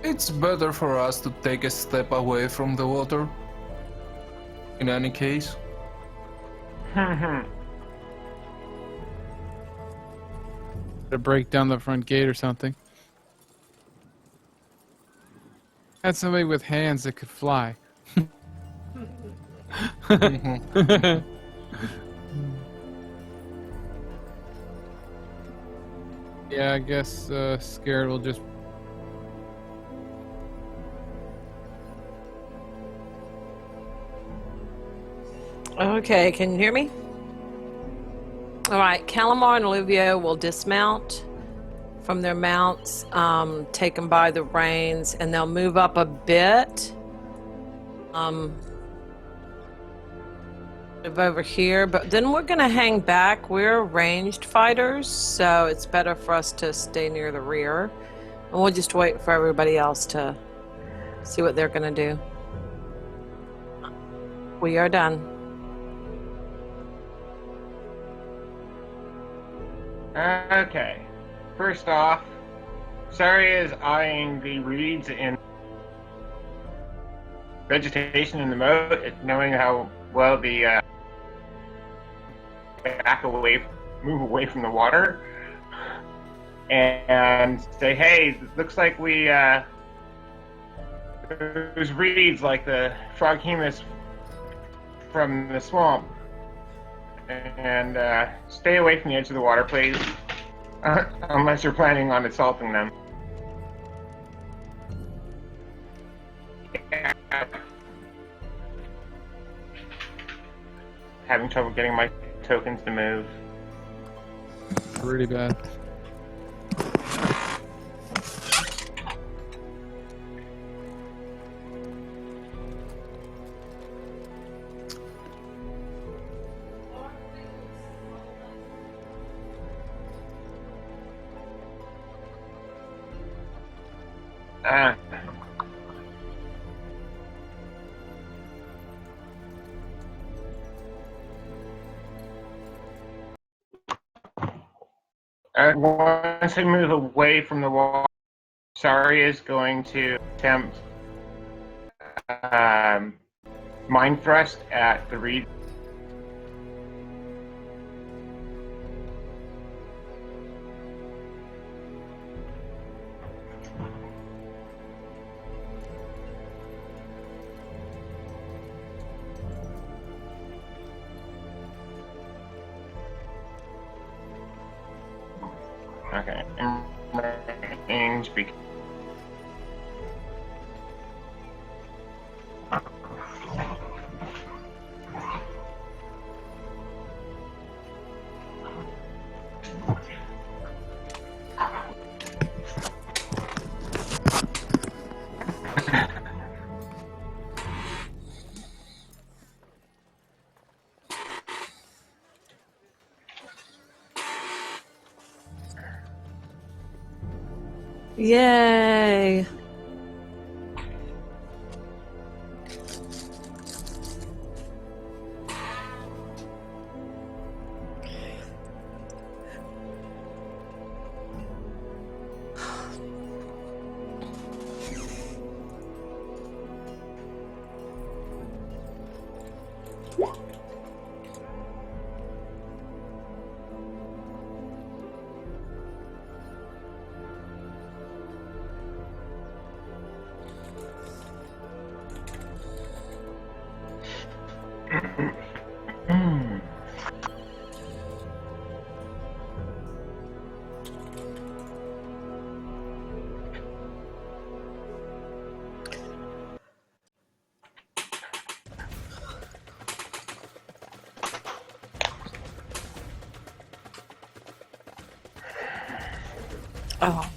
It's better for us to take a step away from the water. In any case. To break down the front gate or something. Had somebody with hands that could fly. Yeah, I guess Scared will just. Okay, can you hear me? All right, Calamar and Olivia will dismount from their mounts, take them by the reins, and they'll move up a bit. Over here, but then we're gonna hang back. We're ranged fighters, so it's better for us to stay near the rear, and we'll just wait for everybody else to see what they're gonna do. We are done. Okay. First off, Sari is eyeing the reeds and vegetation in the moat, knowing how well the move away from the water, and say, "Hey, looks like we there's reeds like the froghemus from the swamp, and stay away from the edge of the water, please, unless you're planning on assaulting them." Yeah. Having trouble getting my tokens to move. Pretty bad. Once we move away from the wall, Sari is going to attempt mind thrust at the reed. Okay, range because Yay! Oh.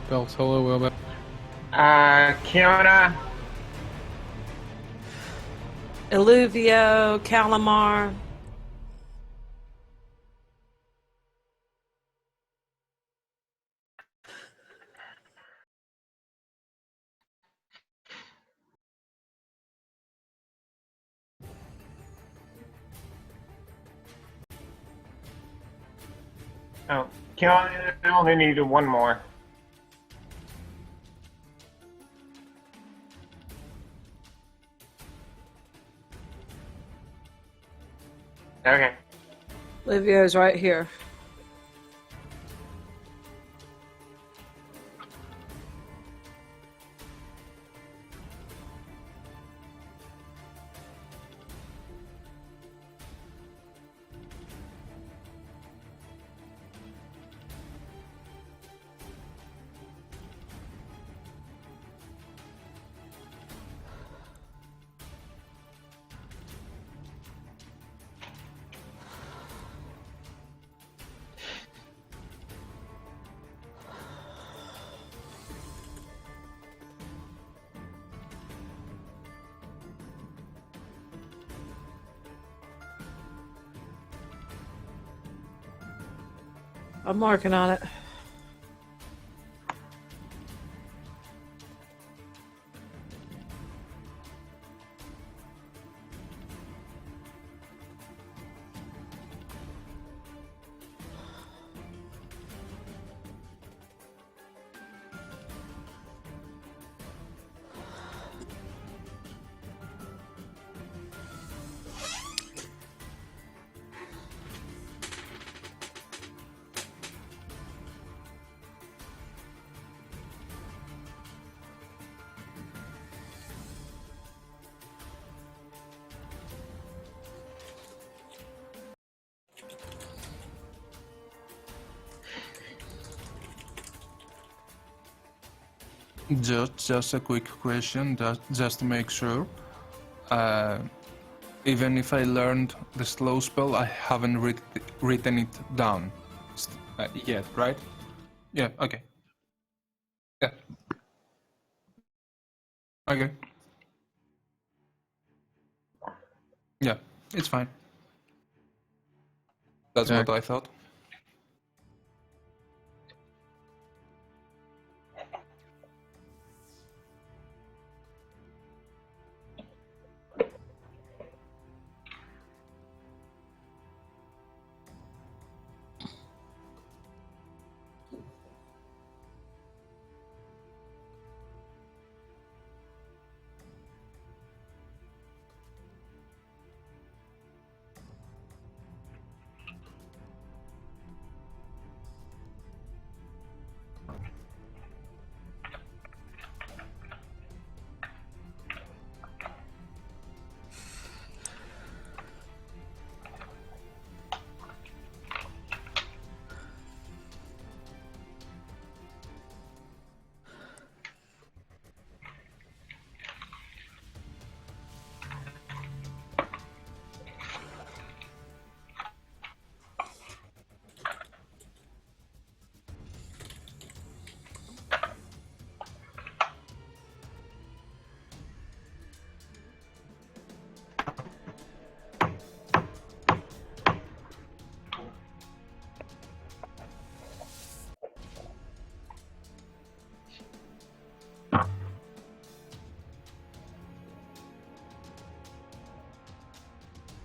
Beltola will be. Kiona, Illuvio, Calamar. oh, Kiona, I only needed one more. Okay. Illuvio's right here. I'm working on it. Just a quick question, just to make sure. Even if I learned the slow spell, I haven't written it down yet, right? Yeah. Okay. Yeah. Okay. Yeah, it's fine. That's Yeah. what I thought.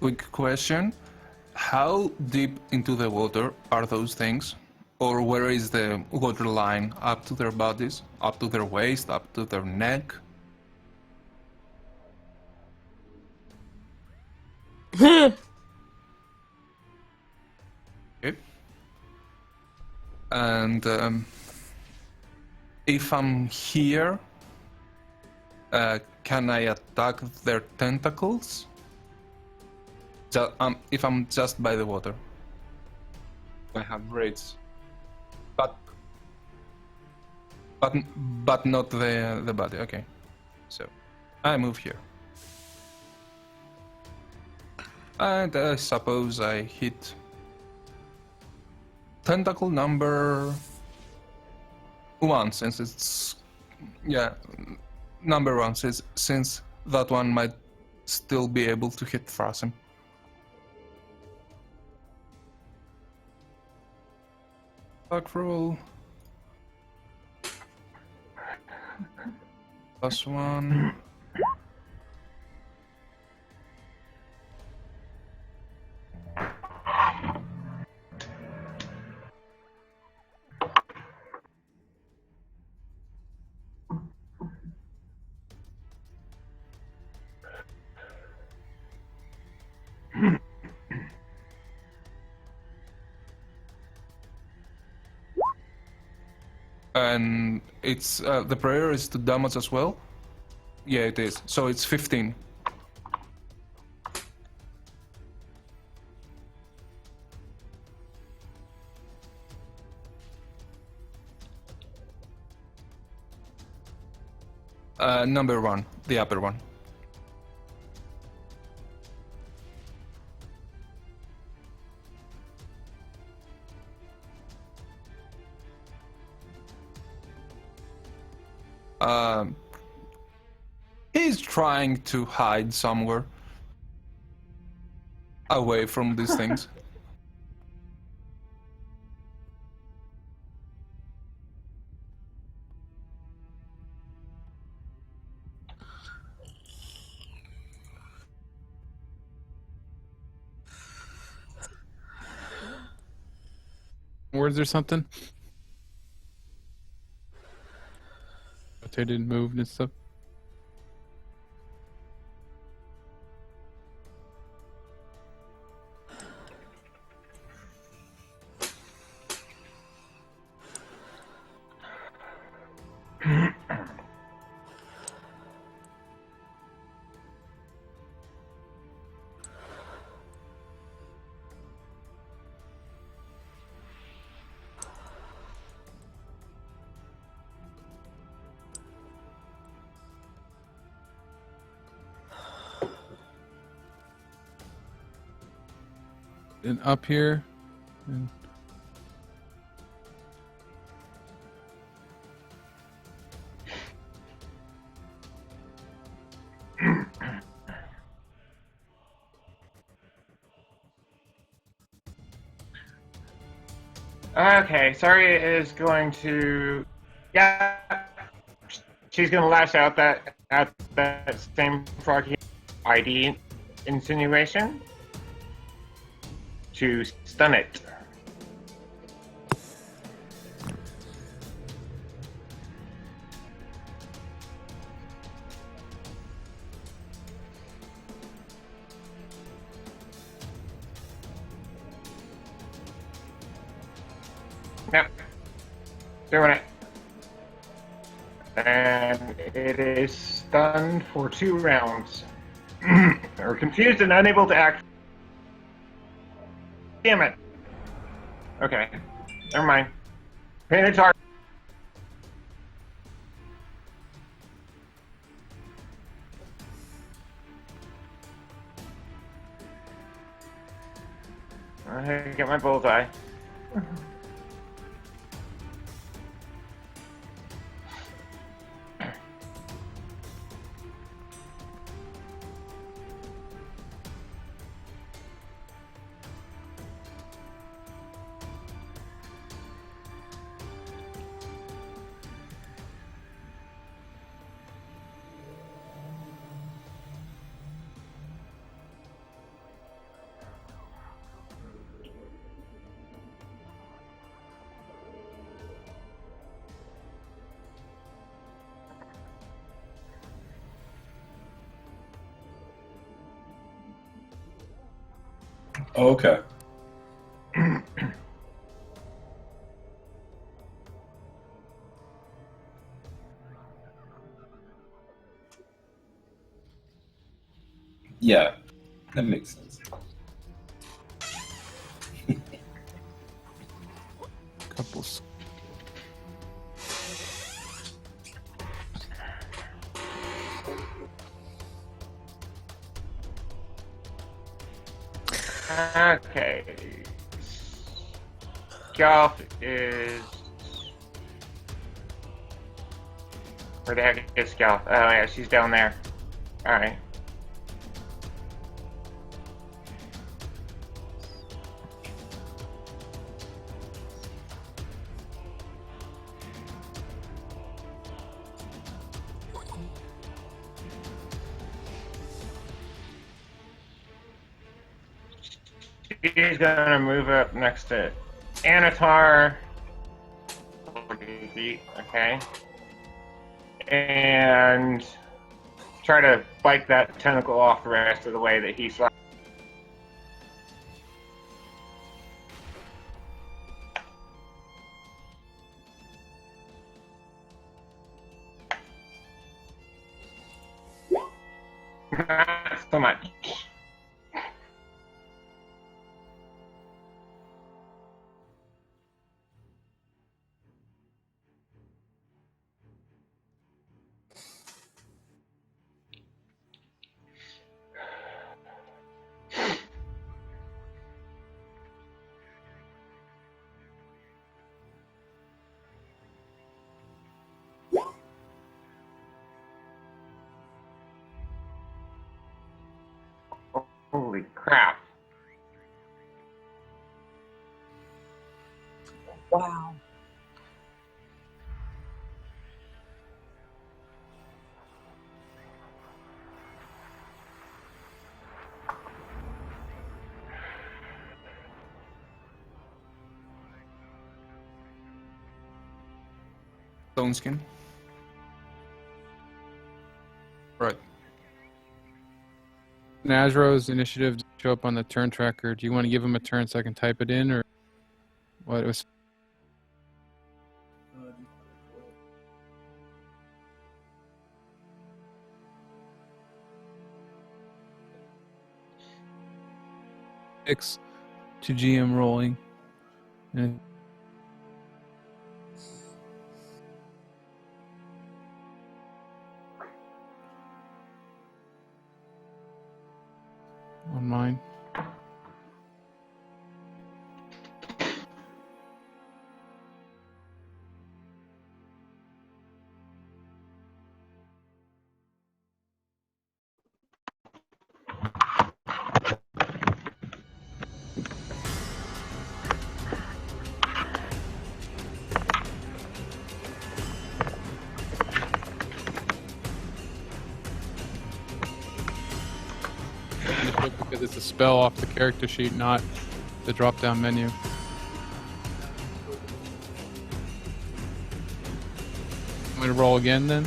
Quick question. How deep into the water are those things? Or where is the water line? Up to their bodies? Up to their waist? Up to their neck? Okay. And if I'm here, can I attack their tentacles? If I'm just by the water. I have raids. But not the body. Okay. So I move here. And I suppose I hit tentacle number 1, since it's number 1, since that one might still be able to hit Thrasim. Attack roll. +1. And it's the prayer is to damage as well. Yeah, it is. So it's 15. Number 1, the upper one. He's trying to hide somewhere away from these things. words or something? Rotated, moved, and stuff. And up here. And Okay, Saria is going to, yeah, she's going to lash out at that same froggy ID insinuation to stun it. Yep. Doing it. And it is stunned for 2 rounds. Or confused and unable to act. Damn it. Okay. Never mind. Painted target. I get my bullseye. Oh, okay. Yeah, that makes sense. couples. Okay. Golf is. Where the heck is Golf? Oh, yeah, she's down there. Alright. She's gonna move up next to Anatar. 40 feet, okay. And try to bite that tentacle off the rest of the way that he slapped. Not so much. Holy crap. Wow. stone skin. Right. Nazro's initiative didn't show up on the turn tracker. Do you want to give him a turn so I can type it in, or what? It was six to GM rolling. And on mine. Because it's a spell off the character sheet, not the drop-down menu. I'm gonna roll again then.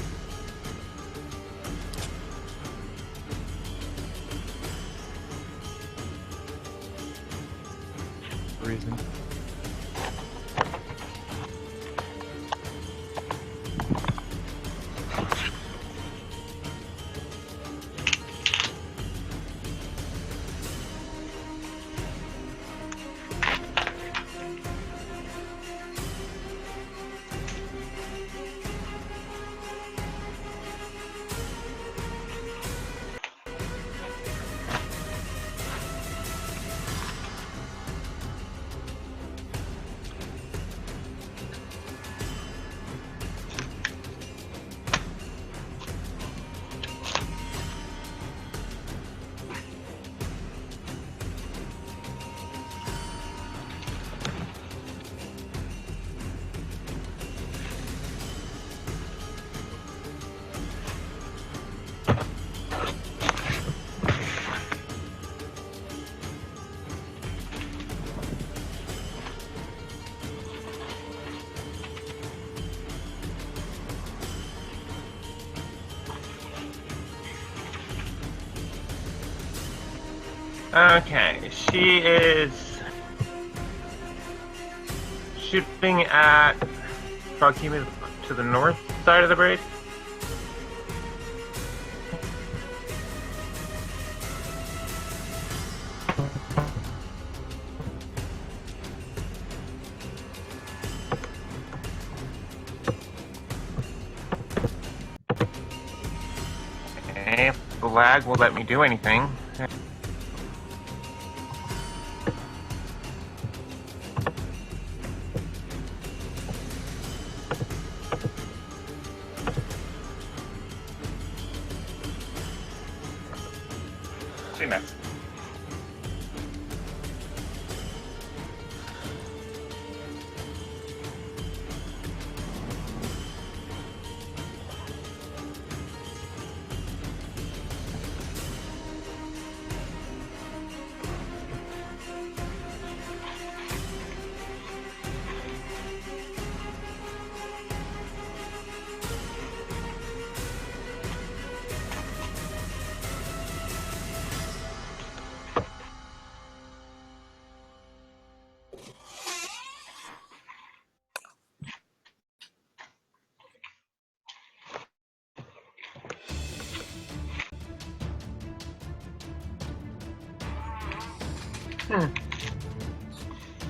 Reason. Okay, she is shooting at Froghemoth to the north side of the bridge. Okay, if the lag will let me do anything. Next.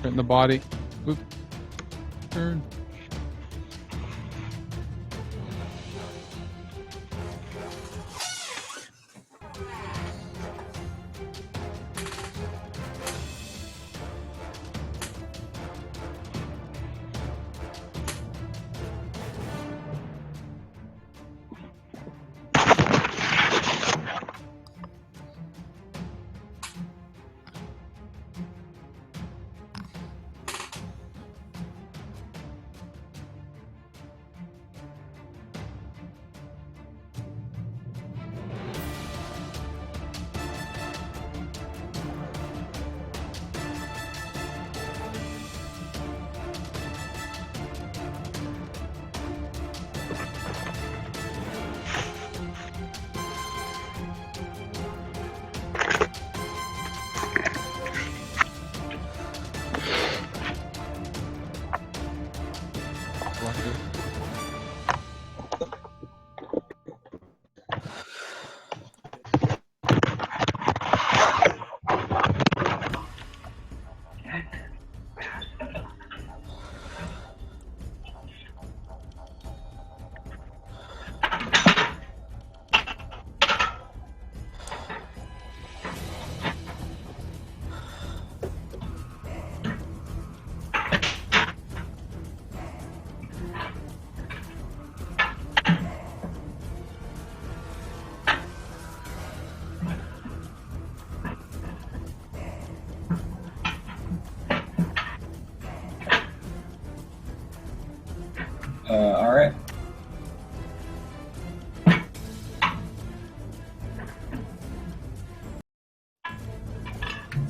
Right in the body. Oop. Turn.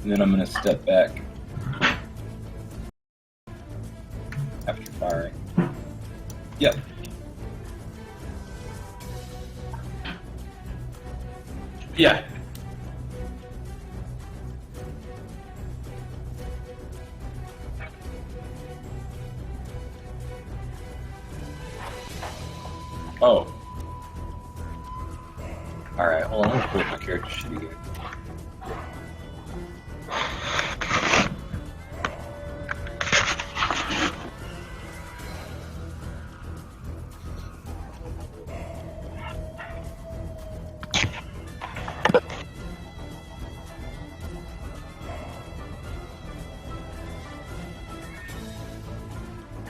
And then I'm going to step back after firing. Yep. Yeah. Oh. Alright, hold on, let me pull up my character sheet here.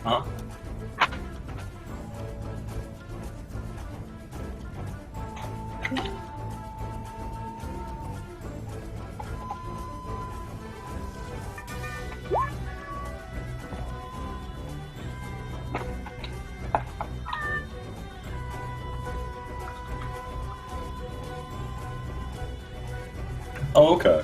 Huh? Oh, okay.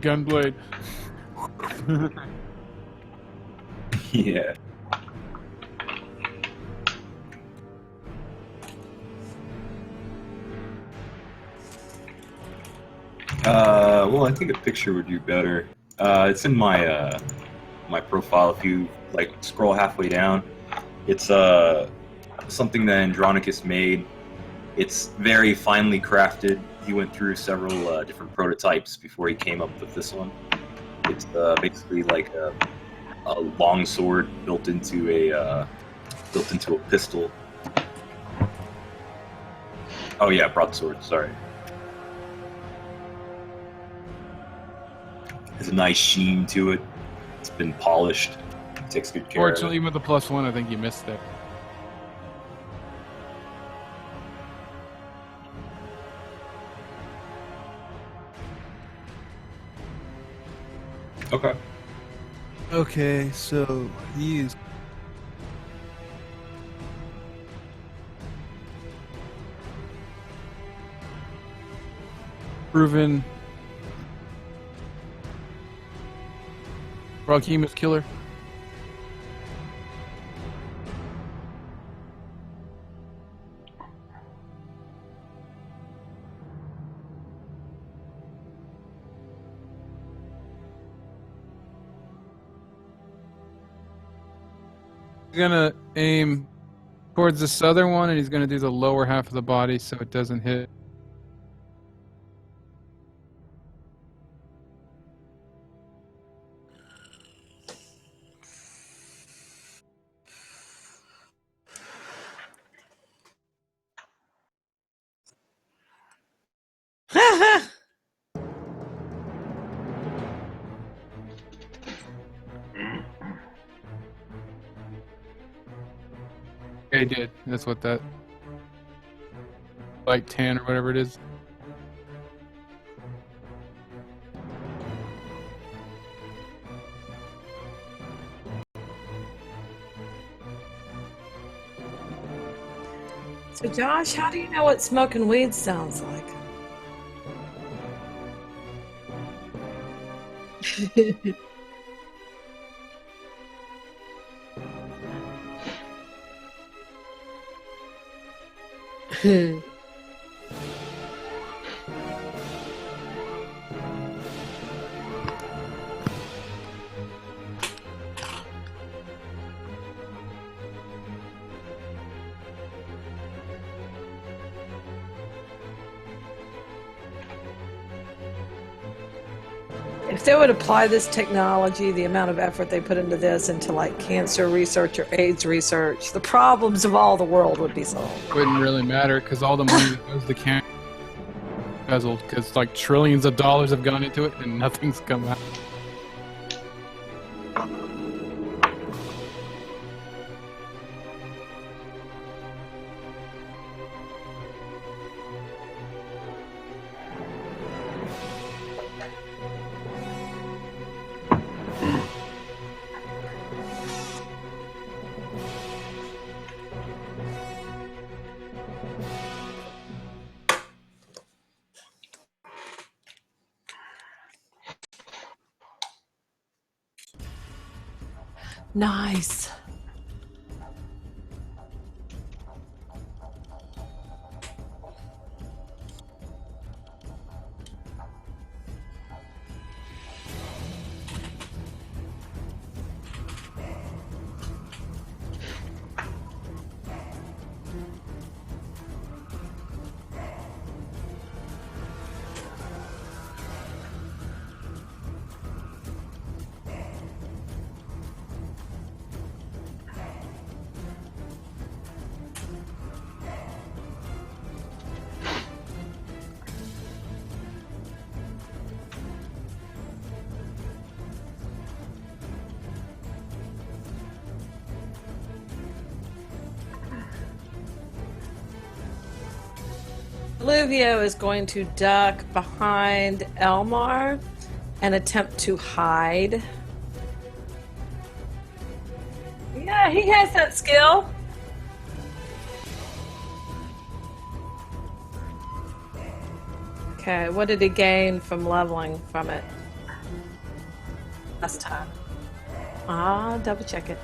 Gunblade. Yeah. Well, I think a picture would do better. It's in my my profile. If you like scroll halfway down, it's something that Andronicus made. It's very finely crafted. He went through several different prototypes before he came up with this one. It's basically like a long sword built into a pistol. Oh yeah, broadsword. Sorry. Has a nice sheen to it. It's been polished. Takes good care of it. Fortunately, with the +1, I think you missed it. Okay. Okay, so he's Proven Rockimus killer. He's gonna aim towards the southern one, and he's gonna do the lower half of the body so it doesn't hit. Yeah, he did. That's what that like 10 or whatever it is. So, Josh, how do you know what smoking weed sounds like? If they would apply this technology, the amount of effort they put into this, into like cancer research or AIDS research, the problems of all the world would be solved. Wouldn't really matter because all the money that goes to cancer embezzled because like trillions of dollars have gone into it and nothing's come out. Nice. Olivia is going to duck behind Elmar and attempt to hide. Yeah, he has that skill. Okay, what did he gain from leveling from it last time? I'll double check it.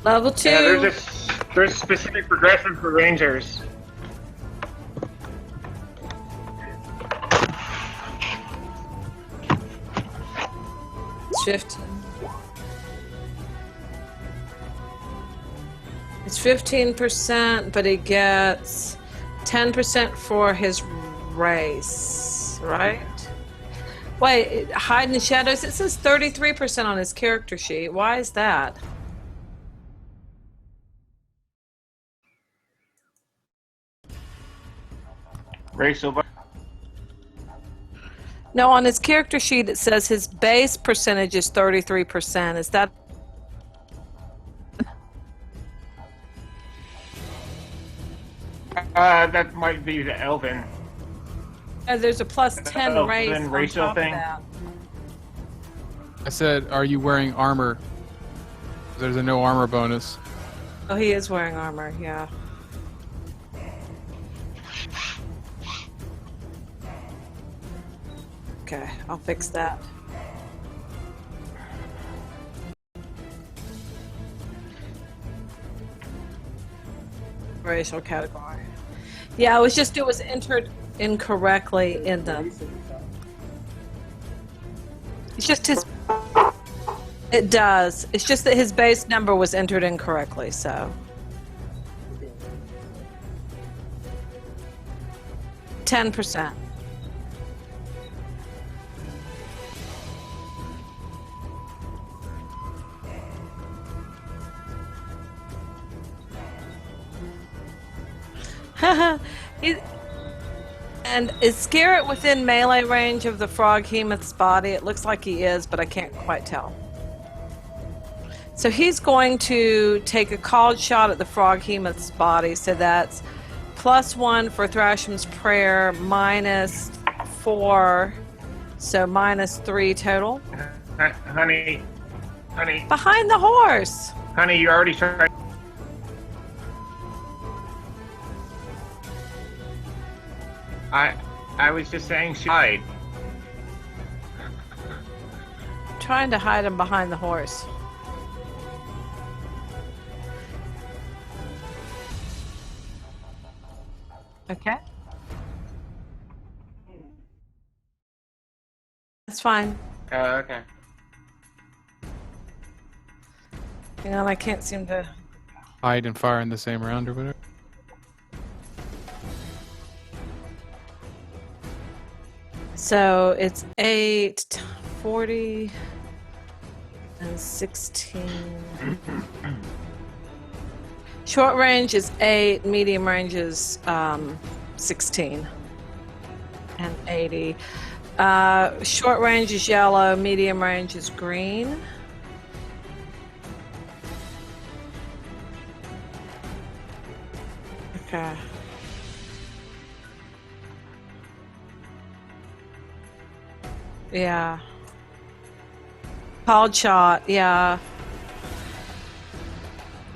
Level 2. Yeah, there's a specific progression for rangers. It's 15. It's 15%, but he gets 10% for his race, right? Wait, hide in the shadows. It says 33% on his character sheet. Why is that? Racial. No, on his character sheet it says his base percentage is 33%. Is that? That might be the Elven. There's a plus 10 Oh, race then on racial top thing? of that. I said, are you wearing armor? There's a no armor bonus. Oh, he is wearing armor, yeah. Okay, I'll fix that. Racial category. Yeah, it was entered incorrectly in the. It's just his. It does. It's just that his base number was entered incorrectly, so. 10%. And is Garrett within melee range of the Froghemoth's body? It looks like he is, but I can't quite tell. So he's going to take a called shot at the Froghemoth's body. So that's +1 for Thrasham's Prayer, -4, so -3 total. Honey. Behind the horse. Honey, you already tried. I was just saying she hide. Trying to hide him behind the horse. Okay. That's fine. Okay. Hang on, I can't seem to. Hide and fire in the same round or whatever. So it's 8, 40, and 16. Short range is 8, medium range is 16 and 80. Short range is yellow, medium range is green. Okay. Yeah. Called shot, yeah.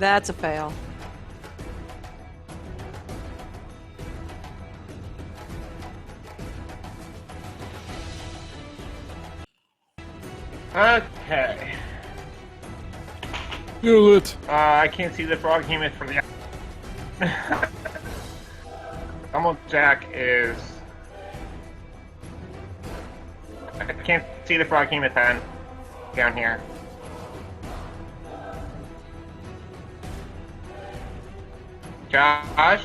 That's a fail. Okay. Do it. I can't see the frog behemoth from the. Jack is. I can't see the frog behemoth then. Down here. Josh?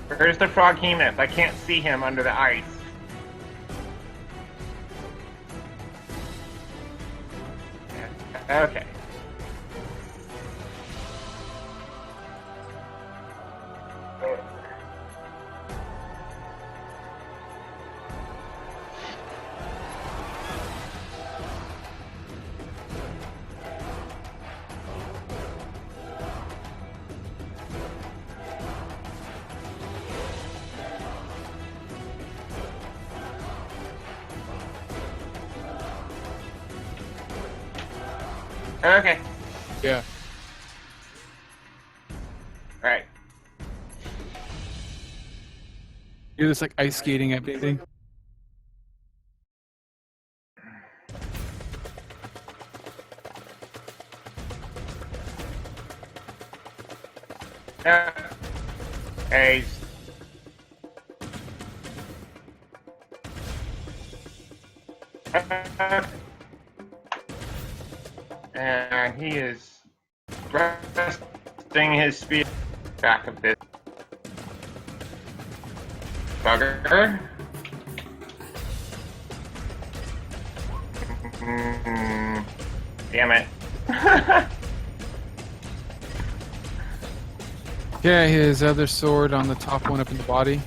Where's the frog behemoth? I can't see him under the ice. Okay. Okay. Yeah. Alright. You're just like ice skating at everything. Hey. And he is resting his speed back a bit. Bugger. Damn it. Yeah, his other sword on the top one up in the body.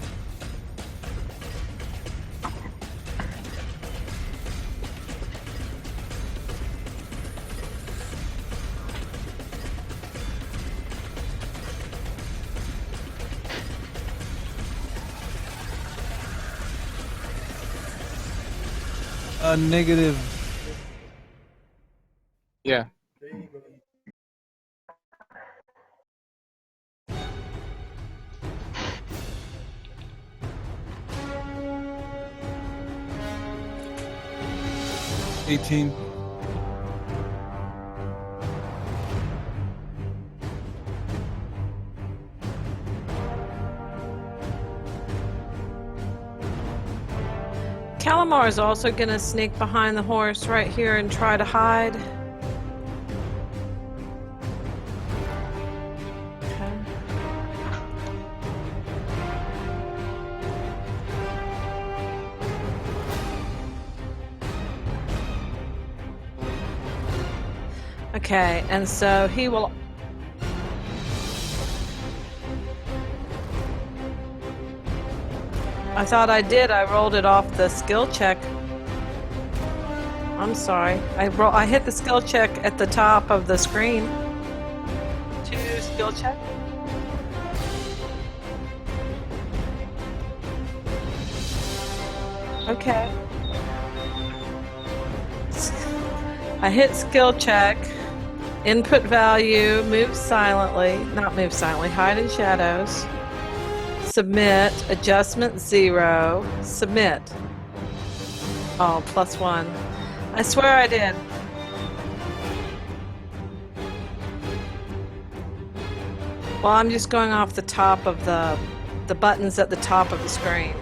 Negative. Yeah. $18. Calamar is also going to sneak behind the horse right here and try to hide. Okay. Okay, and so he will. I thought I did. I rolled it off the skill check. I'm sorry. I hit the skill check at the top of the screen. 2 skill check. Okay. I hit skill check. Input value, move silently, not move silently, hide in shadows. Submit, adjustment 0, submit. Oh, +1. I swear I did. Well, I'm just going off the top of the buttons at the top of the screen.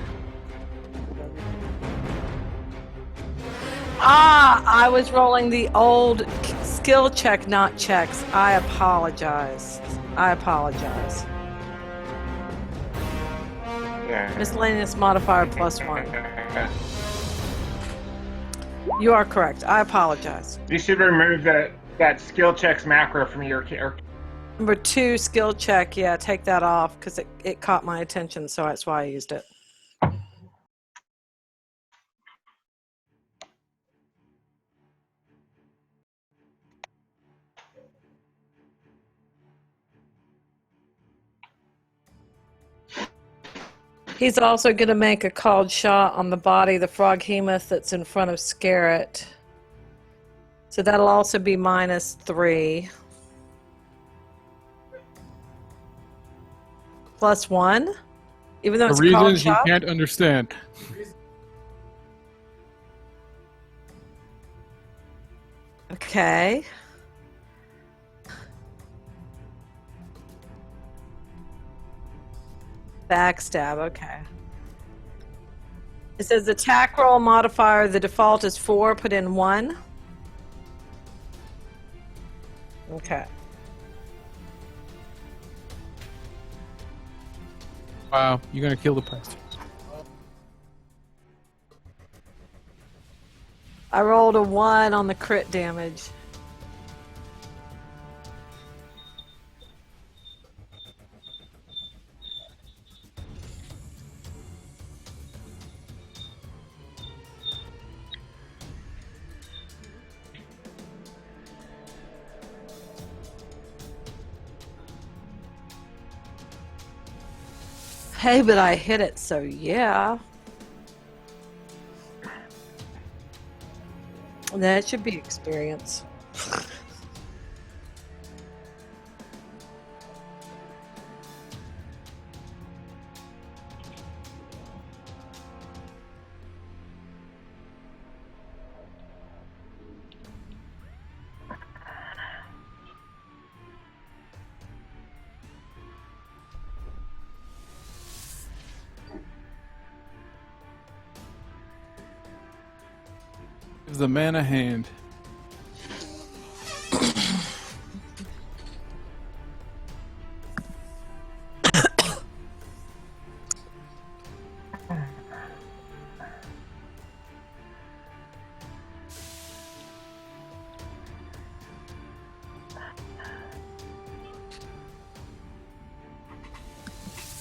Ah, I was rolling the old skill check, not checks. I apologize. I apologize. Yeah. Miscellaneous modifier +1. You are correct. I apologize. You should remove that skill checks macro from your character. Number 2 skill check. Yeah, take that off because it caught my attention, so that's why I used it. He's also going to make a called shot on the body, the frog hemoth that's in front of Scarrett. So that'll also be -3. +1? Even though For it's a called reasons you shop? can't understand. Okay. Backstab, okay. It says attack roll modifier, the default is 4, put in 1. Okay. Wow, you're gonna kill the person. I rolled a 1 on the crit damage. Hey, but I hit it, so yeah. That should be experience. Give the man a hand.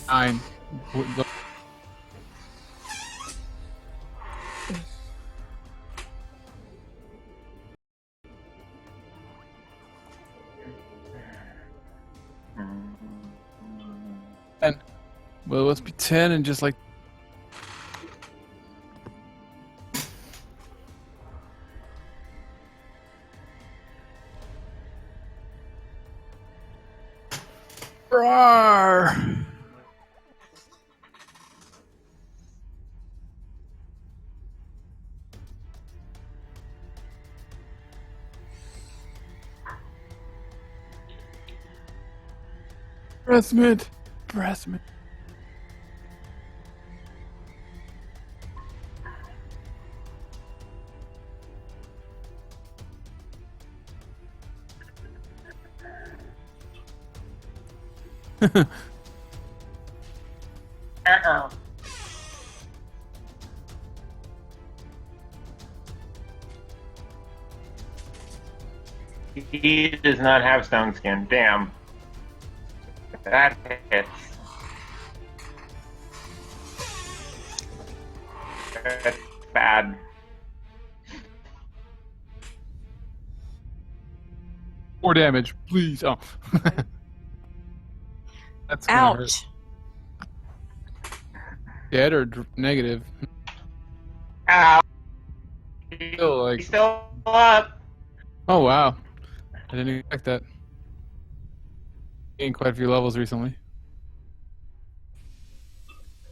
Nine. And well, let's be 10 and just like. Roar! Breath mint. Breath mint. Uh-oh. He does not have stone skin. Damn. That hits. That's bad. More damage, please. Oh. That's gonna hurt. Ouch. Dead or negative? Ow. Still, like- He's still up. Oh wow, I didn't expect that. Gained quite a few levels recently.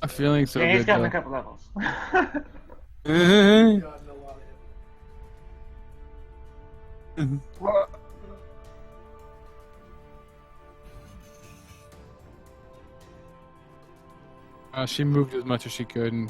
I'm feeling so Yeah, he's good gotten though. a couple levels. She moved as much as she could, and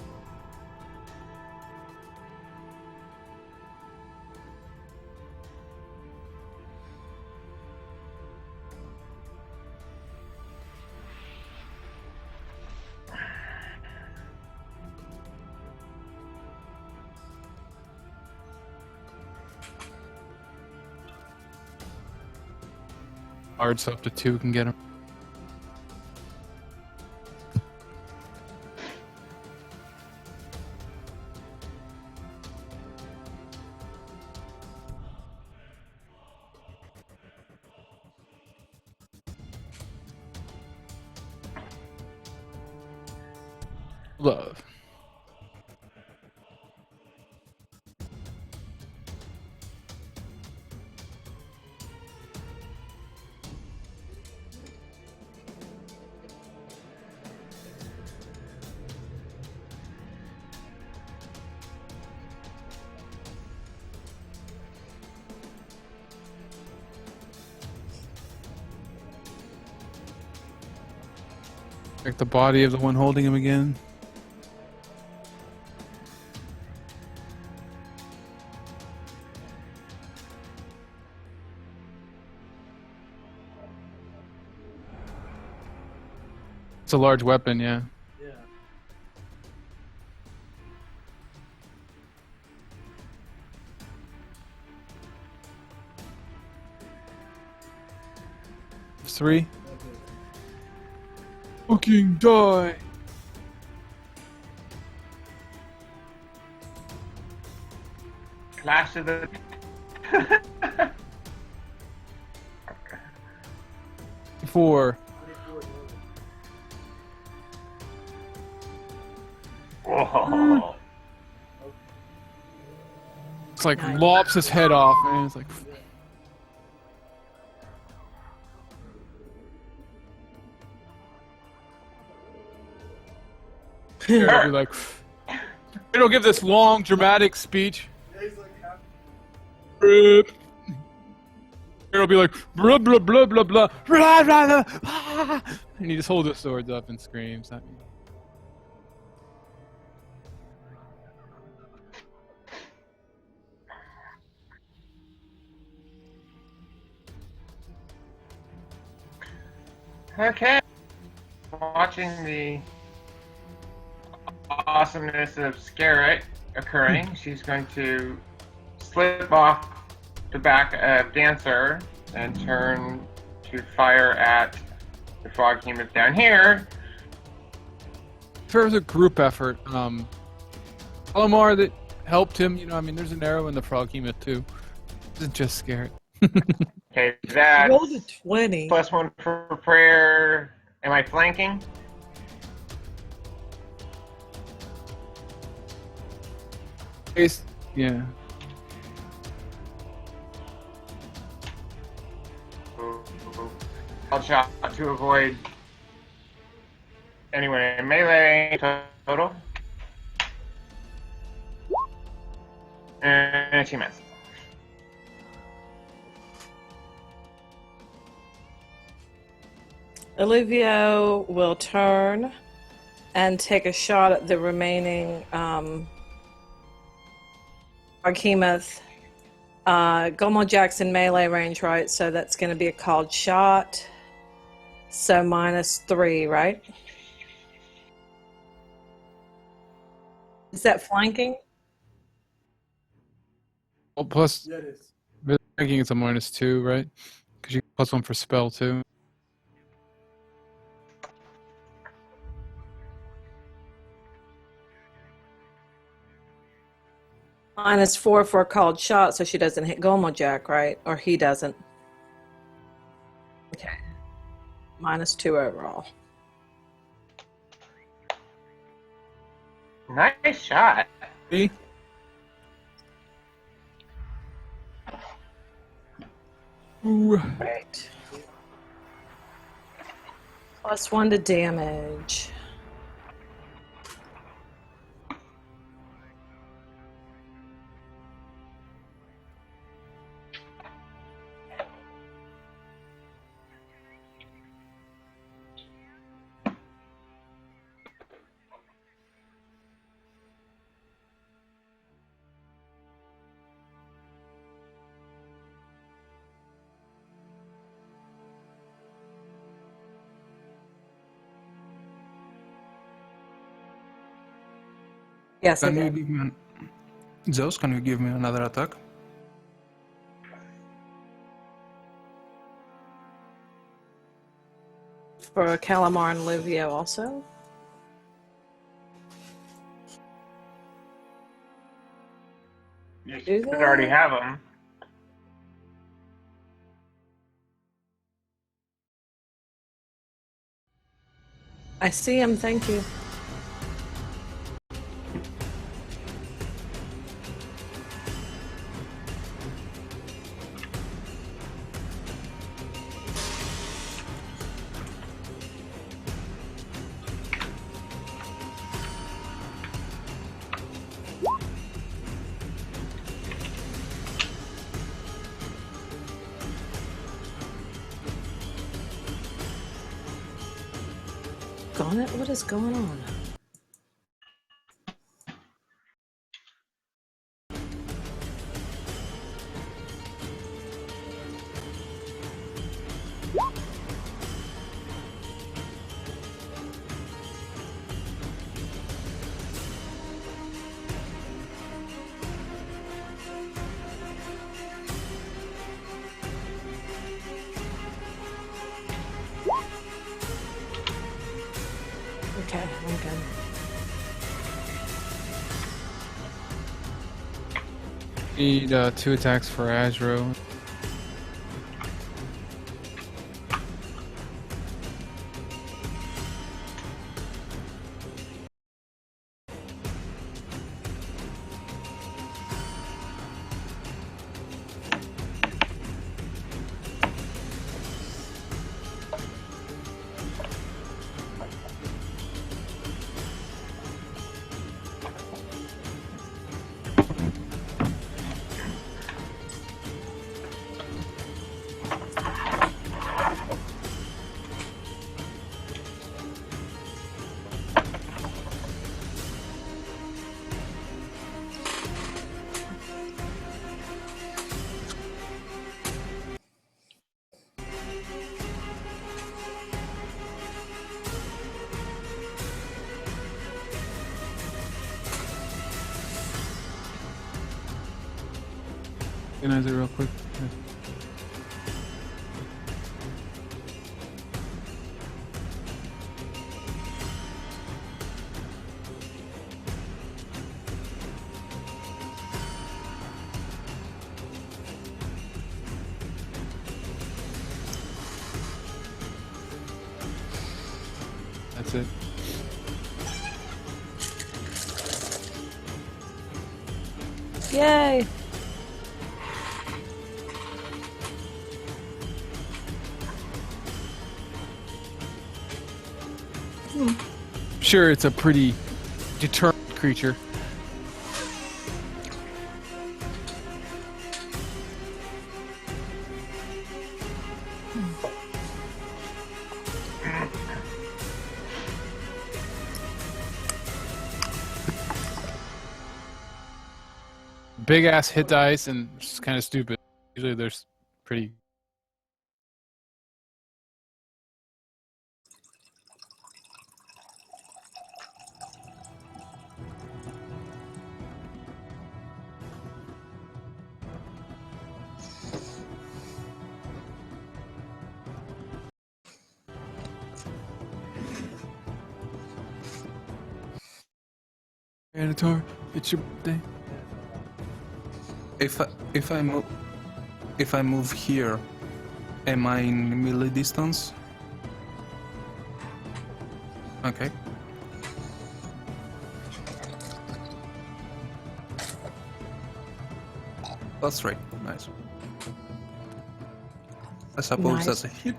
Ards up to 2 can get him. Love. Check the body of the one holding him again. It's a large weapon, yeah. Three. Fucking die. Clash of the. Four. Whoa. It's like lops his head off, man. It's like. It'll be like. It'll give this long, dramatic speech. It'll be like blah blah blah blah blah blah blah blah, and he just holds his swords up and screams. Okay. Watching the awesomeness of Scarlet occurring, she's going to slip off the back of Dancer and turn to fire at the frog humans down here. If there was a group effort, Calamar that helped him, you know, I mean, there's an arrow in the frog hemoth too. Isn't just scared. Okay, that Rolled a 20. +1 for prayer. Am I flanking? Yeah. I'll shot to avoid anyone in melee total. And she missed. Olivio will turn and take a shot at the remaining Archemoth. Gulmo Jackson melee range, right? So that's going to be a called shot. So -3, right? Is that flanking? Well, plus, thinking it's a -2, right? Because you get +1 for spell too. -4 for a called shot, so she doesn't hit Gulmo Jack, right? Or he doesn't. Okay. -2 overall. Nice shot. Me? Ooh. Right. +1 to damage. Yes, I Can you did. give me Zeus, can you give me another attack? For Calamar and Livio also. You Do should that. already have them. I see him, thank you. Doggone it, what is going on? Okay, I'm good. Need 2 attacks for Azro. Organize it real quick. That's it. Yay! Sure, it's a pretty determined creature. Big ass hit dice and it's kind of stupid. Usually there's pretty. Anatar, it's your birthday. If I move here, am I in melee distance? Okay. That's right. Nice. I suppose Nice. that's a hit.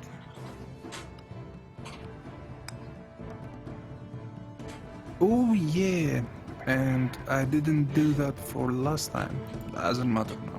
Oh yeah, and I didn't do that for last time. Doesn't matter now.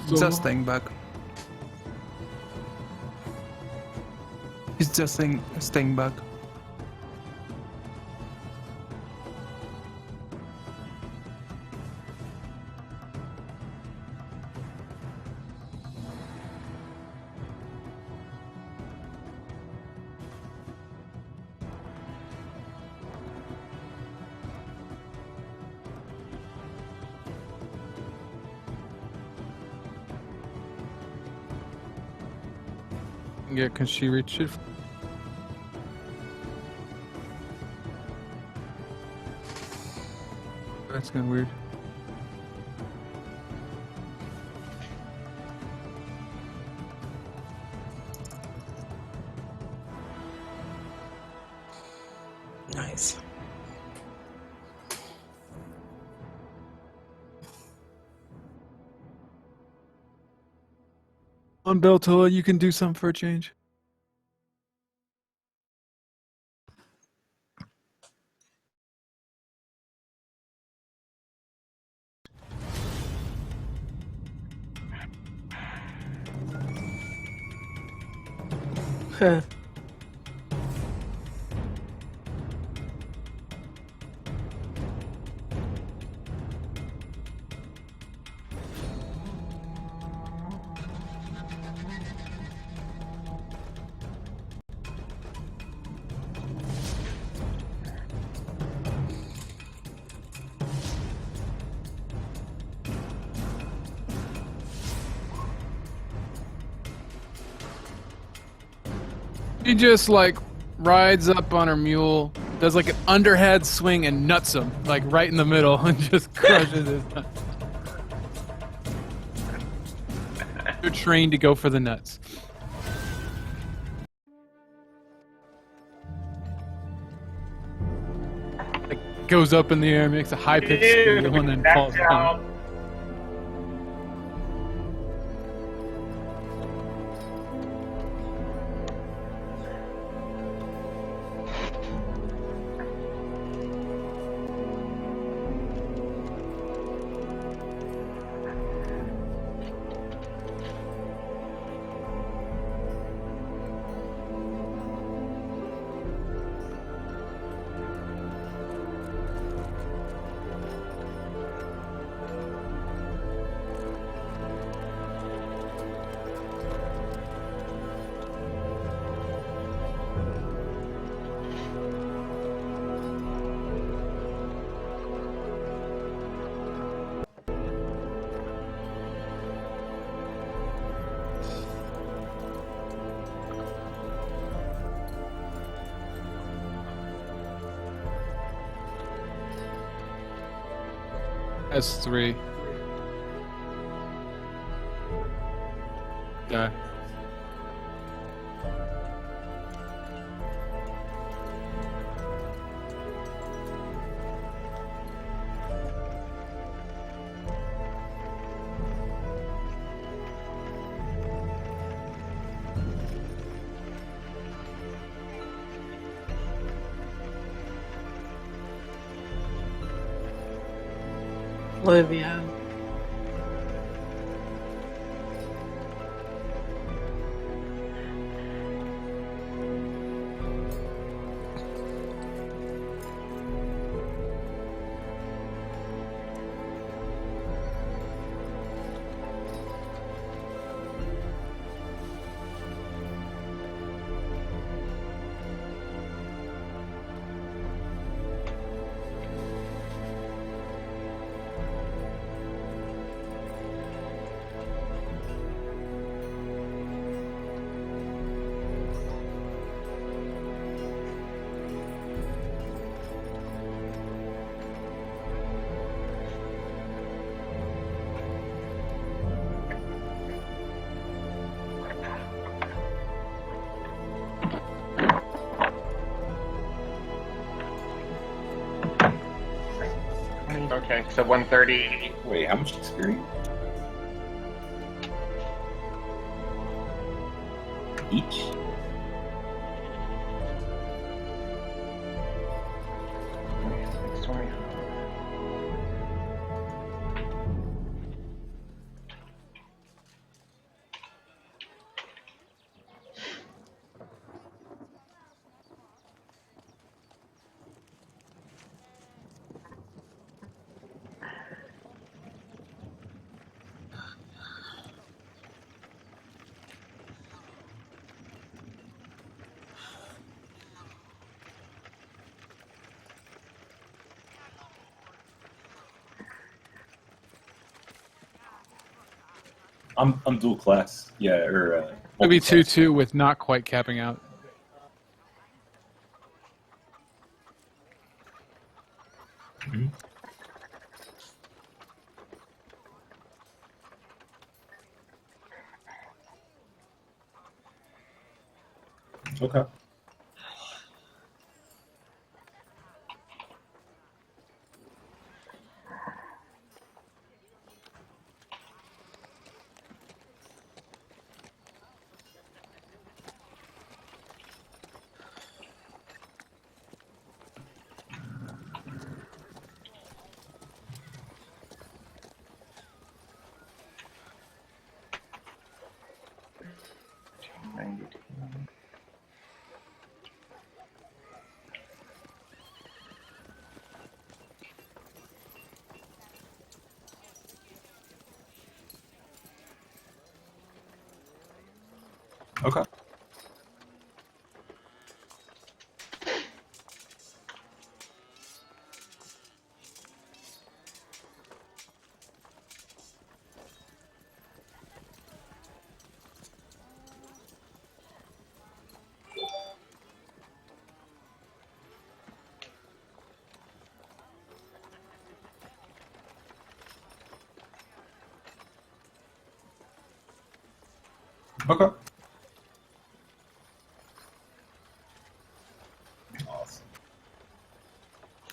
Just staying back. He's just staying back. Yeah, can she reach it? That's kind of weird. Nice. On Beltola, you can do something for a change. Huh. She just like rides up on her mule, does like an underhand swing and nuts him like right in the middle and just crushes his nuts. They're trained to go for the nuts. Like goes up in the air, makes a high pitched squeal, and then falls down. S3. Yeah. Olivia. Okay, so 130. Wait, how much experience? Each? I'm dual class. Yeah, or It'll be multi-class. 2-2 with not quite capping out. Mhm. Okay. Okay.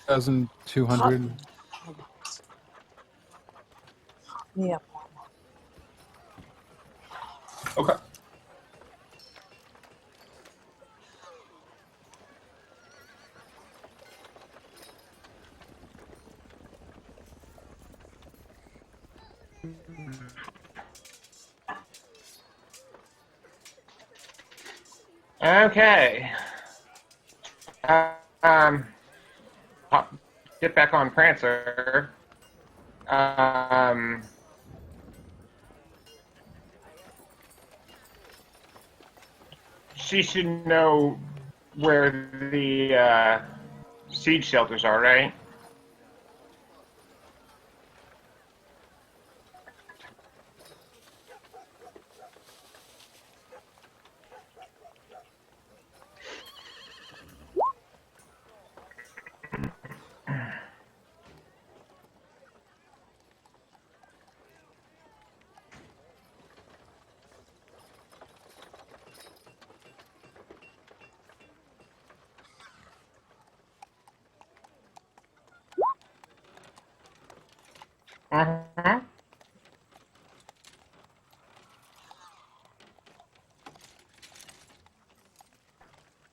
Awesome. 1,200. Yeah. Okay. Okay. Um, get back on Prancer. Um, she should know where the siege shelters are, right? Mm-hmm.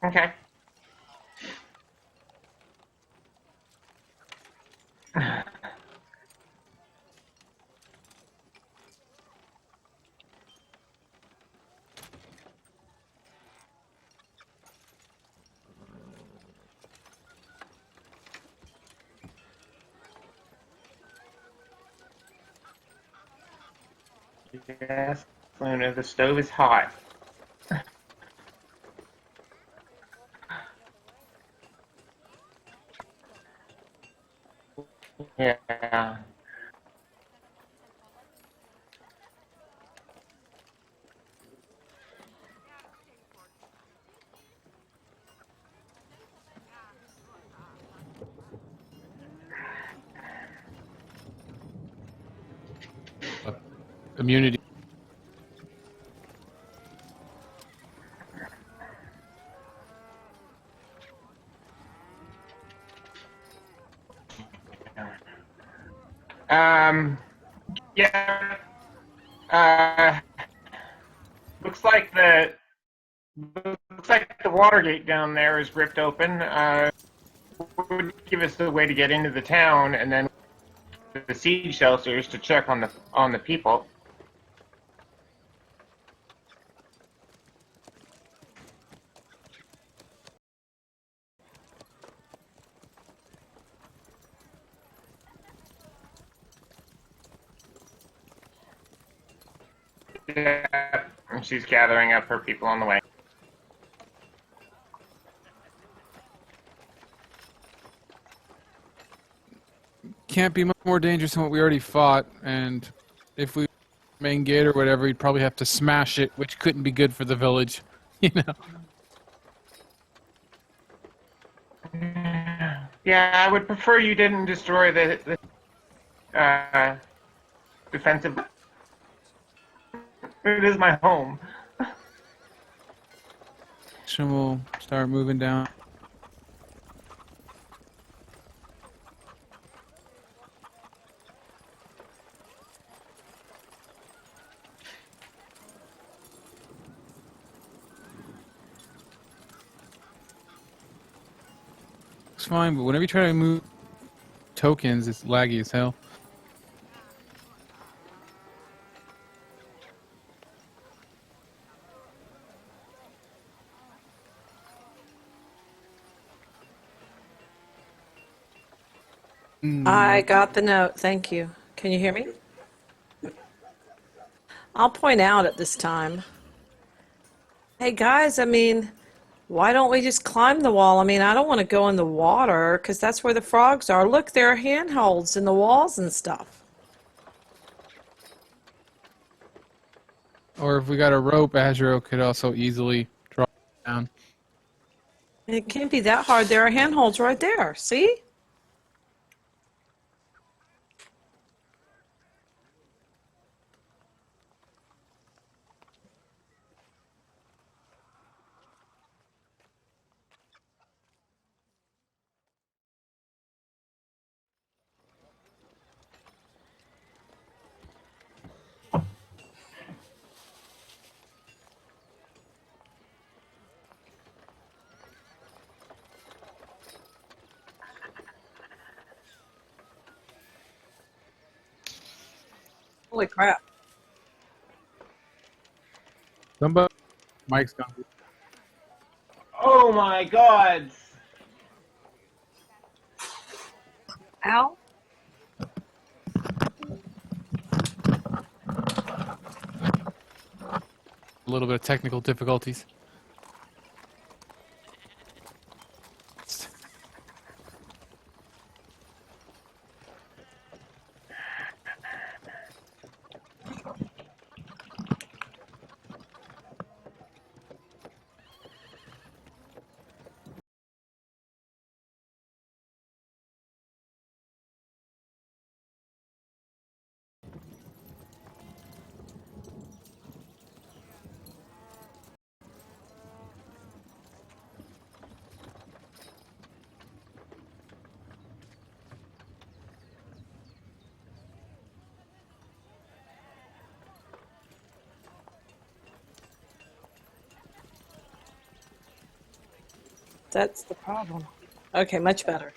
Okay. Yes, Luna, the stove is hot. Yeah. Immunity. Yeah. Uh, looks like the Watergate down there is ripped open. Would give us the way to get into the town, and then the siege shelters to check on the people. Yeah, and she's gathering up her people on the way. Can't be much more dangerous than what we already fought, and if we main gate or whatever, you'd probably have to smash it, which couldn't be good for the village. You know. Yeah, I would prefer you didn't destroy the defensive. It is my home. So we'll start moving down. It's fine, but whenever you try to move tokens, it's laggy as hell. I got the note. Thank you. Can you hear me? I'll point out at this time. Hey guys, I mean, why don't we just climb the wall? I mean, I don't want to go in the water because that's where the frogs are. Look, there are handholds in the walls and stuff. Or if we got a rope, Azuro could also easily drop it down. It can't be that hard. There are handholds right there. See? Holy crap. Somebody, Mike's gone. Oh my god! Ow. A little bit of technical difficulties. That's the problem. Okay, much better.